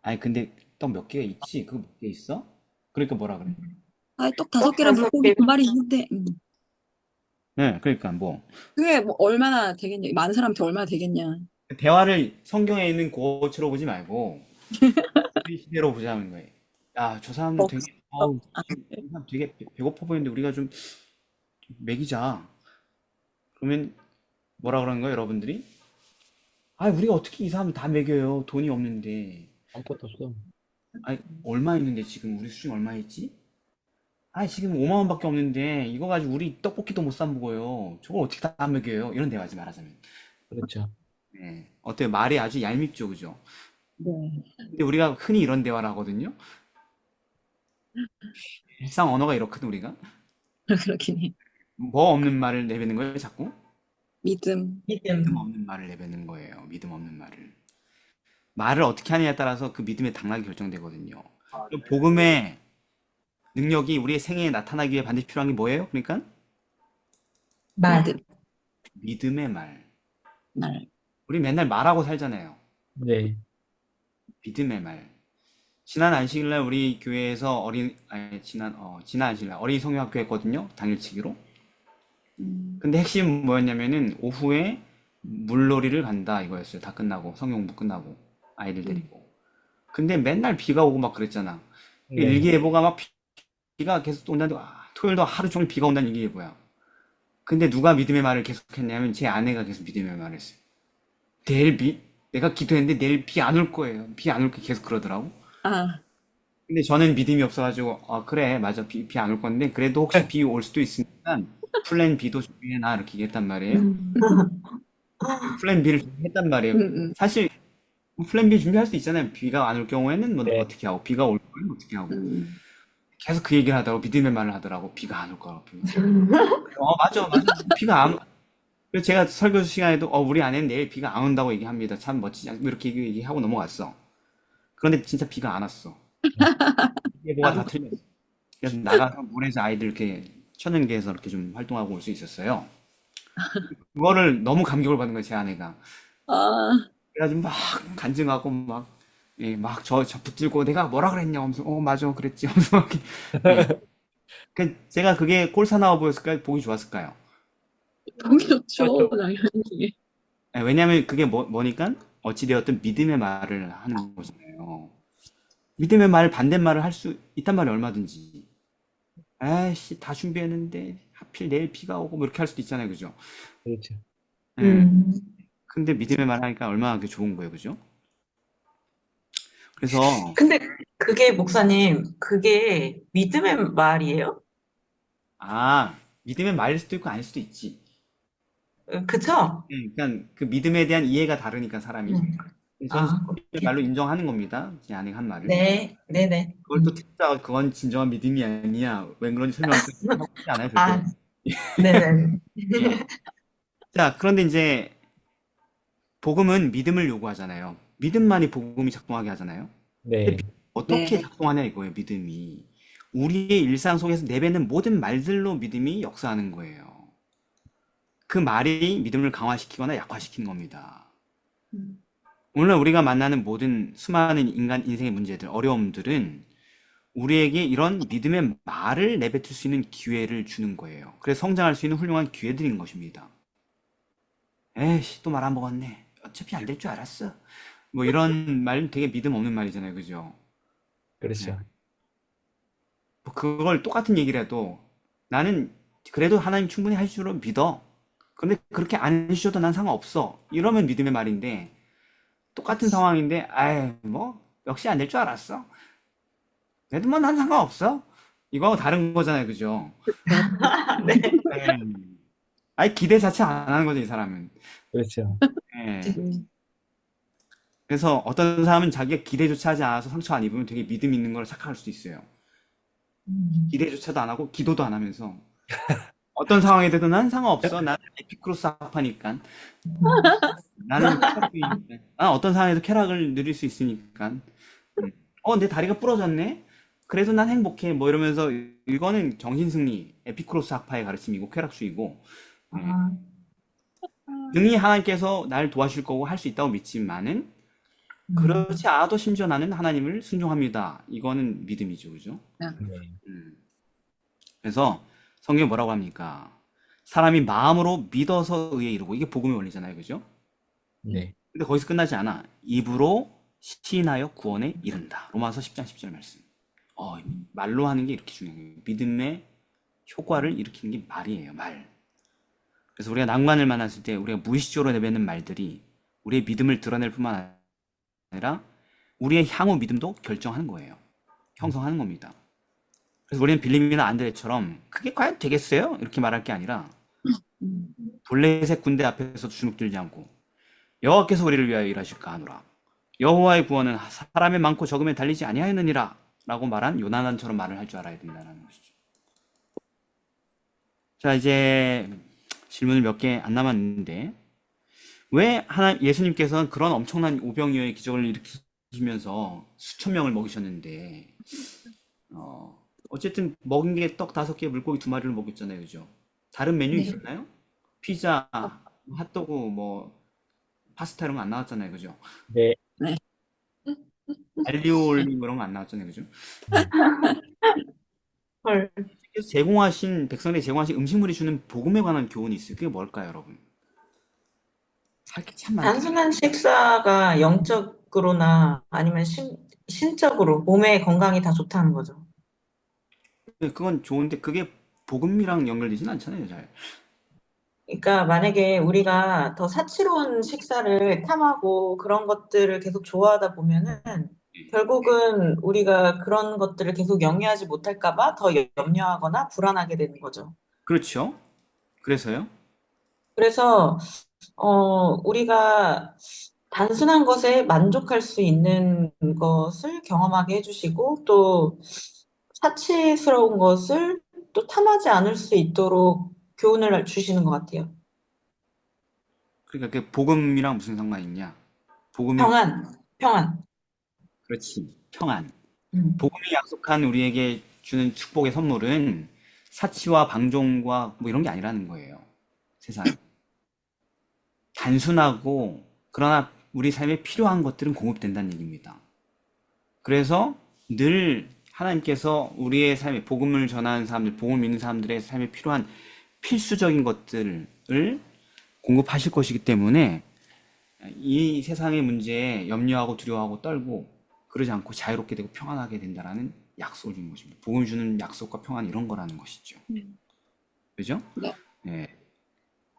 아니 근데 떡 몇 개가 있지? 그거 몇 개 있어? 그러니까 뭐라 그래? 떡 5개랑 다섯 물고기 개. 2마리 있는데, 네, 그러니까 뭐 그게 뭐 얼마나 되겠냐? 많은 사람한테 얼마나 되겠냐? 대화를 성경에 있는 고치로 보지 말고 우리 시대로 보자는 거예요. 야, 저 사람들 되게 지금 이 사람 되게 배고파 보이는데 우리가 좀 먹이자. 그러면 뭐라 그러는 거예요, 여러분들이? 우리가 어떻게 이 사람을 다 먹여요? 돈이 없는데. 아무것도 없어. 얼마 있는데 지금 우리 수준 얼마 있지? 지금 5만 원밖에 없는데 이거 가지고 우리 떡볶이도 못 사 먹어요. 저걸 어떻게 다 먹여요? 이런 대화지 말하자면. 그렇죠. 네. 어때요? 말이 아주 얄밉죠, 그죠? 네. 근데 우리가 흔히 이런 대화를 하거든요. 일상 언어가 이렇거든, 우리가. 그렇긴 해. 뭐 없는 말을 내뱉는 거예요, 자꾸? 믿음. 믿음 믿음. 없는 말을 내뱉는 거예요. 믿음 없는 말을. 말을 어떻게 하느냐에 따라서 그 믿음의 당락이 결정되거든요. 그럼 복음의 능력이 우리의 생애에 나타나기 위해 반드시 필요한 게 뭐예요? 그러니까 말. 믿음. 믿음의 말. 말. 우리 맨날 말하고 살잖아요. 네. 믿음의 말. 지난 안식일날 우리 교회에서 지난 안식일날 어린이 성경학교 했거든요. 당일치기로. 근데 핵심은 뭐였냐면은 오후에 물놀이를 간다 이거였어요. 다 끝나고 성경 공부 끝나고 아이들 데리고. 근데 맨날 비가 오고 막 그랬잖아. 네. 일기예보가 막 비가 계속 온다는데 토요일도 하루 종일 비가 온다는 일기예보야. 근데 누가 믿음의 말을 계속했냐면 제 아내가 계속 믿음의 말을 했어요. 내가 기도했는데 내일 비 안 올 거예요. 비 안 올 거 계속 그러더라고. 근데 저는 믿음이 없어가지고 그래 맞아 비 안 올 건데 그래도 혹시 비 올 수도 있으니까 플랜 B도 준비해놔 이렇게 얘기했단 말이에요. 플랜 B를 준비했단 말이에요. 사실 플랜 B 준비할 수 있잖아요. 비가 안 올 경우에는 뭐 네. 어떻게 하고 비가 올 경우에는 어떻게 하고 계속 그 얘기를 하더라고. 믿음의 말을 하더라고. 비가 안 올 거라고. 맞아 비가 안 그래서 제가 설교 시간에도 우리 아내는 내일 비가 안 온다고 얘기합니다. 참 멋지지 않 이렇게 얘기하고 넘어갔어. 그런데 진짜 비가 안 왔어. 이게 뭐가 다 아무것도. 틀렸어. 그래서 나가서 물에서 아이들 이렇게 천연계에서 이렇게 좀 활동하고 올 수 있었어요. 그거를 너무 감격을 받는 거예요, 제 아내가. 아, 그래가지고 막 간증하고 막, 예, 막 저 붙들고 내가 뭐라 그랬냐 하면서, 맞아, 그랬지 하면서 막 이렇게, 예. 제가 그게 꼴사나워 보였을까요? 보기 좋았을까요? 보기 좋죠, 그렇죠. 당연히. 예, 왜냐면 그게 뭐니까 어찌되었든 믿음의 말을 하는 거잖아요. 믿음의 말, 반대말을 할 수 있단 말이 얼마든지. 에이씨, 다 준비했는데 하필 내일 비가 오고 뭐 이렇게 할 수도 있잖아요, 그죠? 그렇죠. 예. 음. 근데 믿음의 말 하니까 얼마나 그게 좋은 거예요, 그죠? 그래서 근데 그게 목사님, 그게 믿음의 말이에요? 믿음의 말일 수도 있고 아닐 수도 있지. 그쵸? 그러니까 그 믿음에 대한 이해가 다르니까 사람이. 음. 저는 아, 믿음의 그렇게. 말로 인정하는 겁니다. 제 아내가 한 말을. 네, 네네. 그걸 또 듣자 그건 진정한 믿음이 아니야. 왜 그런지 설명을 또 하고 싶지 않아요, 절대로. 아, 네네. 예. 자, 그런데 이제 복음은 믿음을 요구하잖아요. 믿음만이 복음이 작동하게 하잖아요. 근데 네. 어떻게 네. 작동하냐 이거예요, 믿음이. 우리의 일상 속에서 내뱉는 모든 말들로 믿음이 역사하는 거예요. 그 말이 믿음을 강화시키거나 약화시키는 겁니다. 음, 오늘 우리가 만나는 모든 수많은 인간 인생의 문제들, 어려움들은 우리에게 이런 믿음의 말을 내뱉을 수 있는 기회를 주는 거예요. 그래서 성장할 수 있는 훌륭한 기회들인 것입니다. 에이씨, 또 말 안 먹었네. 어차피 안 될 줄 알았어. 뭐 이런 말은 되게 믿음 없는 말이잖아요. 그죠? 네. 그렇죠. 뭐 그걸 똑같은 얘기를 해도 나는 그래도 하나님 충분히 할 줄로 믿어. 근데 그렇게 안 해주셔도 난 상관없어. 이러면 믿음의 말인데 똑같은 상황인데 아이 뭐 역시 안 될 줄 알았어. 그래도 뭐 난 상관없어. 이거하고 다른 거잖아요. 그죠? 네. 네. 아예 기대 자체 안 하는 거죠, 이 사람은. 그렇죠. 예. 지금. 그래서 어떤 사람은 자기가 기대조차 하지 않아서 상처 안 입으면 되게 믿음 있는 걸 착각할 수도 있어요. 기대조차도 안 하고 기도도 안 하면서 어떤 상황에 대해도 난 상관없어. 나는 에피크로스 학파니까. 나는 쾌락주의니까. 난 어떤 상황에도 쾌락을 누릴 수 있으니까. 음. 내 다리가 부러졌네? 그래도 난 행복해. 뭐 이러면서 이거는 정신승리, 에피크로스 학파의 가르침이고 쾌락주의고. 예. 아, 능히 하나님께서 날 도와줄 거고 할 수 있다고 믿지만은 그렇지 않아도 심지어 나는 하나님을 순종합니다. 이거는 믿음이죠, 그죠? 네. 음. 그래서 성경에 뭐라고 합니까? 사람이 마음으로 믿어서 의에 이르고 이게 복음의 원리잖아요, 그죠? 네. 근데 거기서 끝나지 않아. 입으로 시인하여 구원에 이른다. 로마서 10장 10절 말씀. 말로 하는 게 이렇게 중요한 거예요. 믿음의 효과를 일으키는 게 말이에요, 말. 그래서 우리가 낭만을 만났을 때 우리가 무의식적으로 내뱉는 말들이 우리의 믿음을 드러낼 뿐만 아니라 우리의 향후 믿음도 결정하는 거예요. 형성하는 겁니다. 그래서 우리는 빌림이나 안드레처럼 그게 과연 되겠어요? 이렇게 말할 게 아니라 음, 블레셋 군대 앞에서 주눅들지 않고 여호와께서 우리를 위하여 일하실까 하노라. 여호와의 구원은 사람의 많고 적음에 달리지 아니하였느니라 라고 말한 요나단처럼 말을 할 줄 알아야 된다는 것이죠. 자, 이제 질문을 몇 개 안 남았는데 왜 예수님께서는 그런 엄청난 오병이어의 기적을 일으키시면서 수천 명을 먹이셨는데 어쨌든 먹은 게 떡 5개, 물고기 2마리를 먹였잖아요, 그죠? 다른 메뉴 네. 있었나요? 피자, 핫도그, 뭐 파스타 이런 거 안 나왔잖아요, 그죠? 네. 네. 알리오 올리브 이런 거 안 나왔잖아요, 그죠? 음. 헐. 그래서 제공하신 백성들이 제공하신 음식물이 주는 복음에 관한 교훈이 있어요. 그게 뭘까요, 여러분? 할 게 참 많다. 단순한 식사가 영적으로나 아니면 신적으로 몸의 건강이 다 좋다는 거죠. 그건 좋은데 그게 복음이랑 연결되진 않잖아요, 잘. 그러니까 만약에 우리가 더 사치로운 식사를 탐하고 그런 것들을 계속 좋아하다 보면은 결국은 우리가 그런 것들을 계속 영위하지 못할까 봐 더 염려하거나 불안하게 되는 거죠. 그렇죠? 그래서요? 그래서 우리가 단순한 것에 만족할 수 있는 것을 경험하게 해주시고 또 사치스러운 것을 또 탐하지 않을 수 있도록 교훈을 주시는 것 같아요. 그러니까 그 복음이랑 무슨 상관이 있냐? 복음이 평안, 평안. 그렇지. 평안. 음. 복음이 약속한 우리에게 주는 축복의 선물은 사치와 방종과 뭐 이런 게 아니라는 거예요. 세상에. 단순하고 그러나 우리 삶에 필요한 것들은 공급된다는 얘기입니다. 그래서 늘 하나님께서 우리의 삶에 복음을 전하는 사람들, 복음을 믿는 사람들의 삶에 필요한 필수적인 것들을 공급하실 것이기 때문에 이 세상의 문제에 염려하고 두려워하고 떨고 그러지 않고 자유롭게 되고 평안하게 된다라는 약속을 주는 것입니다. 복음 주는 약속과 평안 이런 거라는 것이죠. 그죠? 네. 네.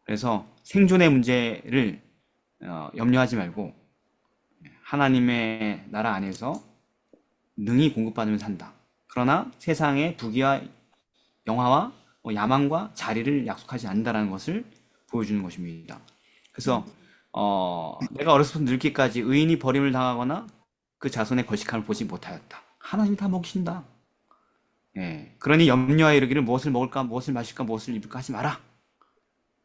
그래서 생존의 문제를 염려하지 말고 하나님의 나라 안에서 능히 공급받으면 산다. 그러나 세상의 부귀와 영화와 야망과 자리를 약속하지 않는다라는 것을 보여주는 것입니다. 그래서 내가 어렸을 때 늙기까지 의인이 버림을 당하거나 그 자손의 걸식함을 보지 못하였다. 하나님 다 먹이신다. 예, 그러니 염려하여 이르기를 무엇을 먹을까, 무엇을 마실까, 무엇을 입을까 하지 마라.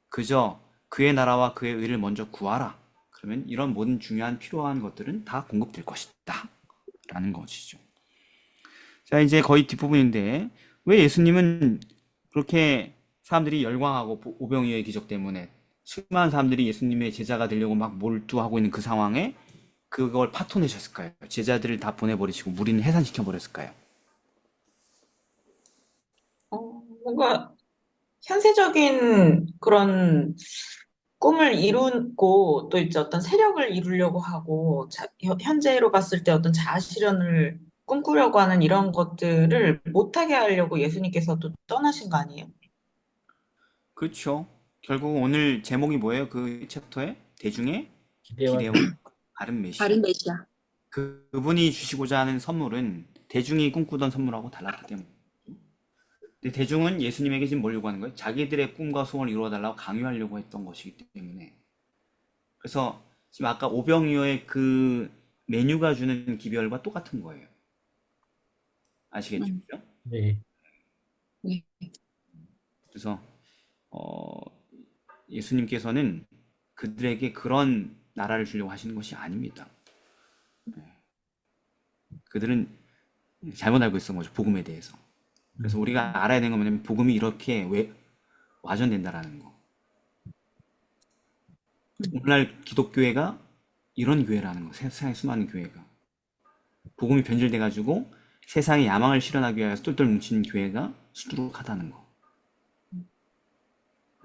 그저 그의 나라와 그의 의를 먼저 구하라. 그러면 이런 모든 중요한 필요한 것들은 다 공급될 것이다. 라는 것이죠. 자, 이제 거의 뒷부분인데 왜 예수님은 그렇게 사람들이 열광하고 오병이어의 기적 때문에 수많은 사람들이 예수님의 제자가 되려고 막 몰두하고 있는 그 상황에 그걸 파토내셨을까요? 제자들을 다 보내버리시고 무리는 해산시켜 버렸을까요? 뭔가 현세적인 그런 꿈을 이루고 또 이제 어떤 세력을 이루려고 하고 현재로 봤을 때 어떤 자아 실현을 꿈꾸려고 하는 이런 것들을 못하게 하려고 예수님께서도 떠나신 거 아니에요? 그렇죠. 결국 오늘 제목이 뭐예요? 그 챕터에 대중의 기대와 기대와 다른 메시아. 다른 메시아. 그분이 주시고자 하는 선물은 대중이 꿈꾸던 선물하고 달랐기 때문에. 근데 대중은 예수님에게 지금 뭘 요구하는 거예요? 자기들의 꿈과 소원을 이루어달라고 강요하려고 했던 것이기 때문에. 그래서 지금 아까 오병이어의 그 메뉴가 주는 기별과 똑같은 거예요. 아시겠죠? 음. 그죠? 네. 네. 그래서 어, 예수님께서는 그들에게 그런 나라를 주려고 하시는 것이 아닙니다. 그들은 잘못 알고 있었던 거죠. 복음에 대해서. 그래서 우리가 알아야 되는 건 뭐냐면 복음이 이렇게 와전된다라는 거. 오늘날 기독교회가 이런 교회라는 거. 세상에 수많은 교회가. 복음이 변질돼가지고 세상에 야망을 실현하기 위해서 똘똘 뭉친 교회가 수두룩하다는 거.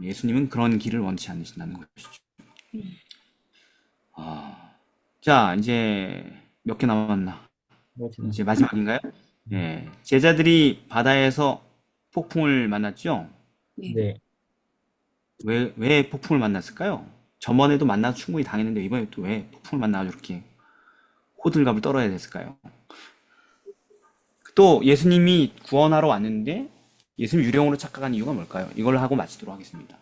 예수님은 그런 길을 원치 않으신다는 것이죠. 자, 이제 몇 개 남았나? 이제 마지막인가요? 예. 제자들이 바다에서 폭풍을 만났죠? 네. 네. 왜 폭풍을 만났을까요? 저번에도 만나서 충분히 당했는데 이번에 또 왜 폭풍을 만나가지고 이렇게 호들갑을 떨어야 됐을까요? 또 예수님이 구원하러 왔는데 예수님 유령으로 착각한 이유가 뭘까요? 이걸 하고 마치도록 하겠습니다.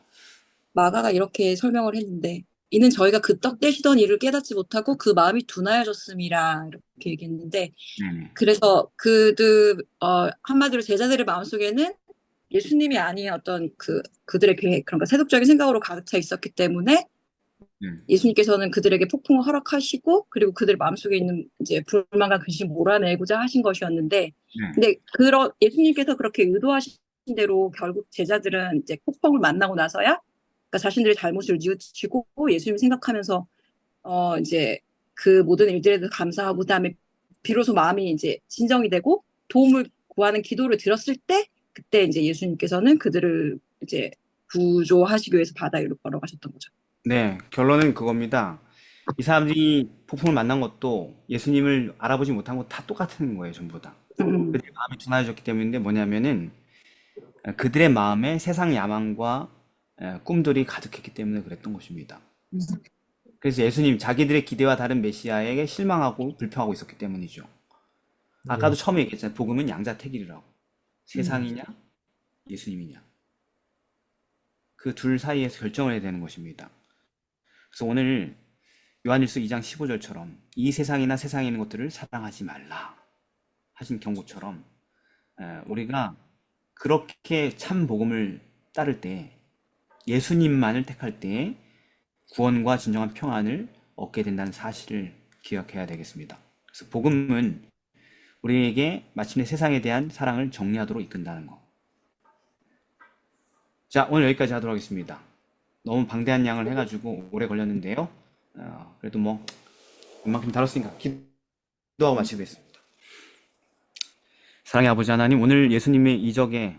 마가가 이렇게 설명을 했는데 이는 저희가 그 떡 떼시던 일을 깨닫지 못하고 그 마음이 둔하여졌음이라 이렇게 얘기했는데 네네. 그래서 한마디로 제자들의 마음속에는 예수님이 아닌 어떤 그들의 계획, 그러니까 세속적인 생각으로 가득 차 있었기 때문에 예수님께서는 그들에게 폭풍을 허락하시고 그리고 그들 마음속에 있는 이제 불만과 근심 몰아내고자 하신 것이었는데 네. 근데 예수님께서 그렇게 의도하신 대로 결국 제자들은 이제 폭풍을 만나고 나서야 그러니까 자신들의 잘못을 뉘우치고 예수님 생각하면서 이제 그 모든 일들에 대해서 감사하고 그다음에 비로소 마음이 이제 진정이 되고 도움을 구하는 기도를 들었을 때 그때 이제 예수님께서는 그들을 이제 구조하시기 위해서 바다 위로 걸어가셨던 거죠. 네, 결론은 그겁니다. 이 사람들이 폭풍을 만난 것도 예수님을 알아보지 못한 거 다 똑같은 거예요, 전부 다. 그들의 마음이 둔해졌기 때문인데 뭐냐면은 그들의 마음에 세상 야망과 꿈들이 가득했기 때문에 그랬던 것입니다. 그래서 예수님 자기들의 기대와 다른 메시아에게 실망하고 불평하고 있었기 때문이죠. 아까도 처음에 얘기했잖아요. 복음은 양자택일이라고. 세상이냐, 예수님이냐. 그 둘 사이에서 결정을 해야 되는 것입니다. 그래서 오늘 요한일서 2장 15절처럼 이 세상이나 세상에 있는 것들을 사랑하지 말라 하신 경고처럼 우리가 그렇게 참 복음을 따를 때 예수님만을 택할 때 구원과 진정한 평안을 얻게 된다는 사실을 기억해야 되겠습니다. 그래서 복음은 우리에게 마침내 세상에 대한 사랑을 정리하도록 이끈다는 거. 자, 오늘 여기까지 하도록 하겠습니다. 너무 방대한 양을 해가지고 오래 걸렸는데요. 그래도 뭐 이만큼 다뤘으니까 기도하고 마치겠습니다. 사랑의 아버지 하나님, 오늘 예수님의 이적에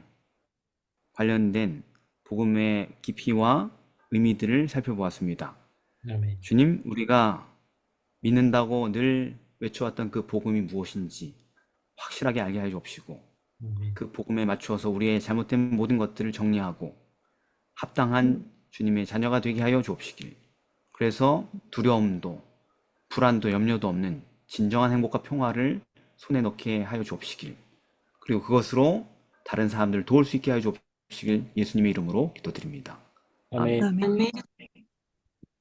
관련된 복음의 깊이와 의미들을 살펴보았습니다. 아멘. 주님, 우리가 믿는다고 늘 외쳐왔던 그 복음이 무엇인지 확실하게 알게 하여 주옵시고, 아멘. 그 복음에 맞추어서 우리의 잘못된 모든 것들을 정리하고 합당한 주님의 자녀가 되게 하여 주옵시길. 그래서 두려움도 불안도 염려도 없는 진정한 행복과 평화를 손에 넣게 하여 주옵시길. 그리고 그것으로 다른 사람들을 도울 수 있게 하여 주옵시길 예수님의 이름으로 기도드립니다. 아멘. 아멘. 아멘.